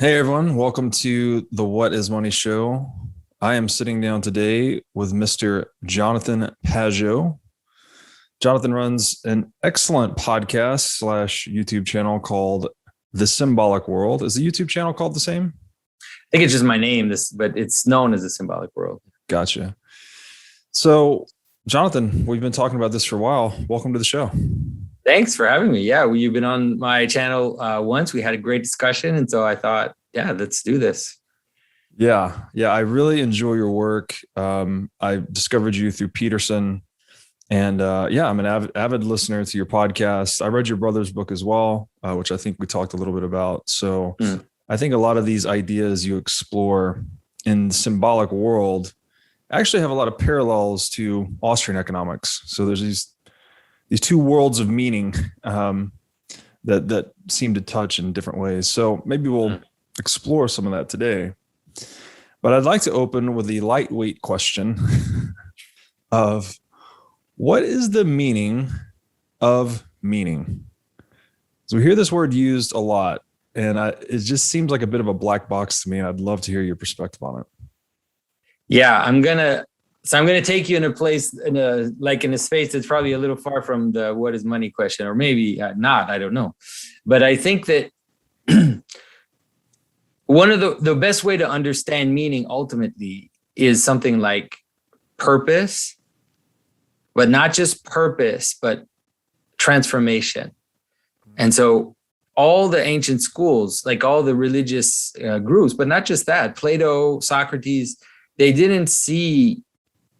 Hey everyone, welcome to the What is Money show. I am sitting down today with Mr. Jonathan Pageau. Jonathan runs an excellent podcast / YouTube channel called The Symbolic World. Is the YouTube channel called the same? I think it's just my name, but it's known as The Symbolic World. Gotcha. So, Jonathan, we've been talking about this for a while. Welcome to the show. Thanks for having me. Yeah, you've been on my channel once. We had a great discussion. And so I thought, yeah, let's do this. Yeah, I really enjoy your work. I discovered you through Peterson. And I'm an avid listener to your podcast. I read your brother's book as well, which I think we talked a little bit about. So I think a lot of these ideas you explore in the symbolic world actually have a lot of parallels to Austrian economics. So there's these two worlds of meaning that seem to touch in different ways. So maybe we'll explore some of that today. But I'd like to open with the lightweight question of what is the meaning of meaning? So we hear this word used a lot, and it just seems like a bit of a black box to me, and I'd love to hear your perspective on it. Yeah, I'm gonna take you in a place in a space that's probably a little far from the what is money question, or maybe not. I don't know, but I think that one of the best way to understand meaning ultimately is something like purpose, but not just purpose, but transformation. And so all the ancient schools, like all the religious groups, but not just that, Plato, Socrates, they didn't see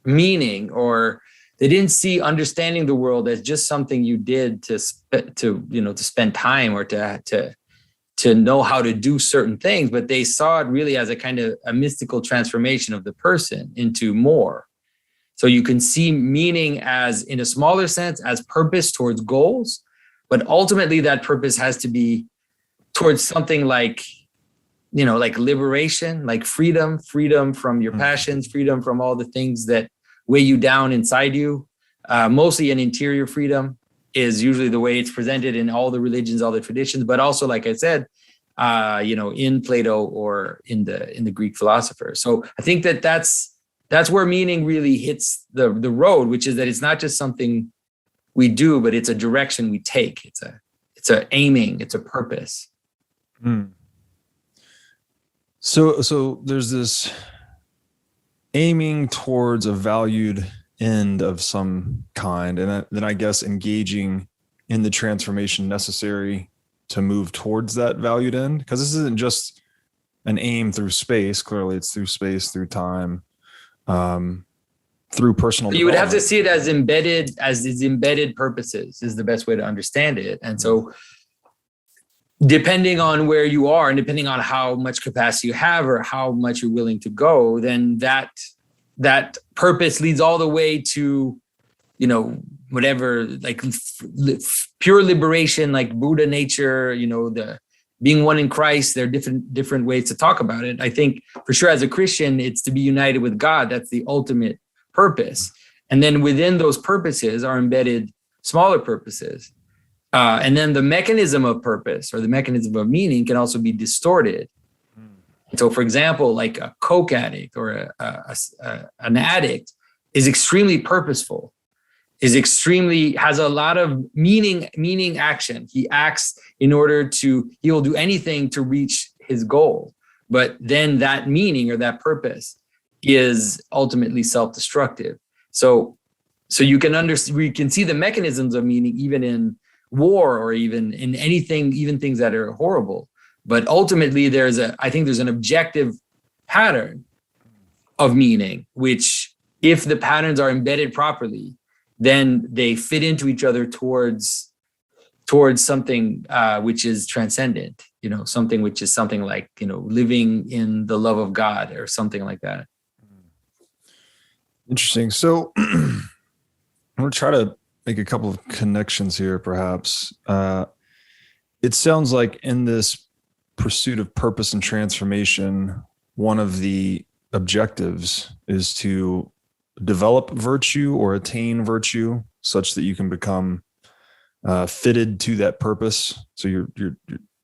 meaning, or they didn't see understanding the world as just something you did to spend time or to know how to do certain things, but they saw it really as a kind of a mystical transformation of the person into more. So you can see meaning as, in a smaller sense, as purpose towards goals, but ultimately that purpose has to be towards something like liberation, like freedom from your passions, freedom from all the things that weigh you down inside you. Mostly an interior freedom is usually the way it's presented in all the religions, all the traditions, but also, like I said, in Plato or in the Greek philosophers. So I think that's where meaning really hits the road, which is that it's not just something we do, but it's a direction we take. It's a aiming, it's a purpose. So there's this aiming towards a valued end of some kind, and then I guess engaging in the transformation necessary to move towards that valued end, because this isn't just an aim through space. Clearly it's through space, through time, through personal you would have to see it as embedded purposes is the best way to understand it. And so depending on where you are and depending on how much capacity you have or how much you're willing to go, then that purpose leads all the way to, whatever, like pure liberation, like Buddha nature, the being one in Christ. There are different ways to talk about it. I think for sure as a Christian, it's to be united with God. That's the ultimate purpose. And then within those purposes are embedded smaller purposes. And then the mechanism of purpose or the mechanism of meaning can also be distorted. So, for example, like a coke addict or an addict is extremely purposeful, has a lot of meaning action. He acts he will do anything to reach his goal. But then that meaning or that purpose is ultimately self-destructive. So you can see the mechanisms of meaning even in war or even in anything, even things that are horrible. But ultimately I think there's an objective pattern of meaning, which if the patterns are embedded properly, then they fit into each other towards something which is transcendent, something which is something like, living in the love of God or something like that. Interesting. So I'm going to try to make a couple of connections here, perhaps. It sounds like in this pursuit of purpose and transformation, one of the objectives is to develop virtue or attain virtue such that you can become fitted to that purpose. So you're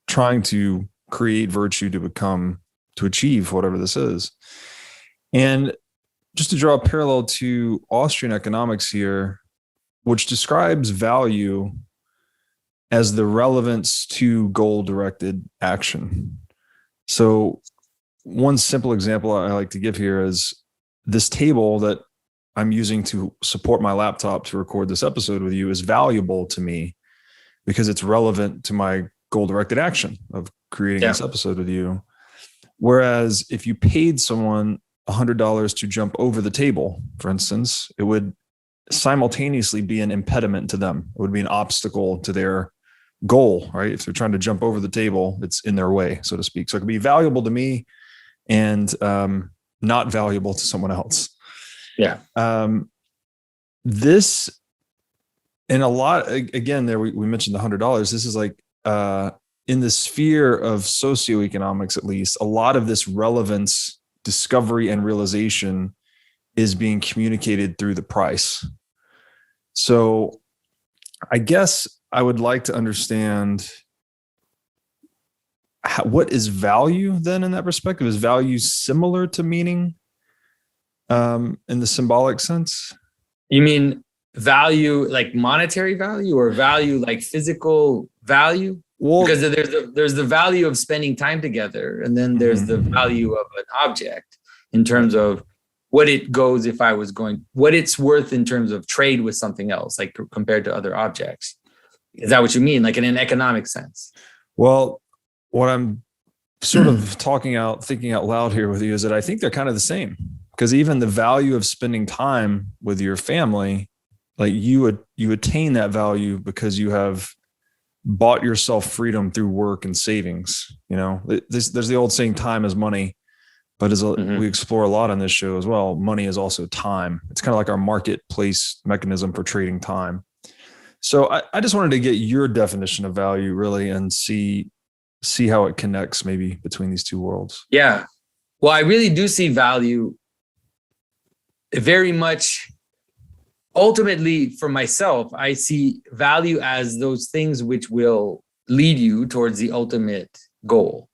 trying to create virtue to achieve whatever this is. And just to draw a parallel to Austrian economics here, which describes value as the relevance to goal-directed action. So one simple example I like to give here is this table that I'm using to support my laptop to record this episode with you is valuable to me because it's relevant to my goal-directed action of creating this episode with you. Whereas if you paid someone $100 to jump over the table, for instance, it would simultaneously be an impediment to them. It would be an obstacle to their goal, right? If they're trying to jump over the table, it's in their way, so to speak. So it can be valuable to me and not valuable to someone else. Yeah. This, and a lot, again, there we mentioned the $100. This is like in the sphere of socioeconomics, at least, a lot of this relevance, discovery, and realization is being communicated through the price. So I guess I would like to understand what is value then in that perspective? Is value similar to meaning in the symbolic sense? You mean value like monetary value or value like physical value? Well, because there's the value of spending time together, and then there's the value of an object in terms of what it goes what it's worth in terms of trade with something else, like compared to other objects. Is that what you mean? Like in an economic sense? Well, what I'm sort of thinking out loud here with you is that I think they're kind of the same, because even the value of spending time with your family, like you attain that value because you have bought yourself freedom through work and savings. You know, there's the old saying, time is money, but as we explore a lot on this show as well, money is also time. It's kind of like our marketplace mechanism for trading time. So I just wanted to get your definition of value really and see how it connects maybe between these two worlds. Yeah. Well, I really do see value very much. Ultimately, for myself, I see value as those things which will lead you towards the ultimate goal,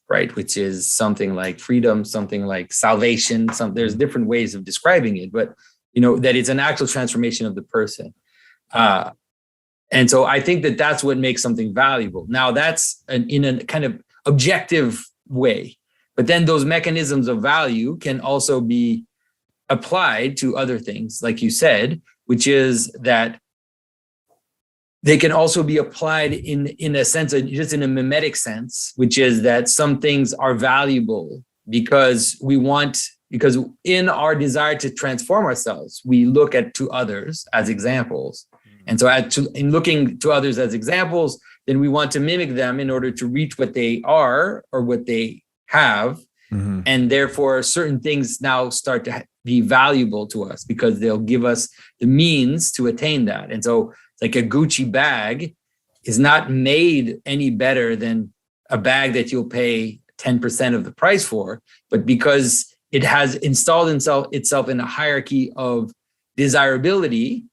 right? Which is something like freedom, something like salvation. There's different ways of describing it, but that it's an actual transformation of the person. And so I think that that's what makes something valuable. Now that's in a kind of objective way, but then those mechanisms of value can also be applied to other things, like you said, which is that they can also be applied in a sense, just in a mimetic sense, which is that some things are valuable because in our desire to transform ourselves, we look to others as examples. And so in looking to others as examples, then we want to mimic them in order to reach what they are or what they have. And therefore, certain things now start to be valuable to us because they'll give us the means to attain that. And so like a Gucci bag is not made any better than a bag that you'll pay 10% of the price for, but because it has installed itself in a hierarchy of desirability,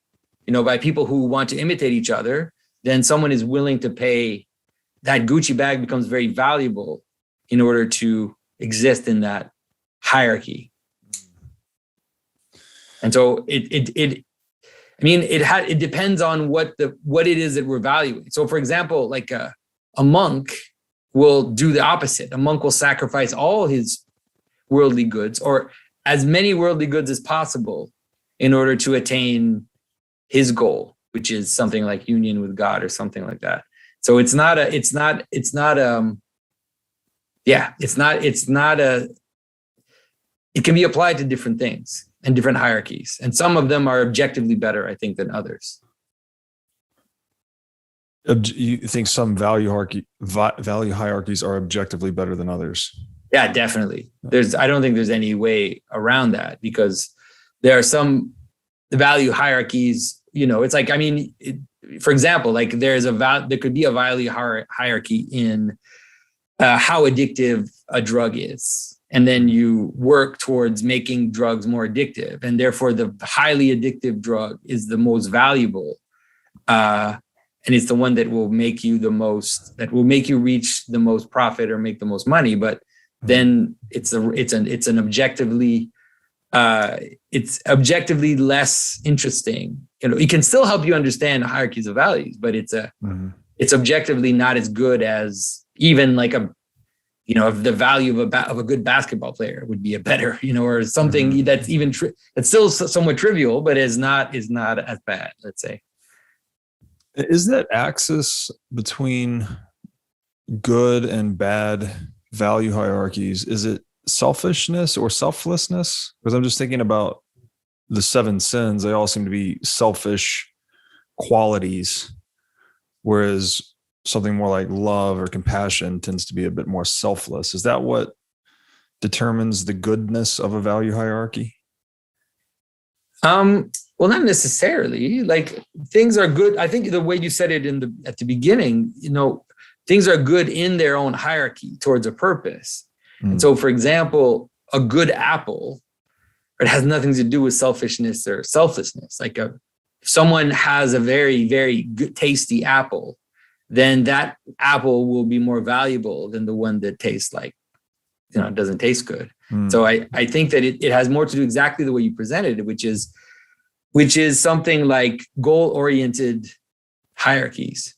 by people who want to imitate each other, then someone is willing to pay. That Gucci bag becomes very valuable in order to exist in that hierarchy. And so it depends on what it is that we're valuing. So for example, like a monk will do the opposite. A monk will sacrifice all his worldly goods or as many worldly goods as possible in order to attain his goal, which is something like union with God or something like that. So it can be applied to different things and different hierarchies. And some of them are objectively better, I think, than others. You think some value hierarchies are objectively better than others? Yeah, definitely. I don't think there's any way around that, because there are some value hierarchies, it's like, for example, like there could be a value hierarchy in how addictive a drug is. And then you work towards making drugs more addictive. And therefore the highly addictive drug is the most valuable. And and it's the one that will make you reach the most profit or make the most money. But then it's objectively less interesting. It can still help you understand hierarchies of values, but it's objectively not as good as even like if the value of a good basketball player would be a better, or something that's even it's still somewhat trivial, but is not as bad, let's say. Is that axis between good and bad value hierarchies, is it selfishness or selflessness? Because I'm just thinking about the 7 sins. They all seem to be selfish qualities, whereas something more like love or compassion tends to be a bit more selfless. Is that what determines the goodness of a value hierarchy? Well, not necessarily. Like, things are good. I think the way you said it at the beginning, things are good in their own hierarchy towards a purpose. And so, for example, a good apple, it has nothing to do with selfishness or selflessness. Like, if someone has a very, very good, tasty apple, then that apple will be more valuable than the one that tastes like, doesn't taste good. So I think that it has more to do exactly the way you presented it, which is something like goal-oriented hierarchies.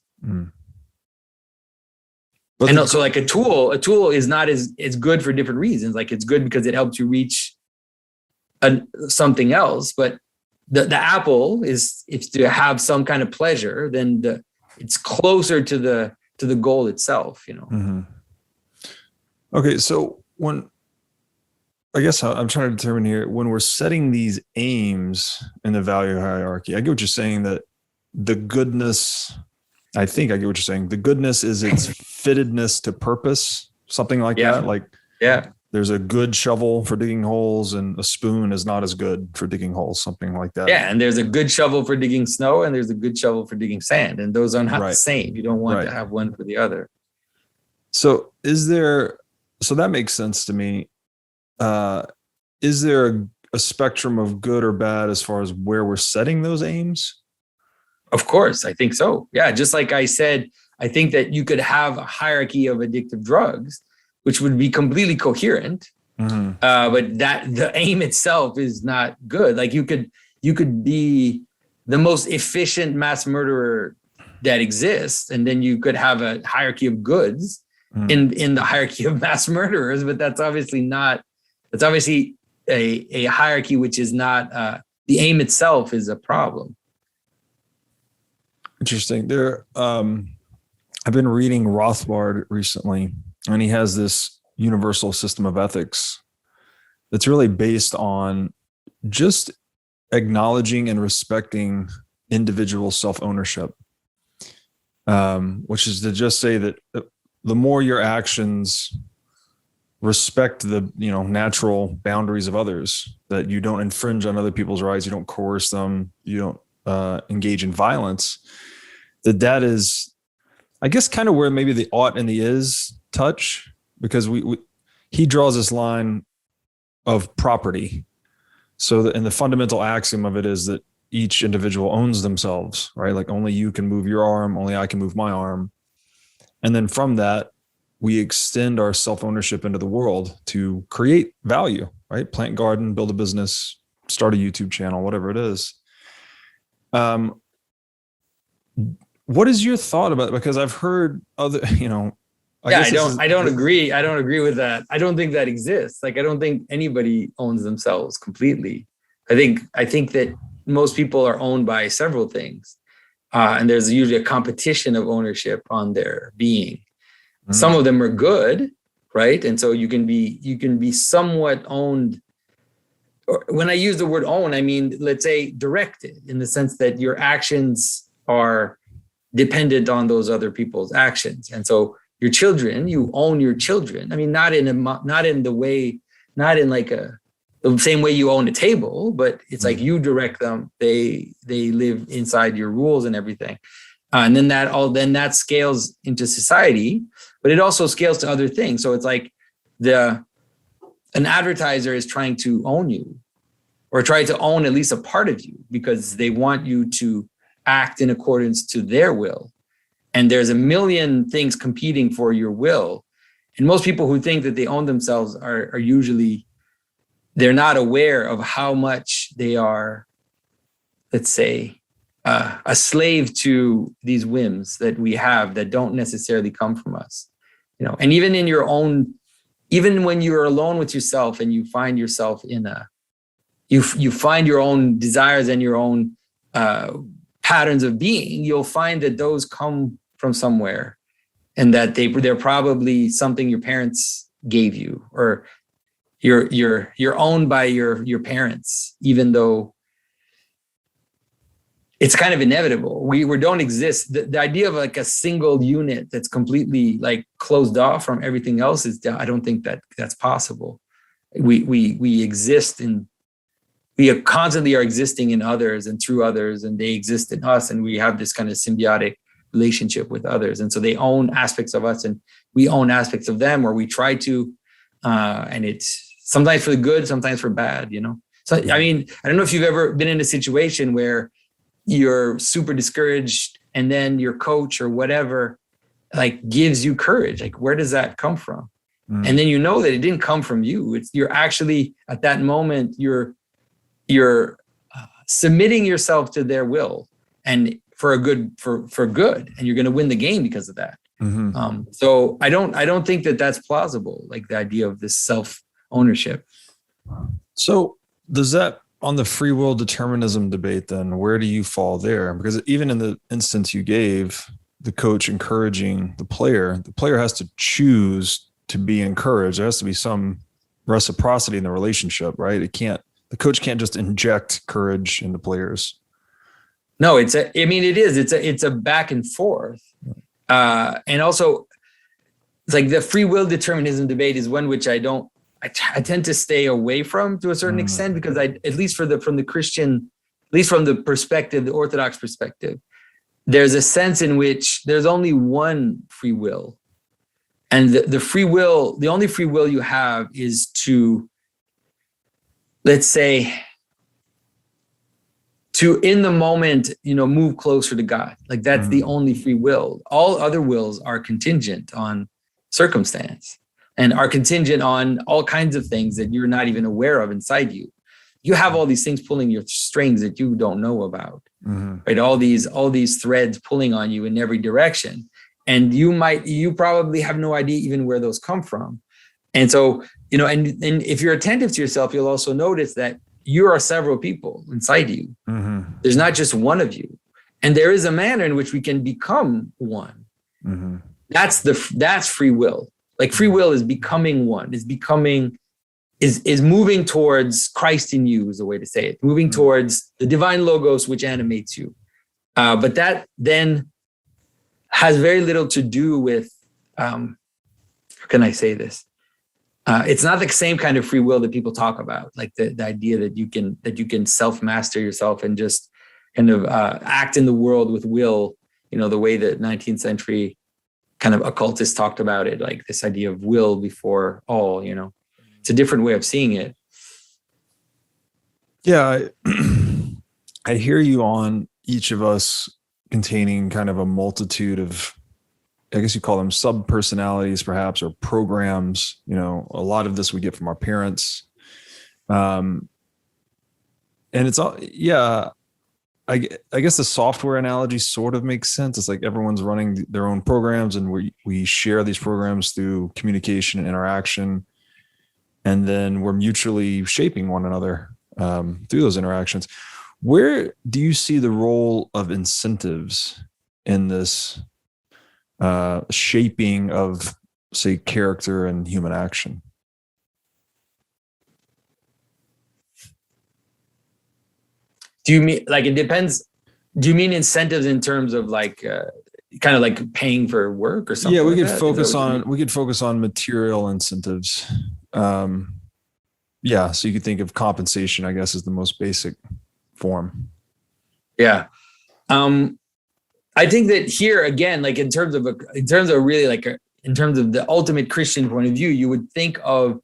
But and also, like, a tool is not as good for different reasons. Like, it's good because it helps you reach something else. But the apple is, if to have some kind of pleasure, then it's closer to the goal itself. Okay, so I guess I'm trying to determine here, when we're setting these aims in the value hierarchy, I get what you're saying, that the goodness, I think I get what you're saying. The goodness is its fittedness to purpose, something like that. Like, there's a good shovel for digging holes and a spoon is not as good for digging holes, something like that. Yeah, and there's a good shovel for digging snow and there's a good shovel for digging sand. And those are not the same. You don't want to have one for the other. So so that makes sense to me. Is there a spectrum of good or bad as far as where we're setting those aims? Of course, I think so. Yeah, just like I said, I think that you could have a hierarchy of addictive drugs, which would be completely coherent, but that the aim itself is not good. Like, you could be the most efficient mass murderer that exists, and then you could have a hierarchy of goods in the hierarchy of mass murderers. But that's obviously a hierarchy which is not the aim itself is a problem. Interesting. I've been reading Rothbard recently, and he has this universal system of ethics that's really based on just acknowledging and respecting individual self-ownership, which is to just say that the more your actions respect the natural boundaries of others, that you don't infringe on other people's rights, you don't coerce them, you don't engage in violence, that is, I guess, kind of where maybe the ought and the is touch, because he draws this line of property. So and the fundamental axiom of it is that each individual owns themselves, right? Like, only you can move your arm, only I can move my arm. And then from that, we extend our self-ownership into the world to create value, right? Plant garden, build a business, start a YouTube channel, whatever it is. What is your thought about it? Because I've heard other, I don't agree. I don't agree with that. I don't think that exists. Like, I don't think anybody owns themselves completely. I think that most people are owned by several things. And there's usually a competition of ownership on their being. Some of them are good, right? And so you can be somewhat owned. Or when I use the word own, I mean, let's say directed, in the sense that your actions are dependent on those other people's actions. And so your children, you own your children. I mean, not in like the same way you own a table, but it's like you direct them. They live inside your rules and everything. And then that scales into society, but it also scales to other things. So it's like an advertiser is trying to own you, or try to own at least a part of you, because they want you to act in accordance to their will. and there's a million things competing for your will. And most people who think that they own themselves are usually, they're not aware of how much they are, let's say, a slave to these whims that we have that don't necessarily come from us. And even in your own, even when you're alone with yourself and you find yourself in you find your own desires and your own patterns of being, you'll find that those come from somewhere, and that they're probably something your parents gave you, or you're owned by your parents, even though it's kind of inevitable. We don't exist. The idea of like a single unit that's completely like closed off from everything else I don't think that's possible. We exist we constantly are existing in others and through others, and they exist in us, and we have this kind of symbiotic relationship with others. And so they own aspects of us and we own aspects of them, or we try to, and it's sometimes for the good, sometimes for bad, So, I mean, I don't know if you've ever been in a situation where you're super discouraged and then your coach or whatever like gives you courage. Like, where does that come from? And then you know that it didn't come from you. You're actually at that moment, you're submitting yourself to their will and for good, and you're going to win the game because of that. So I don't think that that's plausible, like the idea of this self-ownership. So does that, on the free will determinism debate, then where do you fall there? Because even in the instance you gave, the coach encouraging the player has to choose to be encouraged. There has to be some reciprocity in the relationship, right? The coach can't just inject courage into players. No, it's a back and forth. And also it's like the free will determinism debate is one which I tend to stay away from to a certain extent, because at least from the Christian, at least from the perspective, the Orthodox perspective, there's a sense in which there's only one free will. And the only free will you have is to, let's say, to in the moment, move closer to God. Like that's the only free will. All other wills are contingent on circumstance and are contingent on all kinds of things that you're not even aware of inside you. You have all these things pulling your strings that you don't know about, right? All these threads pulling on you in every direction. And you probably have no idea even where those come from. And so, and if you're attentive to yourself, you'll also notice that you are several people inside you. There's not just one of you. And there is a manner in which we can become one. That's free will. Like free will is becoming one, is moving towards Christ in you, is the way to say it. Moving towards the divine logos, which animates you. But that then has very little to do with, how can I say this? It's not the same kind of free will that people talk about, like the idea that you can self-master yourself and just kind of act in the world with will, the way that 19th century kind of occultists talked about it, like this idea of will before all, It's a different way of seeing it. Yeah, I hear you on each of us containing kind of a multitude of, I guess you call them sub-personalities perhaps, or programs. A lot of this we get from our parents. And it's all, I guess the software analogy sort of makes sense. It's like everyone's running their own programs, and we share these programs through communication and interaction. And then we're mutually shaping one another through those interactions. Where do you see the role of incentives in this shaping of, say, character and human action? Do you mean like it depends? Do you mean incentives in terms of like kind of like paying for work or something? Yeah, we like could that? focus on material incentives. So you could think of compensation, I guess, is the most basic form. Yeah. I think that here again, like in terms of the ultimate Christian point of view, you would think of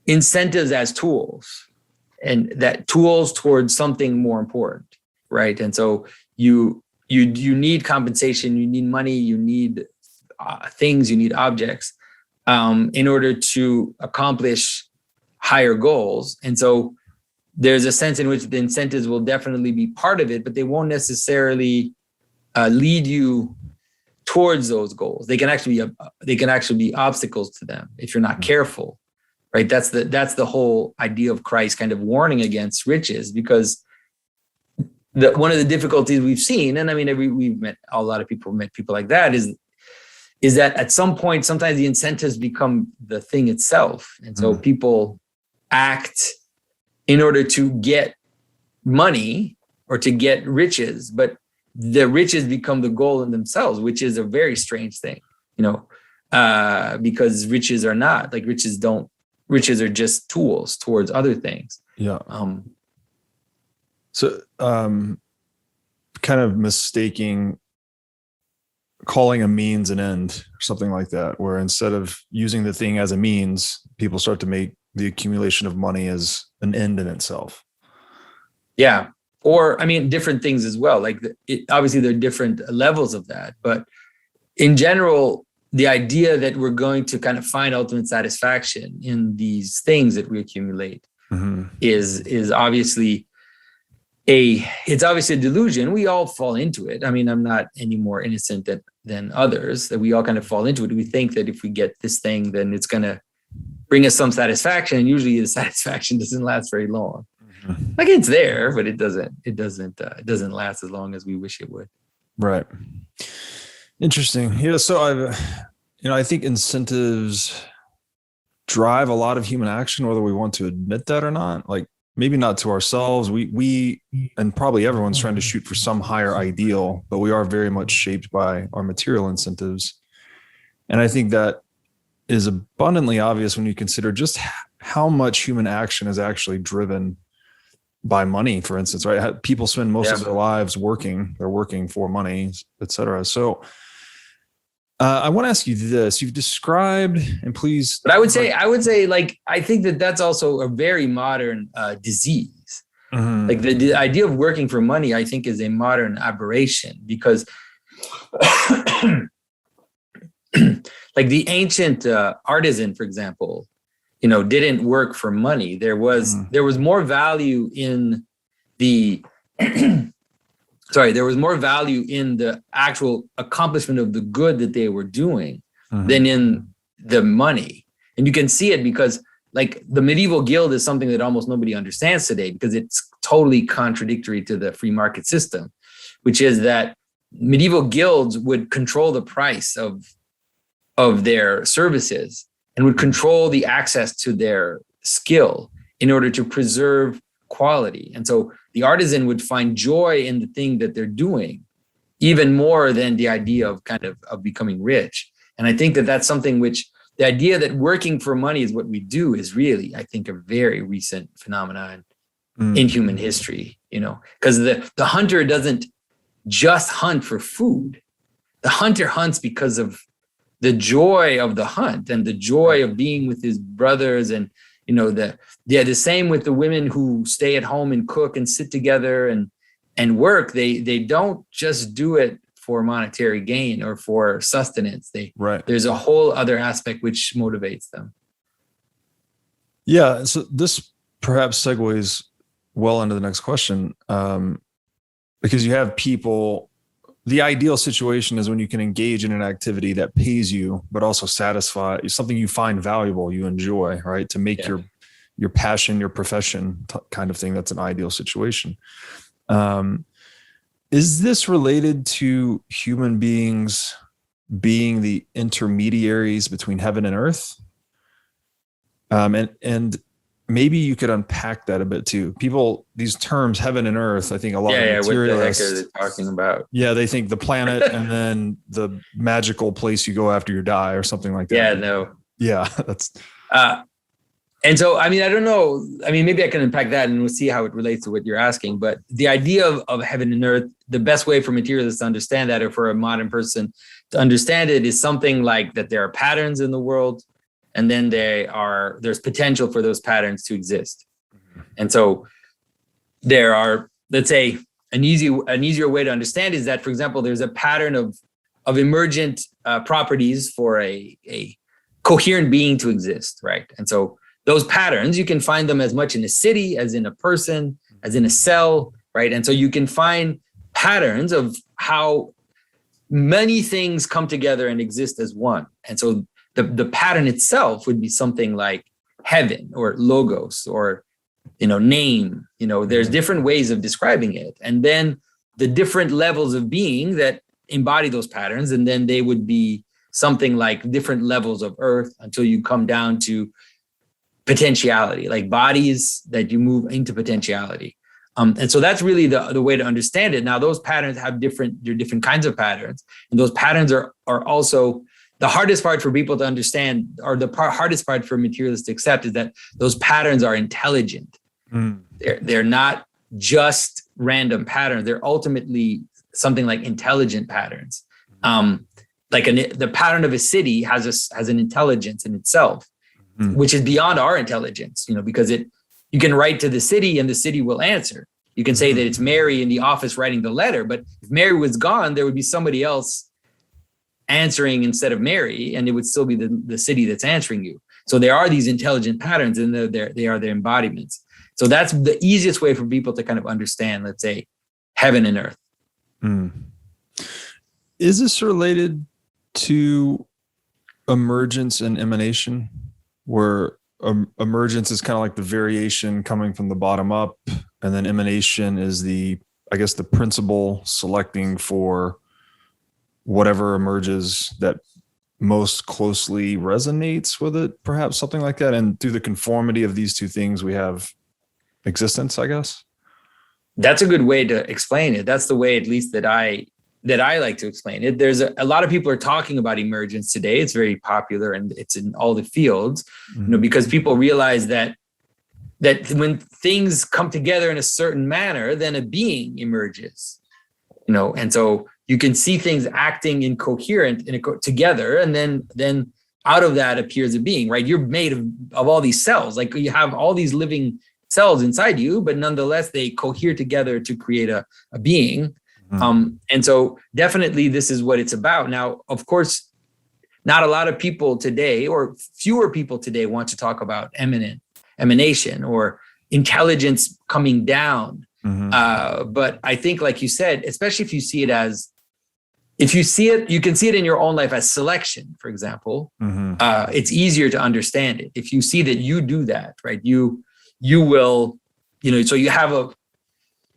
incentives as tools, and that tools towards something more important, right? And so you you need compensation, you need money, you need things, you need objects in order to accomplish higher goals. And so there's a sense in which the incentives will definitely be part of it, but they won't necessarily lead you towards those goals. They can actually be obstacles to them if you're not careful, right? That's the whole idea of Christ kind of warning against riches, because one of the difficulties we've seen, and I mean, we've met a lot of people, met people like that, is that at some point, sometimes the incentives become the thing itself. And so people act in order to get money or to get riches, but the riches become the goal in themselves, which is a very strange thing, because riches are not like riches are just tools towards other things. Yeah. So kind of mistaking, calling a means an end or something like that, where instead of using the thing as a means, people start to make the accumulation of money as an end in itself. Yeah. Or, I mean, different things as well. Like obviously there are different levels of that, but in general, the idea that we're going to kind of find ultimate satisfaction in these things that we accumulate is obviously it's obviously a delusion. We all fall into it. I mean, I'm not any more innocent than others, that we all kind of fall into it. We think that if we get this thing, then it's going to bring us some satisfaction. And usually the satisfaction doesn't last very long. Like it's there, but it doesn't last as long as we wish it would. Right. Interesting. Yeah. So I think incentives drive a lot of human action, whether we want to admit that or not. Like maybe not to ourselves. We and probably everyone's trying to shoot for some higher ideal, but we are very much shaped by our material incentives. And I think that is abundantly obvious when you consider just how much human action is actually driven by money, for instance, right? People spend most of their lives working. They're working for money, et cetera. So I want to ask you this. You've described, and please. But I would say, like, I think that's also a very modern disease. Like the idea of working for money, I think, is a modern aberration, because like the ancient artisan, for example, didn't work for money. There was more value in the there was more value in the actual accomplishment of the good that they were doing than in the money. And you can see it because like the medieval guild is something that almost nobody understands today, because it's totally contradictory to the free market system, which is that medieval guilds would control the price of their services and would control the access to their skill in order to preserve quality. And so the artisan would find joy in the thing that they're doing, even more than the idea of of becoming rich. And I think that that's something which the idea that working for money is what we do is really, I think, a very recent phenomenon in human history, because the hunter doesn't just hunt for food. The hunter hunts because of the joy of the hunt and the joy of being with his brothers, and the same with the women who stay at home and cook and sit together and work. They don't just do it for monetary gain or for sustenance. There's a whole other aspect which motivates them. Yeah. So this perhaps segues well into the next question, because you have people. The ideal situation is when you can engage in an activity that pays you, but also satisfy something you find valuable, you enjoy, right? To make your passion, your profession kind of thing. That's an ideal situation. Is this related to human beings being the intermediaries between heaven and earth? And maybe you could unpack that a bit too. People, these terms, heaven and earth, I think a lot of materialists, what the heck are they talking about? Yeah, they think the planet and then the magical place you go after you die or something like that. Yeah, no. Yeah, that's. And so, I mean, I don't know. I mean, maybe I can unpack that and we'll see how it relates to what you're asking. But the idea of heaven and earth, the best way for materialists to understand that, or for a modern person to understand it, is something like that there are patterns in the world, and then there's potential for those patterns to exist. And so there are, let's say, an easier way to understand is that, for example, there's a pattern of emergent properties for a coherent being to exist, right? And so those patterns, you can find them as much in a city as in a person, as in a cell, right? And so you can find patterns of how many things come together and exist as one. And so the pattern itself would be something like heaven or logos or, name. There's different ways of describing it. And then the different levels of being that embody those patterns, and then they would be something like different levels of earth until you come down to potentiality, like bodies that you move into potentiality. And so that's really the way to understand it. Now, those patterns have different kinds of patterns, and those patterns are also the hardest part for people to understand, or the hardest part for materialists to accept, is that those patterns are intelligent. They're not just random patterns. They're ultimately something like intelligent patterns. The pattern of a city has an intelligence in itself, which is beyond our intelligence, because you can write to the city and the city will answer. You can say that it's Mary in the office writing the letter, but if Mary was gone, there would be somebody else answering instead of Mary, and it would still be the city that's answering you. So there are these intelligent patterns, and they are their embodiments. So that's the easiest way for people to kind of understand, let's say, heaven and earth. Is this related to emergence and emanation, where emergence is kind of like the variation coming from the bottom up, and then emanation is the principle selecting for whatever emerges that most closely resonates with it, perhaps something like that. And through the conformity of these two things, we have existence, I guess. That's a good way to explain it. That's the way, at least, that I like to explain it. There's a lot of people are talking about emergence today. It's very popular and it's in all the fields, because people realize that when things come together in a certain manner, then a being emerges, and so you can see things acting incoherent together, and then out of that appears a being, right? You're made of all these cells, like you have all these living cells inside you, but nonetheless, they cohere together to create a being. And so definitely this is what it's about. Now, of course, not a lot of people today, or fewer people today, want to talk about emanation or intelligence coming down. But I think, like you said, especially if you see it, you can see it in your own life as selection, for example. It's easier to understand it. If you see that you do that, right? You will, so you have a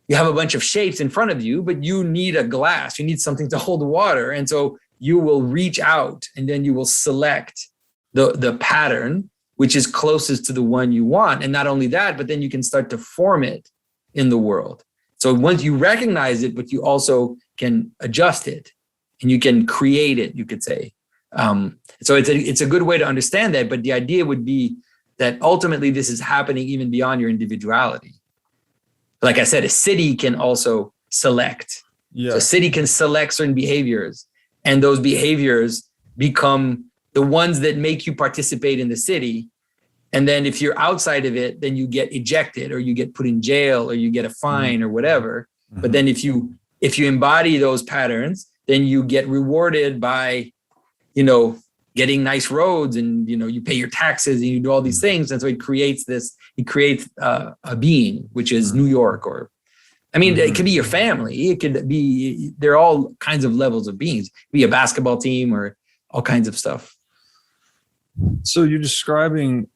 bunch of shapes in front of you, but you need a glass, you need something to hold water. And so you will reach out, and then you will select the pattern which is closest to the one you want. And not only that, but then you can start to form it in the world. So once you recognize it, but you also can adjust it and you can create it, you could say. So it's a good way to understand that. But the idea would be that ultimately this is happening even beyond your individuality. Like I said, a city can also select. So a city can select certain behaviors, and those behaviors become the ones that make you participate in the city. And then if you're outside of it, then you get ejected, or you get put in jail, or you get a fine or whatever. But then if you embody those patterns, then you get rewarded by, getting nice roads, and, you pay your taxes and you do all these things. And so it creates a being, which is New York, or, it could be your family. It could be, there are all kinds of levels of beings. It could be a basketball team or all kinds of stuff. So you're describing,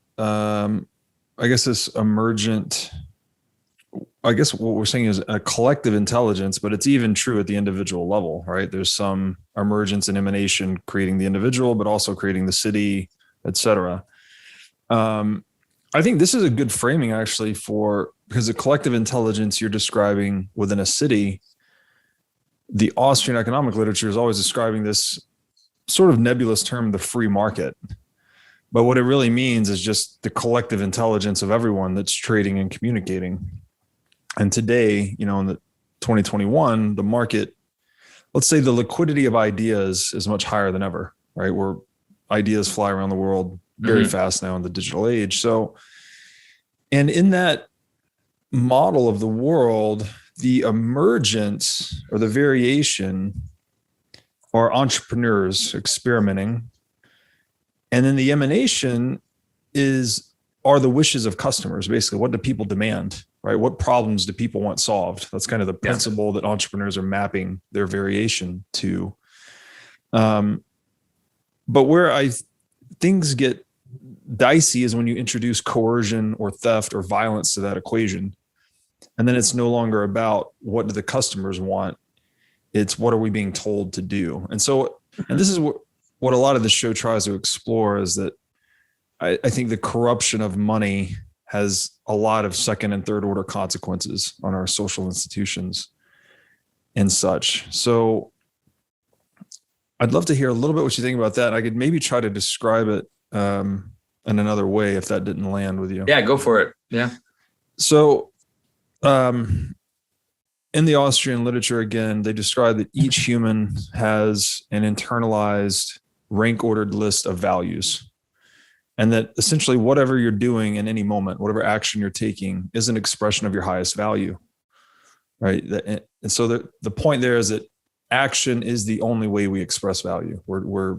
this emergent, what we're saying is a collective intelligence, but it's even true at the individual level, right? There's some emergence and emanation creating the individual, but also creating the city, et cetera. I think this is a good framing, actually, because the collective intelligence you're describing within a city, the Austrian economic literature is always describing this sort of nebulous term, the free market. But what it really means is just the collective intelligence of everyone that's trading and communicating. And today, in the 2021, the market, let's say the liquidity of ideas is much higher than ever, right? Where ideas fly around the world very fast now in the digital age. So, and in that model of the world, the emergence or the variation are entrepreneurs experimenting. And then the emanation are the wishes of customers. Basically, what do people demand, right? What problems do people want solved? That's kind of the principle that entrepreneurs are mapping their variation to. But where things get dicey is when you introduce coercion or theft or violence to that equation. And then it's no longer about what do the customers want. It's what are we being told to do? And this is what a lot of the show tries to explore, is that I think the corruption of money has a lot of second and third order consequences on our social institutions and such. So I'd love to hear a little bit what you think about that. I could maybe try to describe it in another way if that didn't land with you. Yeah, go for it. Yeah. So in the Austrian literature, again, they describe that each human has an internalized rank ordered list of values. And that essentially whatever you're doing in any moment, whatever action you're taking, is an expression of your highest value, right? And so the point there is that action is the only way we express value. We're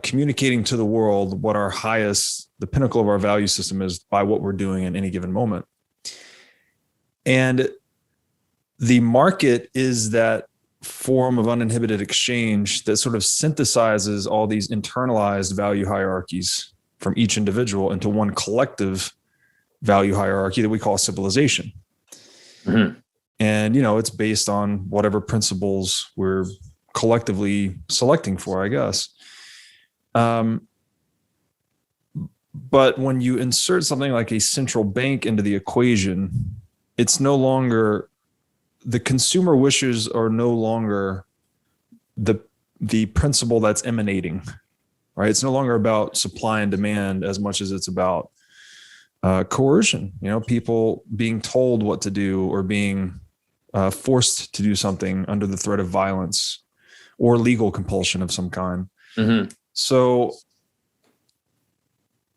communicating to the world what the pinnacle of our value system is by what we're doing in any given moment. And the market is that form of uninhibited exchange that sort of synthesizes all these internalized value hierarchies from each individual into one collective value hierarchy that we call civilization. Mm-hmm. And, it's based on whatever principles we're collectively selecting for, I guess. But when you insert something like a central bank into the equation, it's no longer, the consumer wishes are no longer the principle that's emanating, right? It's no longer about supply and demand as much as it's about coercion, people being told what to do or being forced to do something under the threat of violence or legal compulsion of some kind. Mm-hmm. So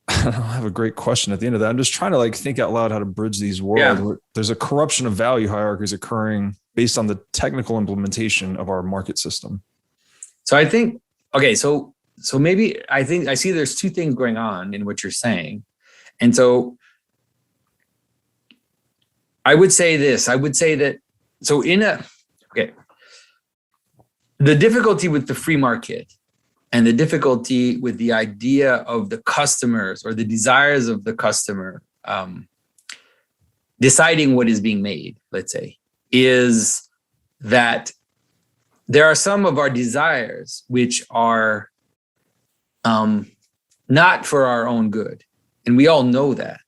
I don't have a great question at the end of that. I'm just trying to think out loud how to bridge these worlds. Where there's a corruption of value hierarchies occurring based on the technical implementation of our market system. So I think, okay, so maybe I see there's two things going on in what you're saying. And so I would say this, the difficulty with the free market and the difficulty with the idea of the customers or the desires of the customer deciding what is being made, let's say, is that there are some of our desires which are not for our own good. And we all know that,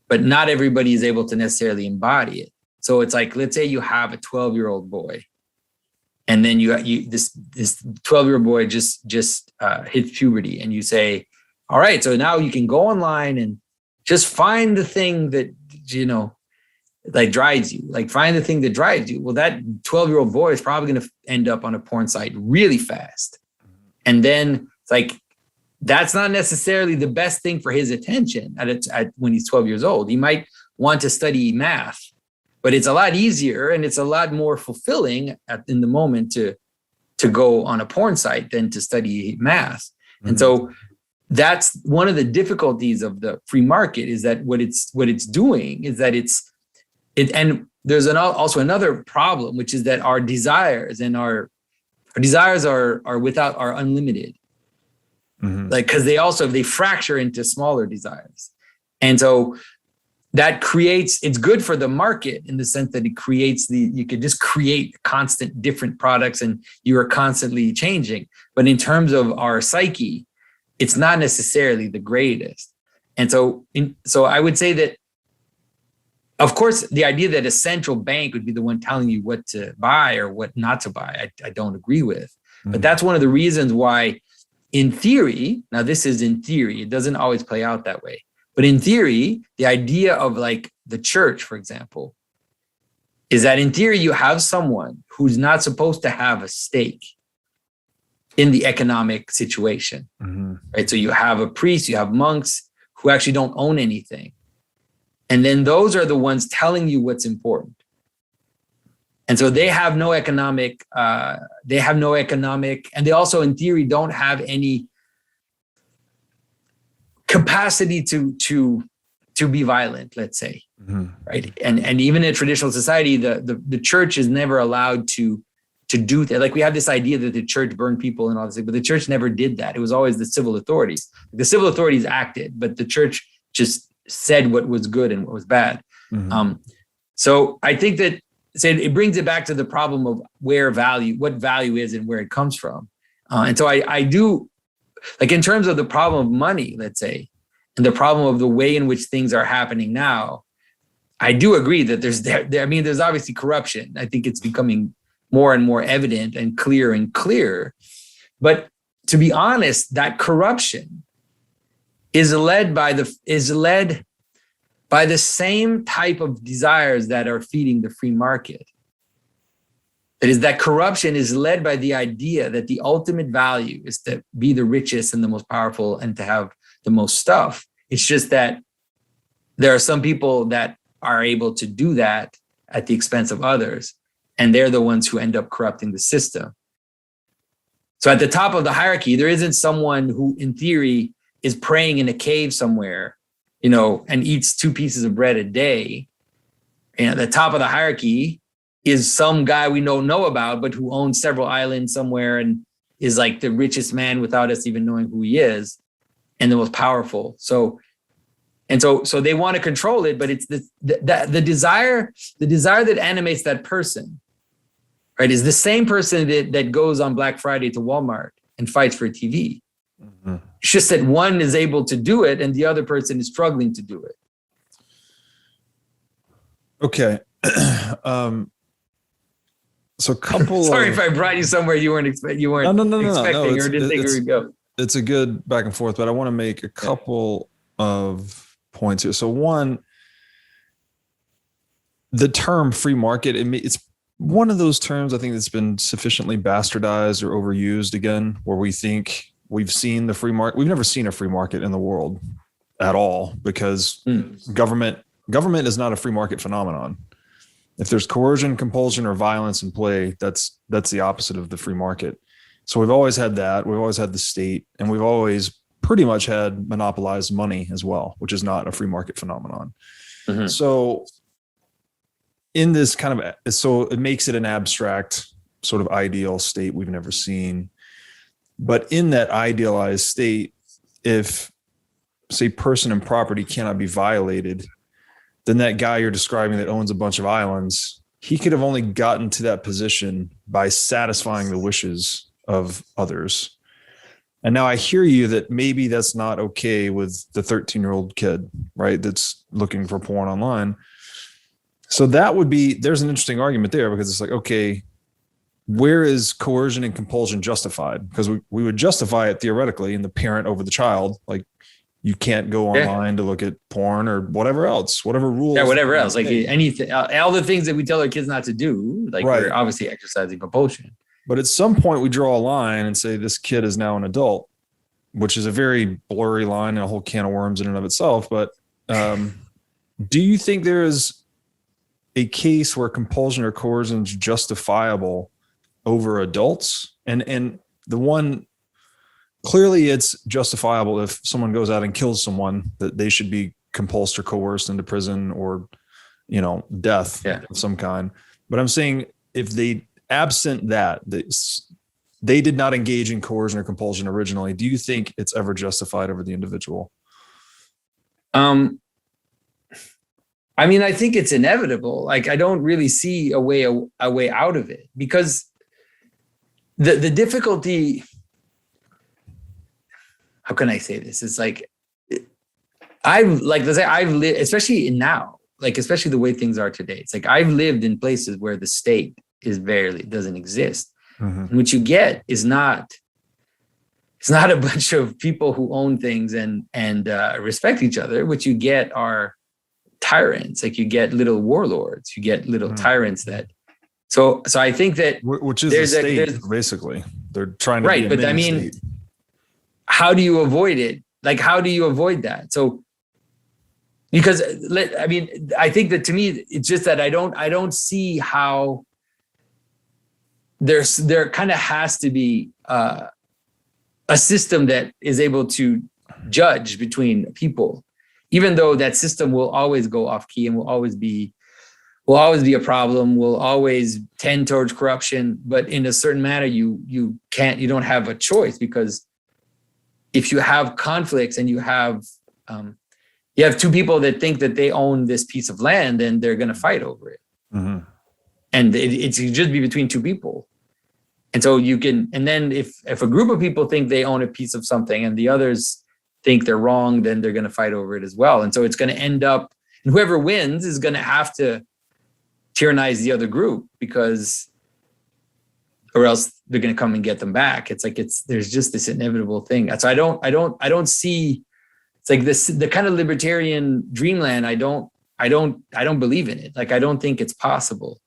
but not everybody is able to necessarily embody it. So it's like, let's say you have a 12-year-old boy, and then this 12-year-old boy just hits puberty, and you say, all right, so now you can go online and just find the thing that, drives you, find the thing that drives you. Well, that 12-year-old boy is probably going to end up on a porn site really fast. And then it's that's not necessarily the best thing for his attention when he's 12 years old. He might want to study math, but it's a lot easier and it's a lot more fulfilling in the moment to go on a porn site than to study math. Mm-hmm. And so that's one of the difficulties of the free market, is that what it's doing is that and there's also another problem, which is that our desires and our desires are unlimited. Mm-hmm. Because they fracture into smaller desires. And so that it's good for the market in the sense that it creates you could just create constant different products and you are constantly changing. But in terms of our psyche, it's not necessarily the greatest. And so I would say that, of course, the idea that a central bank would be the one telling you what to buy or what not to buy, I don't agree with. Mm-hmm. But that's one of the reasons why, in theory, now this is in theory, it doesn't always play out that way. But in theory, the idea of the church, for example, is that in theory, you have someone who's not supposed to have a stake in the economic situation, mm-hmm. right? So you have a priest, you have monks who actually don't own anything. And then those are the ones telling you what's important. And so they have no economic, and they also in theory don't have any capacity to be violent, let's say. Right. And even in traditional society, the church is never allowed to do that. Like we have this idea that the church burned people and all this, but the church never did that. It was always the civil authorities. The civil authorities acted, but the church just said what was good and what was bad. So I think that it brings it back to the problem of what value is and where it comes from. And so I do, like in terms of the problem of money, let's say, and the problem of the way in which things are happening now, I do agree that there's obviously corruption. I think it's becoming more and more evident and clear. But to be honest, that corruption is led by the same type of desires that are feeding the free market. That is, that corruption is led by the idea that the ultimate value is to be the richest and the most powerful and to have the most stuff. It's just that there are some people that are able to do that at the expense of others, and they're the ones who end up corrupting the system. So at the top of the hierarchy, there isn't someone who, in theory, is praying in a cave somewhere, and eats 2 pieces of bread a day. And at the top of the hierarchy is some guy we don't know about, but who owns several islands somewhere and is like the richest man without us even knowing who he is, and the most powerful. So they want to control it, but it's the desire that animates that person, right, is the same person that goes on Black Friday to Walmart and fights for a TV. It's just that one is able to do it and the other person is struggling to do it. Okay. So couple Sorry if I brought you somewhere you weren't expecting or didn't think we would go. It's a good back and forth, but I want to make a couple of points here. So one, the term free market, it's one of those terms I think that's been sufficiently bastardized or overused again, where we think we've seen the free market. We've never seen a free market in the world at all, because government is not a free market phenomenon. If there's coercion, compulsion, or violence in play, that's the opposite of the free market. So we've always had that. We've always had the state, and we've always pretty much had monopolized money as well, which is not a free market phenomenon. So in this kind of, so it makes it an abstract sort of ideal state we've never seen. But in that idealized state, if, say, person and property cannot be violated, then that guy you're describing that owns a bunch of islands, he could have only gotten to that position by satisfying the wishes of others. And now I hear you that maybe that's not okay with the 13-year-old kid, right, that's looking for porn online. So that would be, there's an interesting argument there, because it's like, okay, where is coercion and compulsion justified? Because we would justify it theoretically in the parent over the child. Like, you can't go online to look at porn or whatever else, whatever rules. Yeah, whatever else. Like anything, all the things that we tell our kids not to do, like we're obviously exercising compulsion. But at some point we draw a line and say this kid is now an adult, which is a very blurry line and a whole can of worms in and of itself. But do you think there is a case where compulsion or coercion is justifiable over adults? And the one, clearly it's justifiable if someone goes out and kills someone, that they should be compulsed or coerced into prison or, death of some kind. But I'm saying if they, absent that, they did not engage in coercion or compulsion originally, do you think it's ever justified over the individual? I mean, I think it's inevitable. Like, I don't really see a way out of it, because the difficulty, how can I say this? It's like, I've lived, especially now, like, especially the way things are today. It's like, I've lived in places where the state doesn't exist. And what you get is it's not a bunch of people who own things and respect each other. What you get are tyrants. Like, you get little warlords, you get little tyrants that, so I think that, which is the state, basically they're trying to, right. But I mean, state. How do you avoid it? Like, how do you avoid that? So, because I think that, to me, it's just that I don't see how there kind of has to be a system that is able to judge between people, even though that system will always go off key and will always be a problem, will always tend towards corruption. But in a certain manner, you don't have a choice, because if you have conflicts and you have two people that think that they own this piece of land, then they're going to fight over it. Mm-hmm. And it's just be between two people. And so and then if a group of people think they own a piece of something and the others think they're wrong, then they're going to fight over it as well. And so it's going to end up, and whoever wins is going to have to tyrannize the other group, or else they're going to come and get them back. It's like, there's just this inevitable thing. So I don't see, it's like this, the kind of libertarian dreamland. I don't believe in it. Like, I don't think it's possible,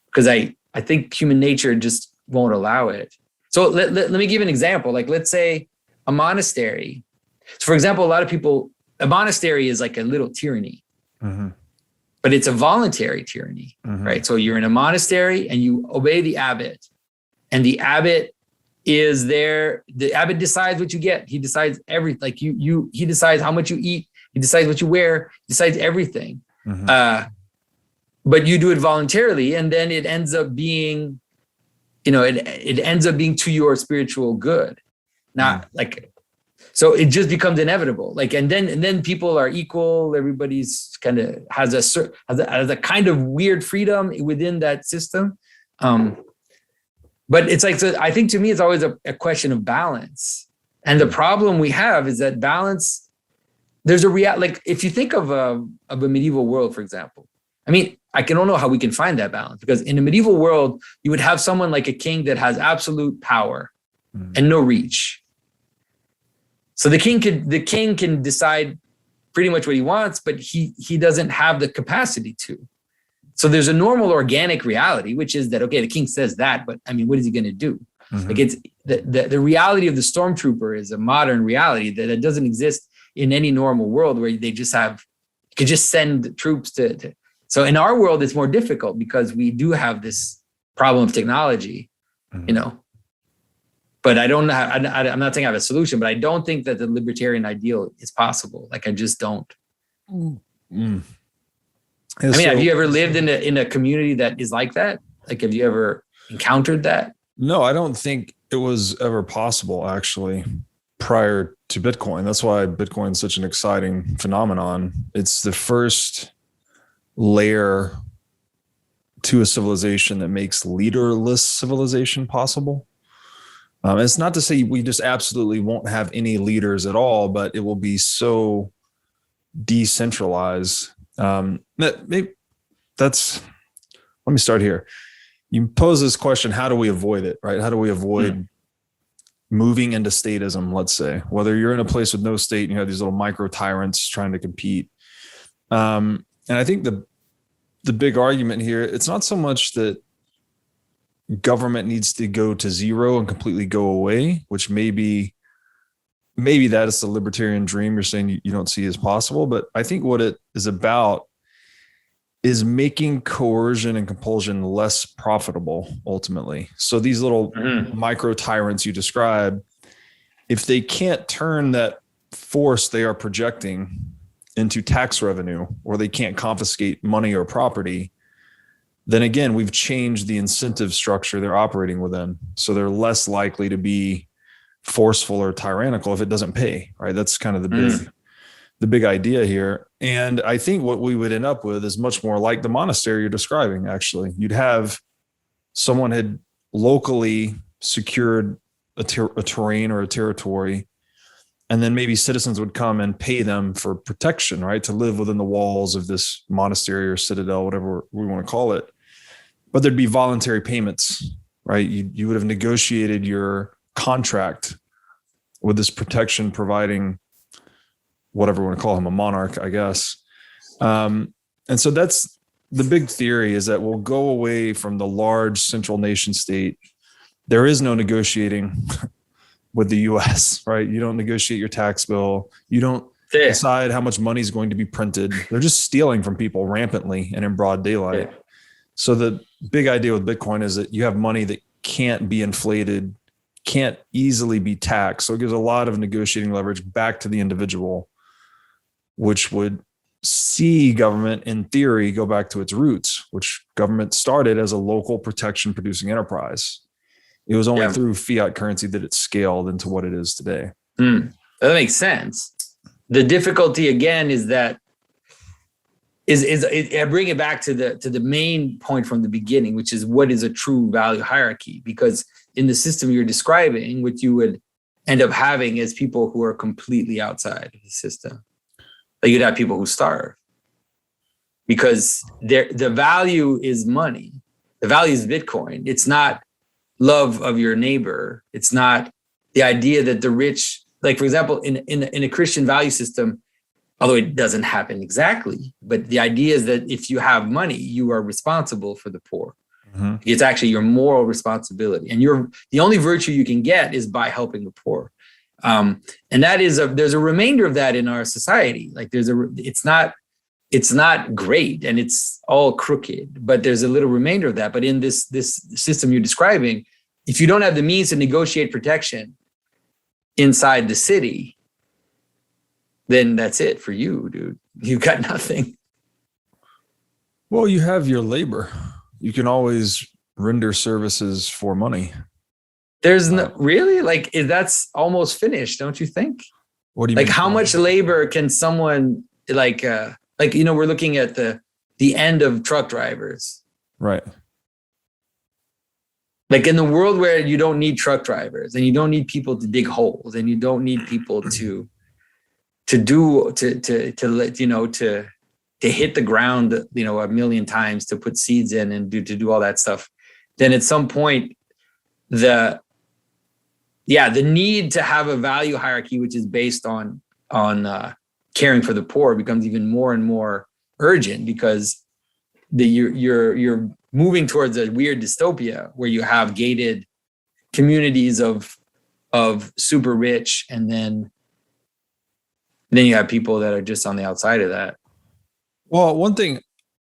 because I think human nature just won't allow it. So let me give an example. Like, let's say a monastery. So for example, a monastery is like a little tyranny, mm-hmm. but it's a voluntary tyranny, mm-hmm. right? So you're in a monastery and you obey the abbot, and the abbot is there. The abbot decides what you get. He decides everything. Like he decides how much you eat. He decides what you wear. He decides everything. Mm-hmm. But you do it voluntarily, and then it ends up being, it ends up being to your spiritual good, not like. So it just becomes inevitable. Like, and then people are equal. Everybody's kind of has a kind of weird freedom within that system. But it's like, so I think to me, it's always a question of balance. And the problem we have is that balance, there's like, if you think of a medieval world, for example, I mean, I don't know how we can find that balance, because in a medieval world, you would have someone like a king that has absolute power and no reach. So the king can decide pretty much what he wants, but he doesn't have the capacity to. So there's a normal organic reality, which is that, okay, the king says that, but I mean, what is he going to do? Mm-hmm. Like, it's the reality of the stormtrooper is a modern reality that doesn't exist in any normal world, where they just could just send troops to. So in our world, it's more difficult because we do have this problem of technology, mm-hmm. But I don't know. I'm not saying I have a solution, but I don't think that the libertarian ideal is possible. Like, I just don't. Mm. I mean, have you ever lived in a community that is like that? Like, have you ever encountered that? No, I don't think it was ever possible, actually, prior to Bitcoin. That's why Bitcoin is such an exciting phenomenon. It's the first layer to a civilization that makes leaderless civilization possible. It's not to say we just absolutely won't have any leaders at all, but it will be so decentralized. Let me start here. You pose this question, how do we avoid it, right? How do we avoid moving into statism, let's say, whether you're in a place with no state and you have these little micro tyrants trying to compete. And I think the big argument here, it's not so much that government needs to go to zero and completely go away, which maybe that is the libertarian dream you're saying you don't see as possible. But I think what it is about is making coercion and compulsion less profitable ultimately. So these little micro tyrants you describe, if they can't turn that force they are projecting into tax revenue, or they can't confiscate money or property, then again, we've changed the incentive structure they're operating within. So they're less likely to be forceful or tyrannical if it doesn't pay, right? That's kind of the big idea here. And I think what we would end up with is much more like the monastery you're describing, actually. You'd have someone had locally secured a terrain or a territory, and then maybe citizens would come and pay them for protection, right? To live within the walls of this monastery or citadel, whatever we want to call it. But there'd be voluntary payments, right? You would have negotiated your contract with this protection providing, whatever we want to call him, a monarch, I guess. And so that's the big theory, is that we'll go away from the large central nation state. There is no negotiating with the US, right? You don't negotiate your tax bill. You don't decide how much money is going to be printed. They're just stealing from people rampantly and in broad daylight. So the big idea with Bitcoin is that you have money that can't be inflated, can't easily be taxed. So it gives a lot of negotiating leverage back to the individual, which would see government, in theory, go back to its roots, which government started as a local protection producing enterprise. It was only through fiat currency that it scaled into what it is today. That makes sense. The difficulty again is that I bring it back to the main point from the beginning, which is what is a true value hierarchy? Because in the system you're describing, what you would end up having is people who are completely outside of the system. Like you'd have people who starve because the value is money. The value is Bitcoin. It's not love of your neighbor. It's not the idea that the rich, like for example, in a Christian value system, although it doesn't happen exactly, but the idea is that if you have money, you are responsible for the poor. Mm-hmm. It's actually your moral responsibility. And the only virtue you can get is by helping the poor. And that is there's a remainder of that in our society. Like it's not great and it's all crooked, but there's a little remainder of that. But in this system you're describing, if you don't have the means to negotiate protection inside the city, then that's it for you, dude. You got nothing. Well, you have your labor. You can always render services for money. There's no really like that's almost finished, don't you think? What do you like? mean? How much labor can someone like we're looking at the end of truck drivers, right? Like in the world where you don't need truck drivers and you don't need people to dig holes and you don't need people to hit the ground, a million times to put seeds in and to do all that stuff, then at some point the need to have a value hierarchy which is based on caring for the poor becomes even more and more urgent because you're moving towards a weird dystopia where you have gated communities of super rich and then you have people that are just on the outside of that. Well, one thing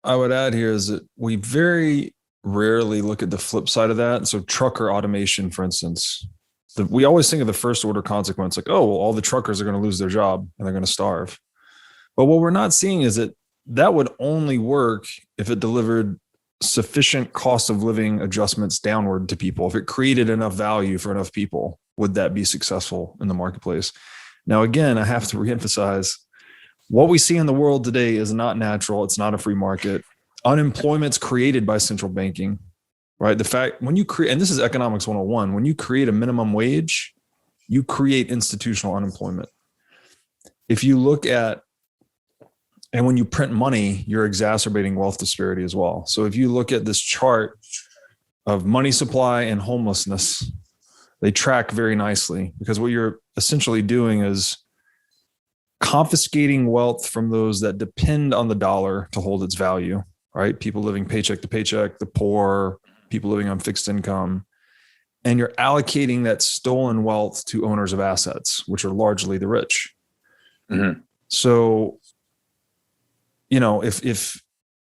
I would add here is that we very rarely look at the flip side of that. So trucker automation, for instance, we always think of the first order consequence, like, oh, well, all the truckers are going to lose their job and they're going to starve. But what we're not seeing is that would only work if it delivered sufficient cost of living adjustments downward to people. If it created enough value for enough people, would that be successful in the marketplace? Now, again, I have to reemphasize what we see in the world today is not natural. It's not a free market. Unemployment's created by central banking, right? The fact when you create, and this is economics 101, when you create a minimum wage, you create institutional unemployment. If you look at, and when you print money, you're exacerbating wealth disparity as well. So if you look at this chart of money supply and homelessness, they track very nicely because what you're essentially doing is confiscating wealth from those that depend on the dollar to hold its value, right? People living paycheck to paycheck, the poor, people living on fixed income. And you're allocating that stolen wealth to owners of assets, which are largely the rich. Mm-hmm. So, if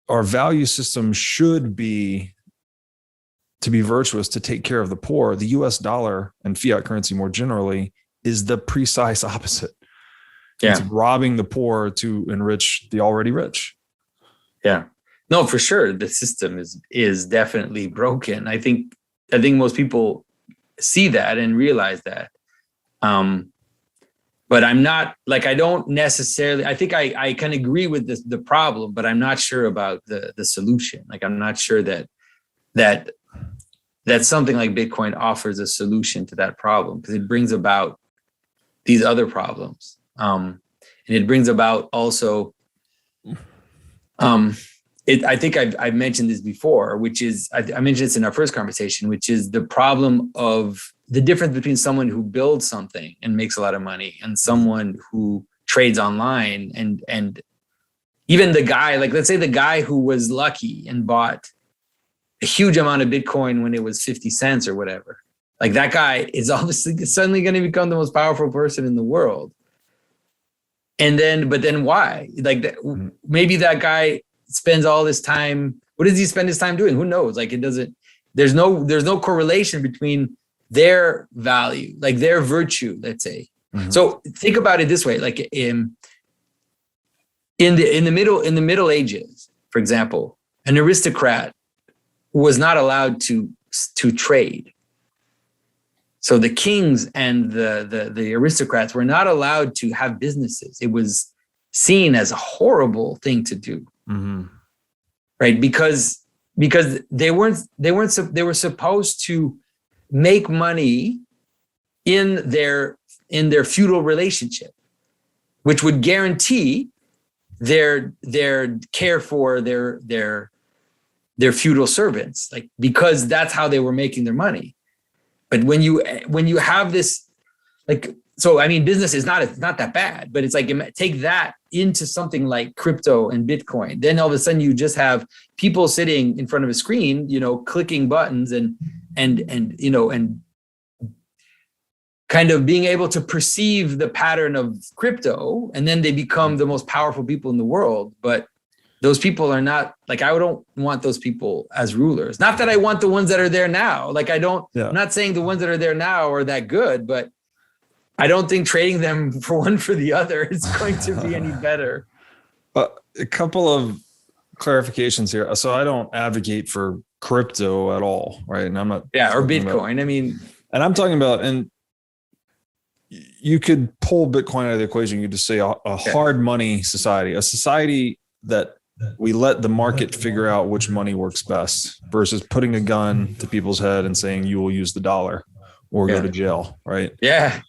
our value system should be to be virtuous, to take care of the poor, the US dollar and fiat currency more generally is the precise opposite. Yeah. It's robbing the poor to enrich the already rich. Yeah. No, for sure. The system is definitely broken. I think most people see that and realize that. But I'm not I don't necessarily, I think I can agree with the problem, but I'm not sure about the solution. Like, I'm not sure that something like Bitcoin offers a solution to that problem because it brings about these other problems. And it brings about also, I think I've mentioned this before, which is, I mentioned this in our first conversation, which is the problem of the difference between someone who builds something and makes a lot of money and someone who trades online and even the guy, like, let's say the guy who was lucky and bought a huge amount of Bitcoin when it was 50 cents or whatever. Like, that guy is obviously suddenly going to become the most powerful person in the world. But then why? Like, maybe that guy spends all this time. What does he spend his time doing? Who knows? Like, it doesn't, There's no correlation between their value, like their virtue, let's say. Mm-hmm. So think about it this way, like in the Middle Ages, for example, an aristocrat was not allowed to trade. So the kings and the aristocrats were not allowed to have businesses. It was seen as a horrible thing to do, mm-hmm. right? Because they were supposed to make money in their feudal relationship, which would guarantee their care for their feudal servants, like, because that's how they were making their money. But when you have this, like, so I mean, business is not that bad, but it's like, take that into something like crypto and Bitcoin. Then all of a sudden you just have people sitting in front of a screen, clicking buttons and kind of being able to perceive the pattern of crypto, and then they become the most powerful people in the world. But those people are not, like, I don't want those people as rulers. Not that I want the ones that are there now. Like, I'm not saying the ones that are there now are that good, but I don't think trading them for one for the other is going to be any better. A couple of clarifications here. So I don't advocate for crypto at all, right? And I'm not. Yeah, or Bitcoin. And I'm talking about, and you could pull Bitcoin out of the equation. You could just say a hard money society, a society that we let the market figure out which money works best, versus putting a gun to people's head and saying you will use the dollar or go to jail, right? Yeah.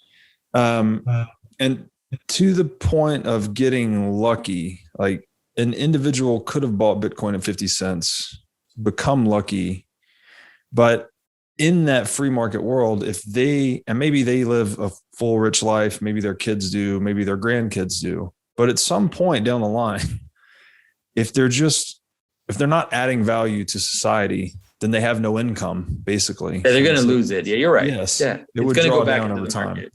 And to the point of getting lucky, like, an individual could have bought Bitcoin at 50 cents, become lucky, but in that free market world, maybe they live a full rich life, maybe their kids do, maybe their grandkids do, but at some point down the line, if they're not adding value to society, then they have no income, basically. Yeah, they're going to lose it. Yeah, you're right. Yes. Yeah, it would draw down over time.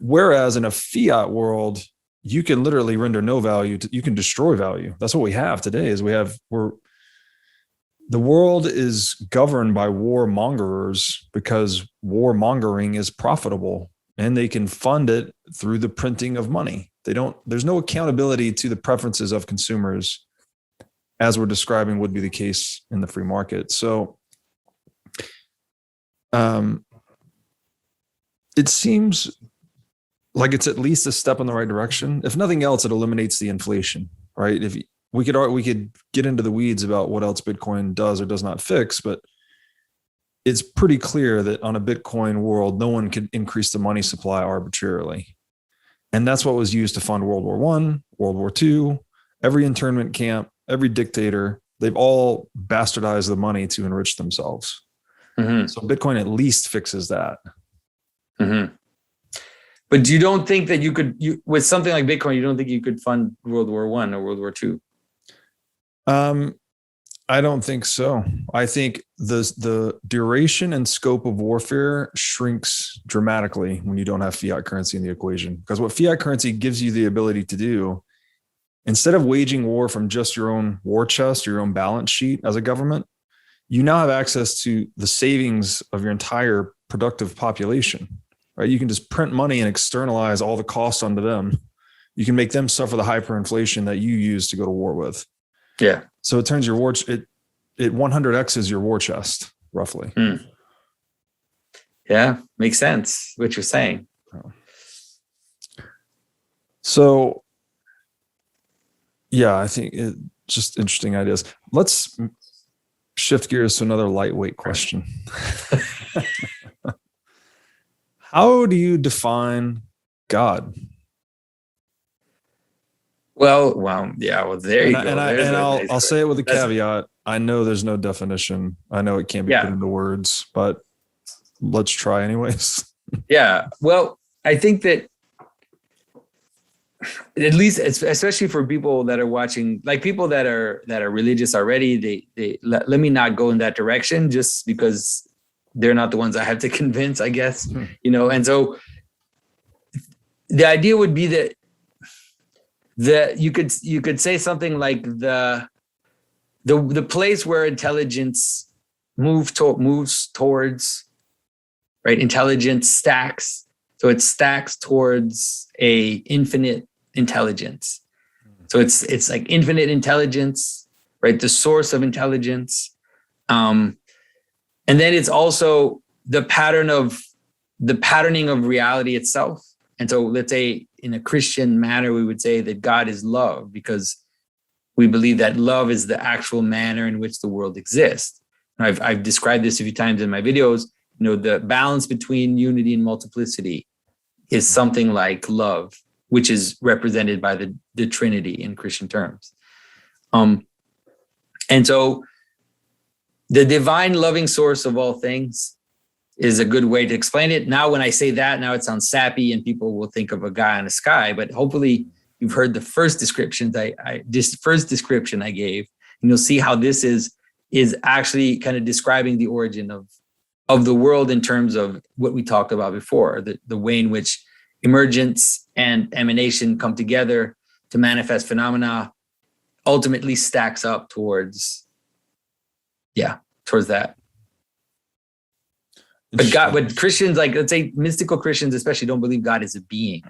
Whereas in a fiat world, you can literally render no value. You can destroy value. That's what we have today. The world is governed by warmongers because warmongering is profitable, and they can fund it through the printing of money. There's no accountability to the preferences of consumers, as we're describing would be the case in the free market. So it seems like it's at least a step in the right direction. If nothing else, it eliminates the inflation, right? If we could get into the weeds about what else Bitcoin does or does not fix, but it's pretty clear that on a Bitcoin world, no one could increase the money supply arbitrarily. And that's what was used to fund World War I, World War II, every internment camp, every dictator. They've all bastardized the money to enrich themselves. Mm-hmm. So Bitcoin at least fixes that. Mm-hmm. But you don't think that with something like Bitcoin, you don't think you could fund World War I or World War II? I don't think so. I think the duration and scope of warfare shrinks dramatically when you don't have fiat currency in the equation. Because what fiat currency gives you the ability to do, instead of waging war from just your own war chest or your own balance sheet as a government, you now have access to the savings of your entire productive population. Right? You can just print money and externalize all the costs onto them. You can make them suffer the hyperinflation that you use to go to war with. Yeah. So it turns your it 100x's your war chest, roughly. Mm. Yeah, makes sense what you're saying. So, yeah, I think it's just interesting ideas. Let's shift gears to another lightweight question. How do you define God? Well, there you go. And I'll say it with a caveat. I know there's no definition. I know it can't be put into words, but let's try anyways. Yeah. Well, I think that at least, especially for people that are watching, like people that are religious already, they let me not go in that direction just because they're not the ones I have to convince, I guess, and so the idea would be that you could say something like the place where intelligence moves towards, right? Intelligence stacks. So it stacks towards a infinite intelligence. So it's like infinite intelligence, right? The source of intelligence. And then it's also the patterning of reality itself. And so let's say in a Christian manner, we would say that God is love, because we believe that love is the actual manner in which the world exists. And I've described this a few times in my videos. You know, the balance between unity and multiplicity is something like love, which is represented by the Trinity in Christian terms. And so the divine loving source of all things is a good way to explain it. Now, when I say that, now it sounds sappy and people will think of a guy in the sky, but hopefully you've heard the first descriptions this first description I gave, and you'll see how this is actually kind of describing the origin of the world in terms of what we talked about before, the way in which emergence and emanation come together to manifest phenomena ultimately stacks up towards that. But God, but Christians, like, let's say mystical Christians especially, don't believe God is a being.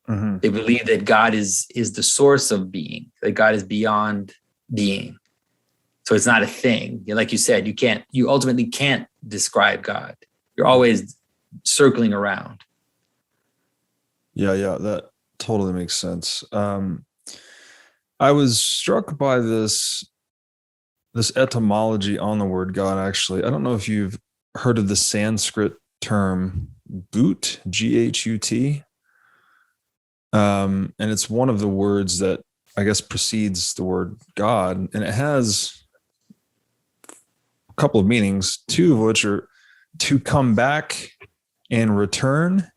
Mm-hmm. They believe that God is the source of being, that God is beyond being. So it's not a thing. Like you said, you ultimately can't describe God. You're always circling around. Yeah, that totally makes sense. I was struck by this etymology on the word God, actually. I don't know if you've heard of the Sanskrit term Ghut, G-H-U-T. And it's one of the words that I guess precedes the word God. And it has a couple of meanings, two of which are to come back and return.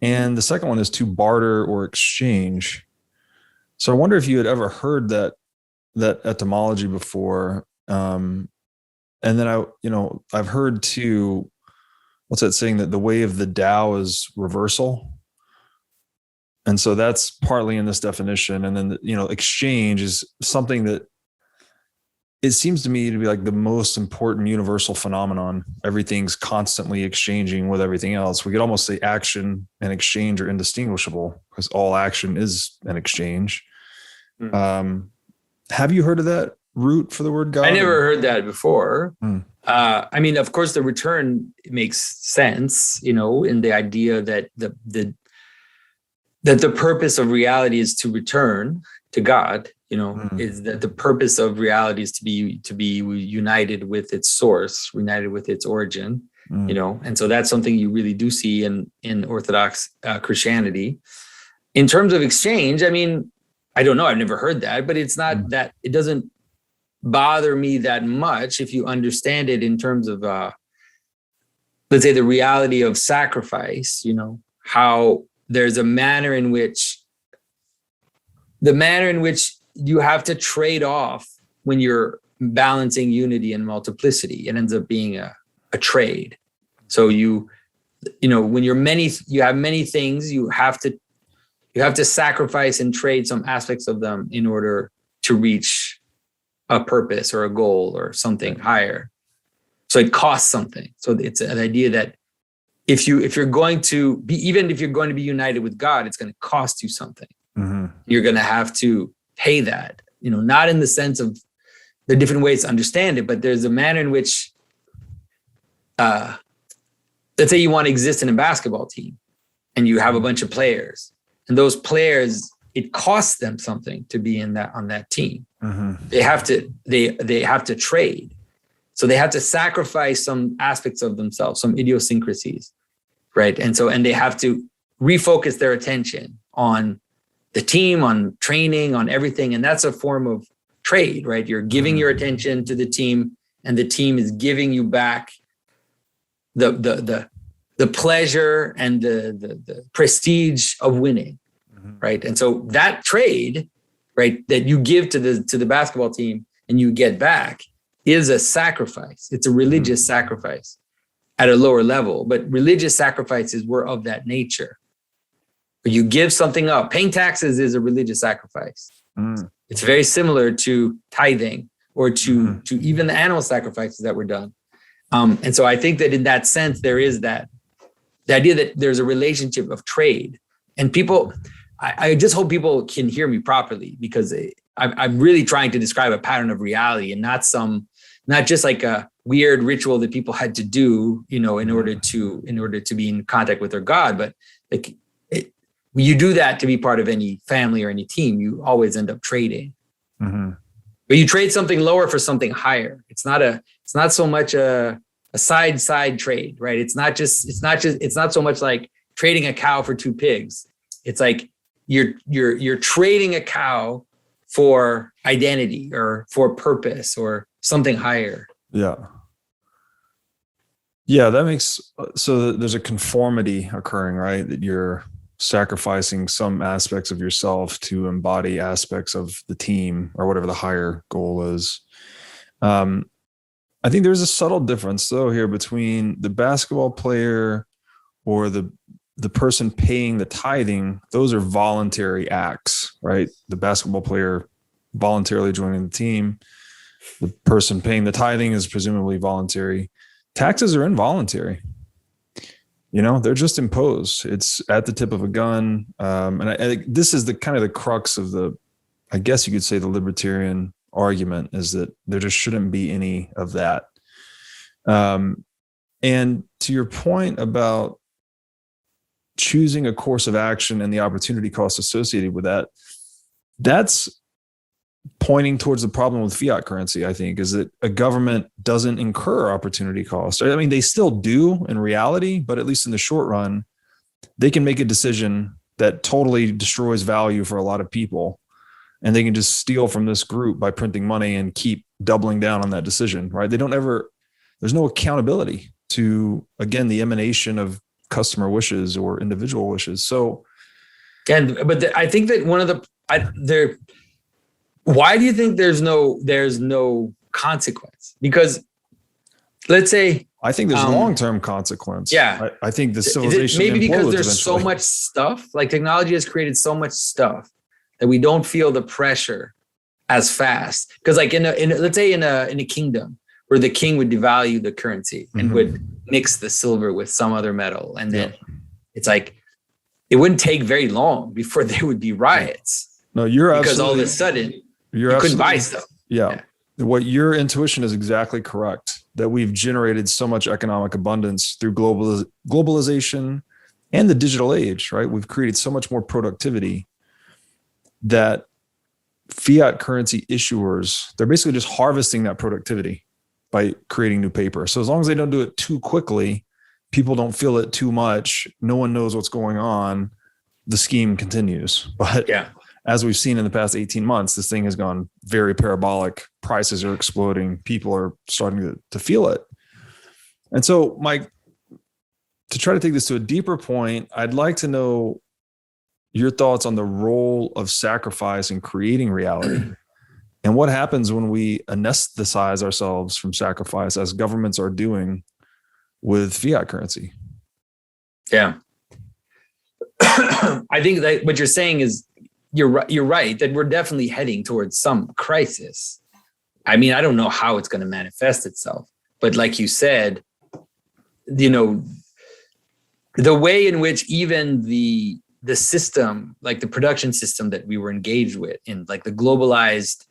And the second one is to barter or exchange. So I wonder if you had ever heard that etymology before. And then I've heard too, what's that saying, that the way of the Tao is reversal. And so that's partly in this definition. And then, exchange is something that it seems to me to be like the most important universal phenomenon. Everything's constantly exchanging with everything else. We could almost say action and exchange are indistinguishable because all action is an exchange. Have you heard of that root for the word God? I never heard that before. I mean, of course, the return makes sense, in the idea that the purpose of reality is to return to God. Is that the purpose of reality is to be united with its source, united with its origin. And so that's something you really do see in Orthodox Christianity. In terms of exchange, I mean, I don't know, I've never heard that, but it's not that, it doesn't bother me that much if you understand it in terms of, let's say, the reality of sacrifice, how there's a manner in which you have to trade off when you're balancing unity and multiplicity. It ends up being a trade. So when you have many things, you have to sacrifice and trade some aspects of them in order to reach a purpose or a goal or something higher. So it costs something. So it's an idea that if you're going to be united with God, it's going to cost you something. Mm-hmm. You're going to have to pay that, not in the sense of the different ways to understand it, but there's a manner in which, let's say you want to exist in a basketball team and you have a bunch of players, and those players, it costs them something to be on that team. Mm-hmm. They have to trade. So they have to sacrifice some aspects of themselves, some idiosyncrasies, right? And they have to refocus their attention on the team, on training, on everything. And that's a form of trade, right? You're giving your attention to the team, and the team is giving you back the pleasure and the prestige of winning, right? And so that trade, right, that you give to the basketball team and you get back is a sacrifice. It's a religious sacrifice at a lower level, but religious sacrifices were of that nature. You give something up. Paying taxes is a religious sacrifice. It's very similar to tithing, or to even the animal sacrifices that were done. And so I think that in that sense, there is the idea that there's a relationship of trade. And people, I just hope people can hear me properly, because I'm really trying to describe a pattern of reality, and not just like a weird ritual that people had to do, in order to be in contact with their God. But like, when you do that to be part of any family or any team, you always end up trading. Mm-hmm. But you trade something lower for something higher. It's not so much a side trade, right? It's not so much like trading a cow for two pigs. It's like you're trading a cow for identity or for purpose or something higher. Yeah. Yeah, that makes, so there's a conformity occurring, right? That you're sacrificing some aspects of yourself to embody aspects of the team or whatever the higher goal is. I think there's a subtle difference though here between the basketball player or the person paying the tithing. Those are voluntary acts, right? The basketball player voluntarily joining the team. The person paying the tithing is presumably voluntary. Taxes are involuntary. They're just imposed. It's at the tip of a gun. And I think this is the kind of the crux of I guess you could say, the libertarian argument, is that there just shouldn't be any of that. And to your point about choosing a course of action and the opportunity cost associated with that, that's pointing towards the problem with fiat currency, I think, is that a government doesn't incur opportunity costs. I mean, they still do in reality, but at least in the short run, they can make a decision that totally destroys value for a lot of people. And they can just steal from this group by printing money and keep doubling down on that decision, right? There's no accountability to, again, the emanation of customer wishes or individual wishes. So, I think that why do you think there's no consequence? Because let's say, I think there's long-term consequence. Yeah. I think the civilization maybe because there's eventually. So much stuff, like technology has created so much stuff that we don't feel the pressure as fast. Because like let's say in a kingdom where the king would devalue the currency and would mix the silver with some other metal, and then it's like it wouldn't take very long before there would be riots. No, you're because all of a sudden you couldn't buy stuff. Yeah. What your intuition is exactly correct, that we've generated so much economic abundance through globalization and the digital age, right? We've created so much more productivity that fiat currency issuers, they're basically just harvesting that productivity by creating new paper. So as long as they don't do it too quickly, people don't feel it too much, no one knows what's going on, the scheme continues. But as we've seen in the past 18 months, this thing has gone very parabolic. Prices are exploding. People are starting to feel it. And so, Mike, to try to take this to a deeper point, I'd like to know your thoughts on the role of sacrifice in creating reality. And what happens when we anesthetize ourselves from sacrifice, as governments are doing with fiat currency? Yeah. I think that what you're saying is, you're right that we're definitely heading towards some crisis. I mean, I don't know how it's going to manifest itself, but like you said, the way in which even the system, like the production system that we were engaged with in like the globalized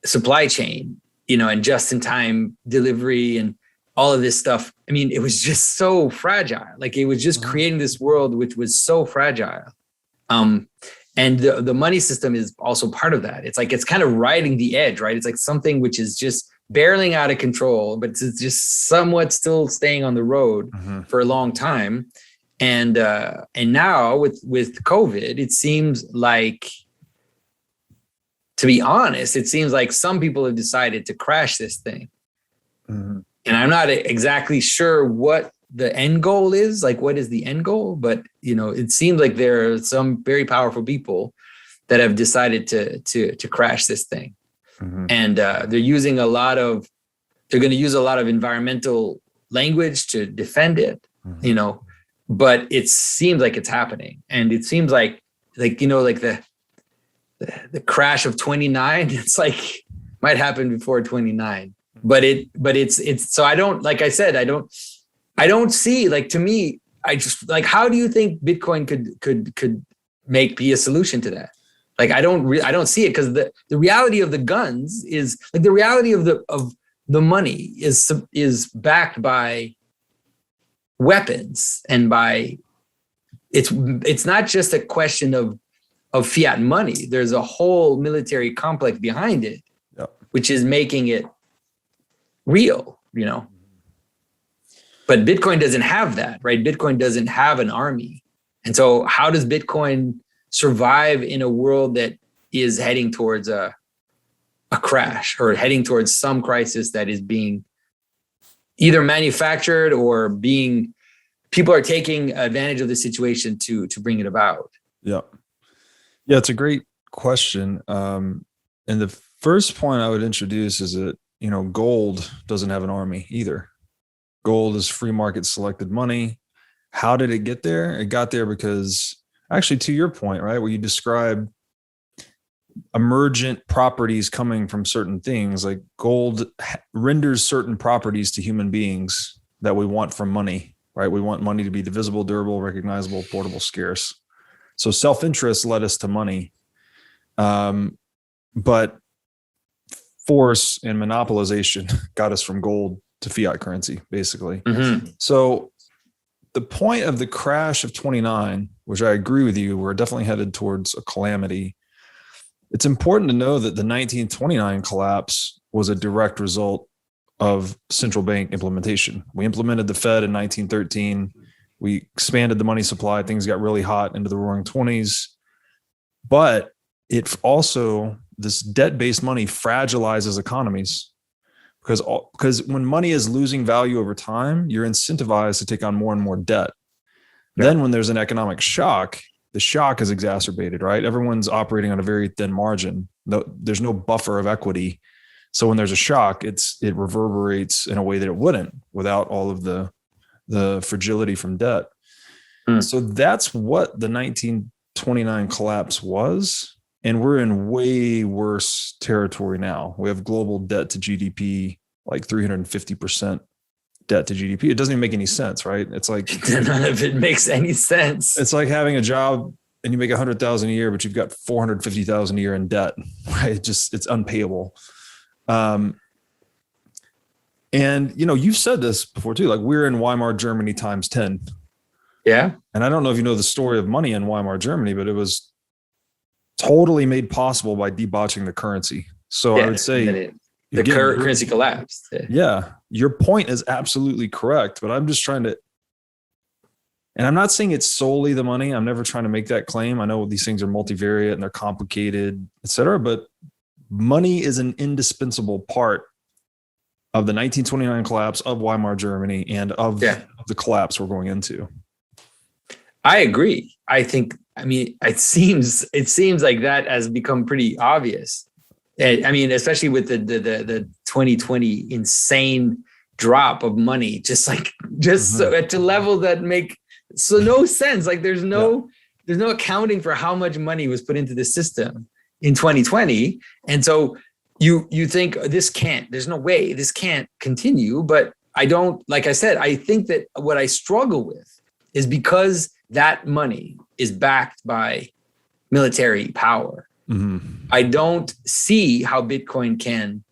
supply chain, and just-in-time delivery and all of this stuff. I mean, it was just so fragile. Like it was just creating this world which was so fragile. And the money system is also part of that. It's like, it's kind of riding the edge, right? It's like something which is just barreling out of control, but it's just somewhat still staying on the road for a long time. And now with COVID, it seems like, to be honest, it seems like some people have decided to crash this thing. And I'm not exactly sure what the end goal is, like what is the end goal, but it seems like there are some very powerful people that have decided to crash this thing. And they're going to use a lot of environmental language to defend it, but it seems like it's happening. And it seems like the crash of 29, it's like might happen before 29. But it's so I don't, like I said, I don't see, like, to me, I just, like, how do you think Bitcoin could be a solution to that? Like, I don't see it, because the reality of the guns is, like, the reality of the money is backed by weapons, and by it's not just a question of fiat money. There's a whole military complex behind it, which is making it real, But Bitcoin doesn't have that, right? Bitcoin doesn't have an army. And so how does Bitcoin survive in a world that is heading towards a crash, or heading towards some crisis that is being either manufactured, or people are taking advantage of the situation to bring it about? Yeah, it's a great question. And the first point I would introduce is that, gold doesn't have an army either. Gold is free market selected money. How did it get there? It got there because, actually, to your point, right, where you describe emergent properties coming from certain things, like gold renders certain properties to human beings that we want from money, right? We want money to be divisible, durable, recognizable, portable, scarce. So self-interest led us to money. But force and monopolization got us from gold to fiat currency, basically. Mm-hmm. So the point of the crash of 29, which I agree with you, we're definitely headed towards a calamity. It's important to know that the 1929 collapse was a direct result of central bank implementation. We implemented the Fed in 1913. We expanded the money supply. Things got really hot into the roaring 20s. But it also, this debt-based money fragilizes economies, because when money is losing value over time, you're incentivized to take on more and more debt. Yeah. Then when there's an economic shock, the shock is exacerbated, right? Everyone's operating on a very thin margin. There's no buffer of equity. So when there's a shock, it reverberates in a way that it wouldn't without all of the fragility from debt. So that's what the 1929 collapse was. And we're in way worse territory now. We have global debt to GDP, like 350% debt to GDP. It doesn't even make any sense, right? It's like none of it makes any sense. It's like having a job and you make $100,000 a year, but you've got $450,000 a year in debt, right? It's unpayable. And you've said this before too, like we're in Weimar Germany times 10. Yeah. And I don't know if you know the story of money in Weimar Germany, but it was totally made possible by debauching the currency. So I would say the currency collapsed. Yeah. Your point is absolutely correct, but I'm just trying to, and I'm not saying it's solely the money. I'm never trying to make that claim. I know these things are multivariate and they're complicated, et cetera, but money is an indispensable part of the 1929 collapse of Weimar Germany and of the collapse we're going into. I agree. It seems like that has become pretty obvious. I mean, especially with the 2020 insane drop of money, so at a level that make no sense. Like there's no accounting for how much money was put into the system in 2020. And so you think there's no way this can't continue. But I don't, like I said, I think that what I struggle with is because that money is backed by military power. Mm-hmm. I don't see how Bitcoin can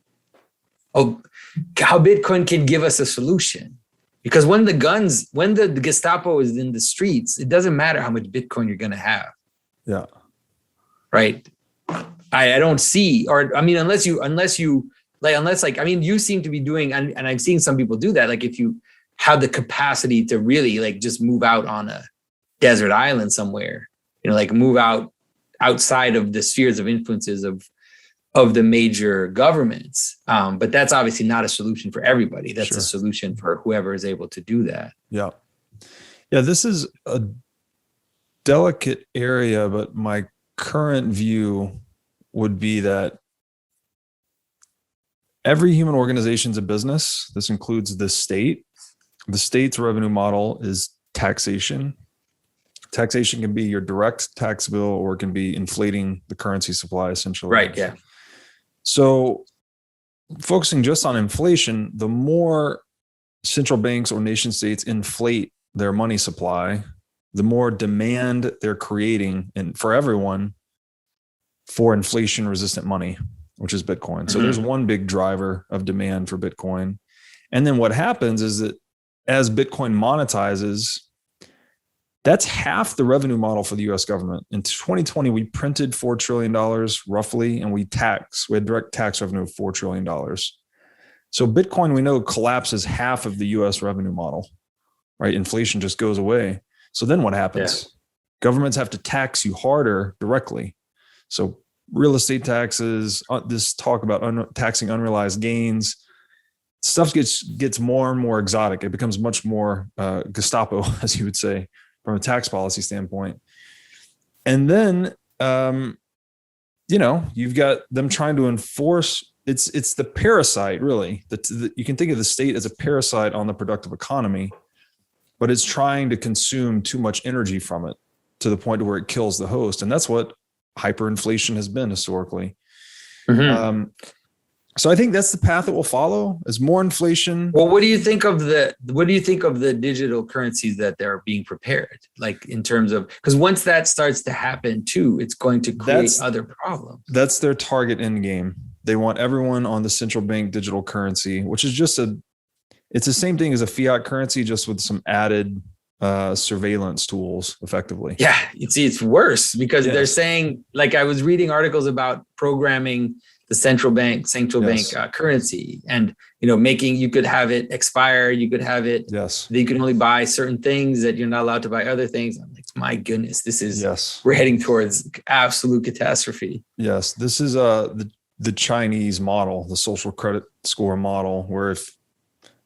give us a solution. Because when the Gestapo is in the streets, it doesn't matter how much Bitcoin you're going to have. Yeah. Right. I don't see, unless you seem to be doing, and I'm seeing some people do that. Like if you have the capacity to really like just move out on a desert island somewhere, like move outside of the spheres of influences of the major governments. But that's obviously not a solution for everybody. That's a solution for whoever is able to do that. Yeah. Yeah. This is a delicate area, but my current view would be that every human organization is a business. This includes the state. The state's revenue model is taxation. Taxation can be your direct tax bill, or it can be inflating the currency supply, essentially. Right. Yeah. So focusing just on inflation, the more central banks or nation states inflate their money supply, the more demand they're creating and for everyone for inflation resistant money, which is Bitcoin. Mm-hmm. So there's one big driver of demand for Bitcoin. And then what happens is that as Bitcoin monetizes, that's half the revenue model for the US government. In 2020, we printed $4 trillion roughly, and we had direct tax revenue of $4 trillion. So Bitcoin, we know, collapses half of the US revenue model, right? Inflation just goes away. So then what happens? Yeah. Governments have to tax you harder directly. So real estate taxes, this talk about taxing unrealized gains, stuff gets more and more exotic. It becomes much more Gestapo, as you would say, from a tax policy standpoint. And then, you've got them trying to enforce, it's the parasite, really. You can think of the state as a parasite on the productive economy, but it's trying to consume too much energy from it to the point where it kills the host. And that's what hyperinflation has been historically. Mm-hmm. So I think that's the path that we'll follow, is more inflation. Well, what do you think of the digital currencies that they're being prepared? Like in terms of, because once that starts to happen too, it's going to create other problems. That's their target end game. They want everyone on the central bank digital currency, which is it's the same thing as a fiat currency, just with some added surveillance tools, effectively. Yeah, it's worse because they're saying, like, I was reading articles about programming the central bank currency, and you could have it expire, you could have it that you can only buy certain things, that you're not allowed to buy other things. I'm like, my goodness, we're heading towards absolute catastrophe. Yes, this is the Chinese model, the social credit score model, where if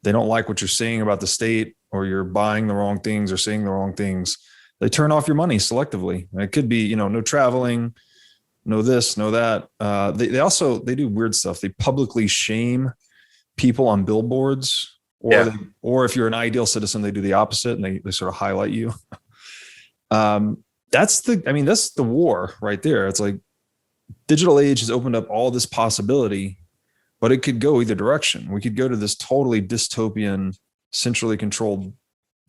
they don't like what you're saying about the state, or you're buying the wrong things or saying the wrong things, they turn off your money selectively. And it could be, no traveling, no this, no that. They do weird stuff. They publicly shame people on billboards, or if you're an ideal citizen, they do the opposite, and they sort of highlight you. That's the war right there. It's like digital age has opened up all this possibility, but it could go either direction. We could go to this totally dystopian, centrally controlled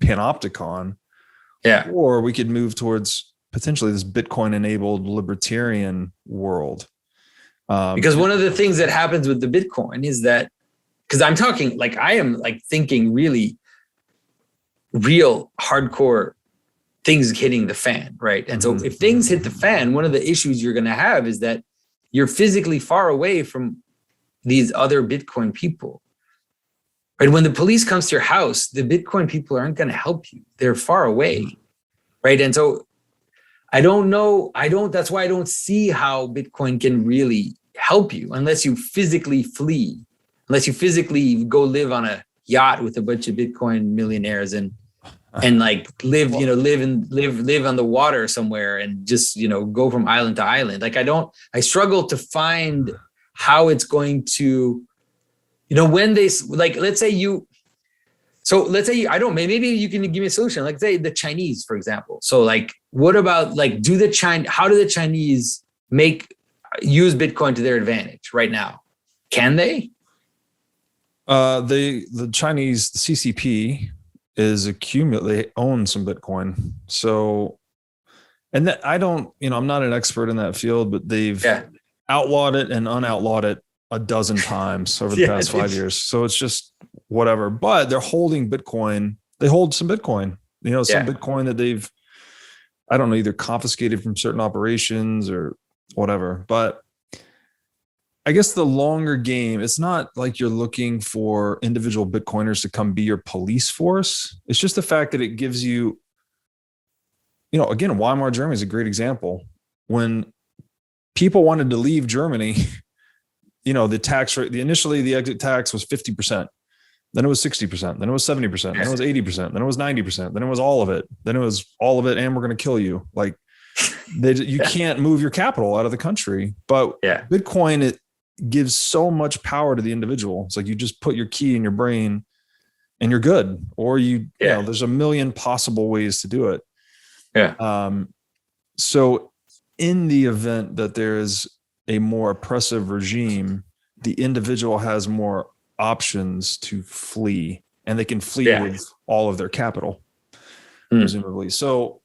panopticon, or we could move towards potentially this Bitcoin-enabled libertarian world. Because one of the things that happens with the Bitcoin is that, because I'm talking, like, I am like thinking really real hardcore things hitting the fan, right? And so if things hit the fan, one of the issues you're going to have is that you're physically far away from these other Bitcoin people. Right? When the police comes to your house, the Bitcoin people aren't going to help you. They're far away, right? And so that's why I don't see how Bitcoin can really help you unless you physically flee, unless you physically go live on a yacht with a bunch of Bitcoin millionaires and like live on the water somewhere and just, go from island to island. Like I struggle to find how it's going to, when they, like, let's say maybe you can give me a solution. Like, say the Chinese, for example. So like, what about like, how do the Chinese use Bitcoin to their advantage right now? Can they? The Chinese, the CCP they own some Bitcoin. So, and that I'm not an expert in that field, but they've outlawed it and unoutlawed it a dozen times over the past 5 years. So it's just whatever, but they're holding Bitcoin. They hold some Bitcoin, some Bitcoin that they've, I don't know, either confiscated from certain operations or whatever. But I guess the longer game, it's not like you're looking for individual Bitcoiners to come be your police force. It's just the fact that it gives you, again, Weimar Germany is a great example. When people wanted to leave Germany, the tax rate, initially the exit tax was 50%. Then it was 60%. Then it was 70%. Then it was 80%. Then it was 90%. Then it was all of it. Then it was all of it. And we're going to kill you. Like you can't move your capital out of the country, but Bitcoin, it gives so much power to the individual. It's like you just put your key in your brain and you're good. Or there's a million possible ways to do it. Yeah. So in the event that there is a more oppressive regime, the individual has more options to flee, and they can flee with all of their capital, presumably. So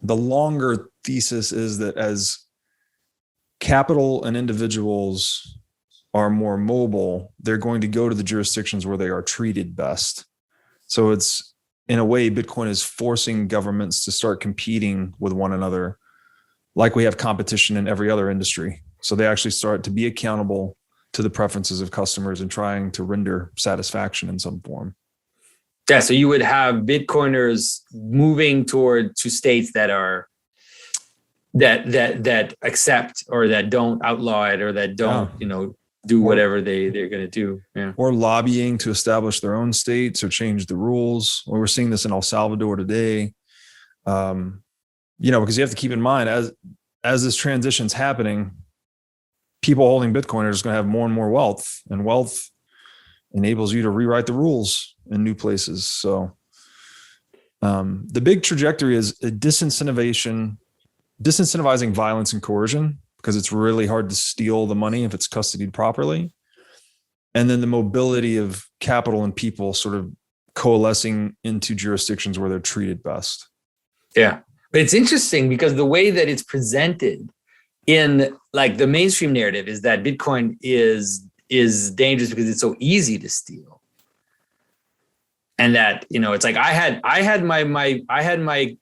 the longer thesis is that as capital and individuals are more mobile, they're going to go to the jurisdictions where they are treated best. So it's, in a way, Bitcoin is forcing governments to start competing with one another, like we have competition in every other industry. So they actually start to be accountable to the preferences of customers and trying to render satisfaction in some form. Yeah, so you would have Bitcoiners moving to states that are that accept or that don't outlaw it or that don't, do whatever they're going to do. Yeah. Or lobbying to establish their own states or change the rules. Well, we're seeing this in El Salvador today. Because you have to keep in mind, as this transition's happening, people holding Bitcoin are just going to have more and more wealth, and wealth enables you to rewrite the rules in new places. So the big trajectory is a disincentivizing violence and coercion, because it's really hard to steal the money if it's custodied properly. And then the mobility of capital and people sort of coalescing into jurisdictions where they're treated best. Yeah. But it's interesting because the way that it's presented in like the mainstream narrative is that Bitcoin is dangerous because it's so easy to steal. And that, it's like I had my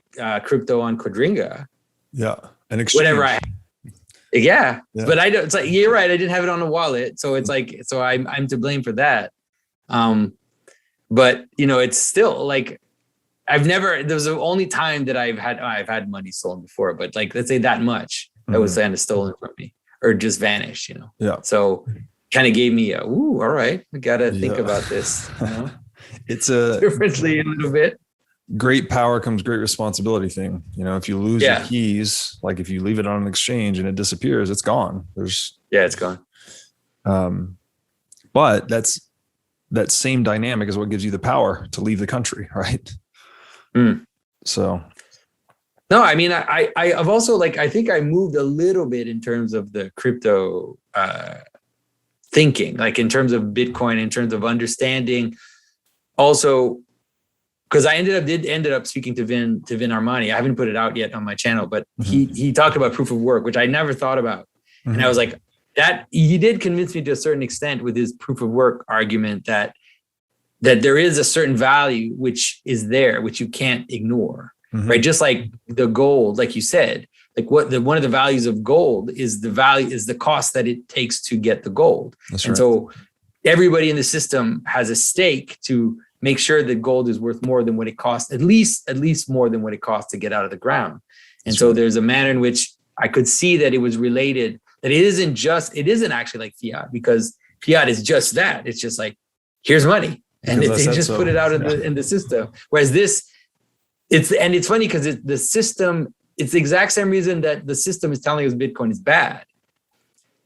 crypto on Quadringa. Yeah. An exchange. Whatever I had. Yeah. But I don't, it's like, you're right. I didn't have it on a wallet. So it's like, so I'm to blame for that. But it's still like, there was the only time that I've had money stolen before, but like, let's say that much that was kind of stolen from me or just vanished, Yeah. So kind of gave me all right, we got to think about this, It's a differently a little bit. Great power comes great responsibility thing. If you lose your keys, like if you leave it on an exchange and it disappears, it's gone. It's gone. But that same dynamic is what gives you the power to leave the country, right? So no, I mean, I've also I think I moved a little bit in terms of the crypto thinking, like in terms of Bitcoin, in terms of understanding also, because I ended up speaking to Vin Armani. I haven't put it out yet on my channel, but he talked about proof of work, which I never thought about. And I was like, that he did convince me to a certain extent with his proof of work argument that there is a certain value which is there, which you can't ignore, right? Just like the gold, like you said, like one of the values of gold is the cost that it takes to get the gold. That's and right. So everybody in the system has a stake to make sure that gold is worth more than what it costs, at least more than what it costs to get out of the ground. And so there's a manner in which I could see that it was related, that it isn't actually like fiat, because fiat is just that. It's just like, here's money. And they just put it out in the system. Whereas it's funny because the system, it's the exact same reason that the system is telling us Bitcoin is bad.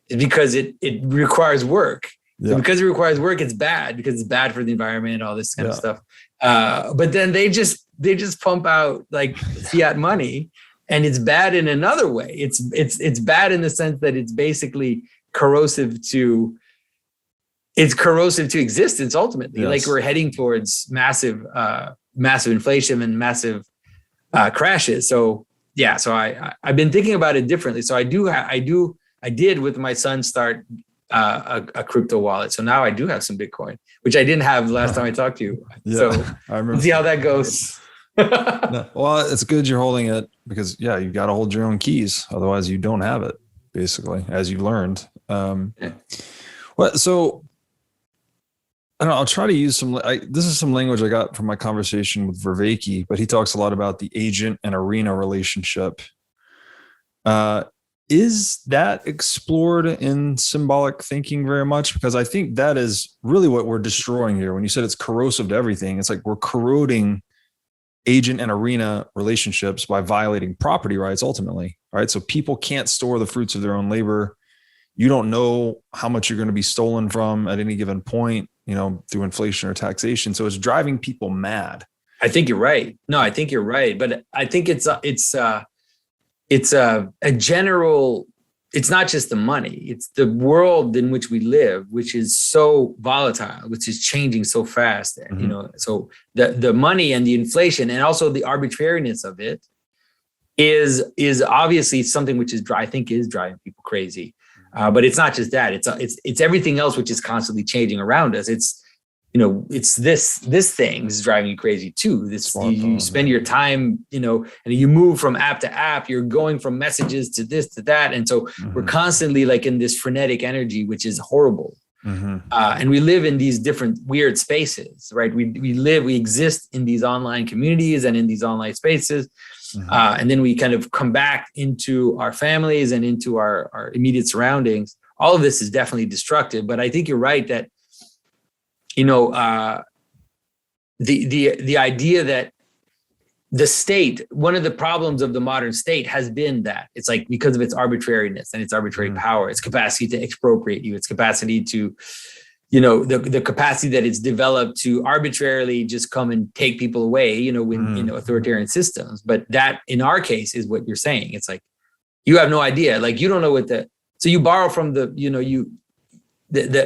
It's because it requires work. Yeah. So because it requires work, it's bad because it's bad for the environment, all this kind of stuff. But then they just pump out like fiat money, and it's bad in another way. It's bad in the sense that it's basically corrosive to existence ultimately. Yes. Like we're heading towards massive inflation and massive crashes. So yeah, so I've been thinking about it differently. So I did with my son start a crypto wallet. So now I do have some Bitcoin, which I didn't have last time I talked to you. Yeah, so I remember. See how that goes. No, well, it's good you're holding it because you got to hold your own keys. Otherwise you don't have it, basically, as you learned. So I don't know, I'll try to use this is some language I got from my conversation with Vervaeke, but he talks a lot about the agent and arena relationship. Is that explored in symbolic thinking very much? Because I think that is really what we're destroying here. When you said it's corrosive to everything, it's like we're corroding agent and arena relationships by violating property rights ultimately, right? So people can't store the fruits of their own labor. You don't know how much you're going to be stolen from at any given point, through inflation or taxation. So it's driving people mad. I think you're right. No, I think you're right. But I think it's a general it's not just the money, it's the world in which we live, which is so volatile, which is changing so fast. Mm-hmm. So the money and the inflation and also the arbitrariness of it is obviously something which is driving people crazy. But it's not just that, it's everything else which is constantly changing around us. It's this thing is driving you crazy too. You spend your time, and you move from app to app, you're going from messages to this to that. And so we're constantly like in this frenetic energy, which is horrible. And we live in these different weird spaces, right? We exist in these online communities and in these online spaces. And then we kind of come back into our families and into our immediate surroundings. All of this is definitely destructive, but I think you're right that, the idea that the state, one of the problems of the modern state has been that it's like, because of its arbitrariness and its arbitrary power, its capacity to expropriate you, its capacity to, the capacity that it's developed to arbitrarily just come and take people away, when, authoritarian systems. But that in our case is what you're saying. It's like, you have no idea, like, you don't know so you borrow from the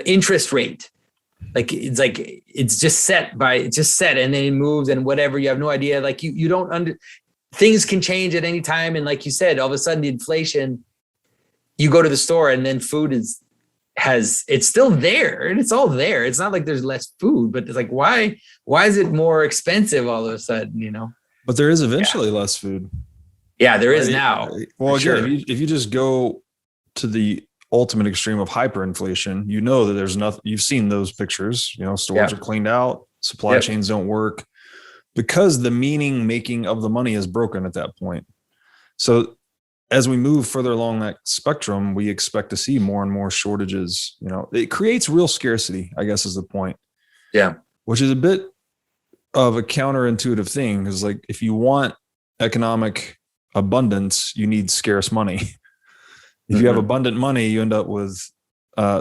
interest rate. It's just set and then it moves and whatever. You have no idea. Like you don't things can change at any time. And like you said, all of a sudden the inflation, you go to the store and then food it's still there and it's all there. It's not like there's less food, but it's like, why is it more expensive all of a sudden, But there is eventually less food. Yeah, there is now. Well, again, sure. if you just go to the ultimate extreme of hyperinflation, that there's nothing. You've seen those pictures, stores are cleaned out, supply chains don't work because the meaning making of the money is broken at that point. So as we move further along that spectrum, we expect to see more and more shortages. It creates real scarcity, I guess is the point. Yeah. Which is a bit of a counterintuitive thing, because like if you want economic abundance, you need scarce money. If you have abundant money, you end up with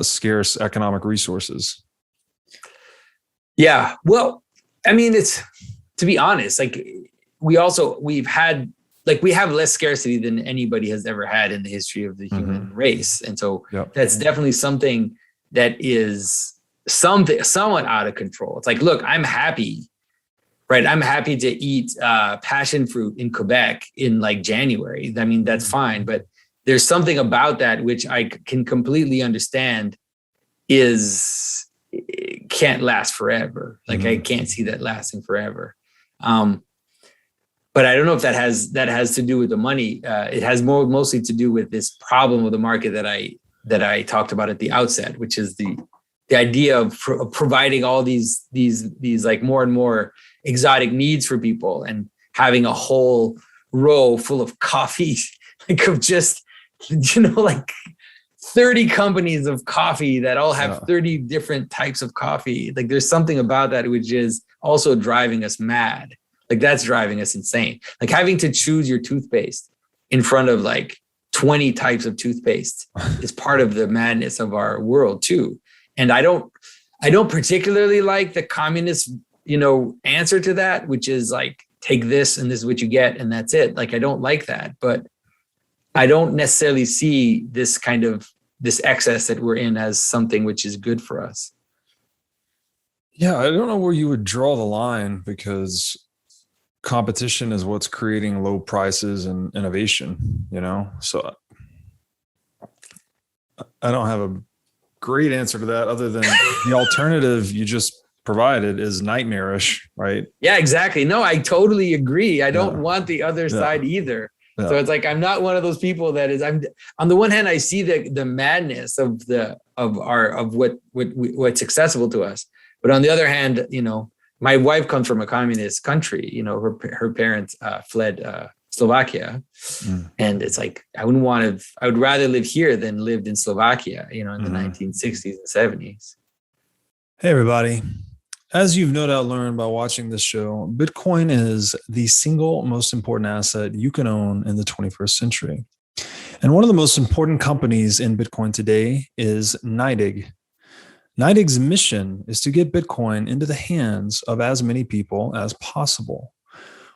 scarce economic resources. Yeah. Well, I mean, it's, to be honest, like we have less scarcity than anybody has ever had in the history of the human race. And so that's definitely something that is somewhat out of control. It's like, look, I'm happy, right? I'm happy to eat passion fruit in Quebec in like January. I mean, that's fine. But there's something about that which I can completely understand can't last forever. Like I can't see that lasting forever. But I don't know if that has to do with the money. It has mostly to do with this problem of the market that I talked about at the outset, which is the idea of providing all these like more and more exotic needs for people and having a whole row full of coffee, like of just, like 30 companies of coffee that all have 30 different types of coffee. Like there's something about that which is also driving us mad. Like that's driving us insane. Like having to choose your toothpaste in front of like 20 types of toothpaste is part of the madness of our world too. And I don't particularly like the communist, answer to that, which is like, take this and this is what you get and that's it. Like, I don't like that, but I don't necessarily see this excess that we're in as something which is good for us. Yeah, I don't know where you would draw the line, because competition is what's creating low prices and innovation, So I don't have a great answer to that other than the alternative you just provided is nightmarish, right? Yeah, exactly. No, I totally agree. I don't want the other side either. Yeah. So it's like, I'm not one of those people I'm on the one hand, I see the madness of what's accessible to us. But on the other hand, my wife comes from a communist country, her parents fled Slovakia. And it's like, I would rather live here than lived in Slovakia, in the 1960s and 70s. Hey, everybody. As you've no doubt learned by watching this show, Bitcoin is the single most important asset you can own in the 21st century. And one of the most important companies in Bitcoin today is NYDIG. NYDIG's mission is to get Bitcoin into the hands of as many people as possible.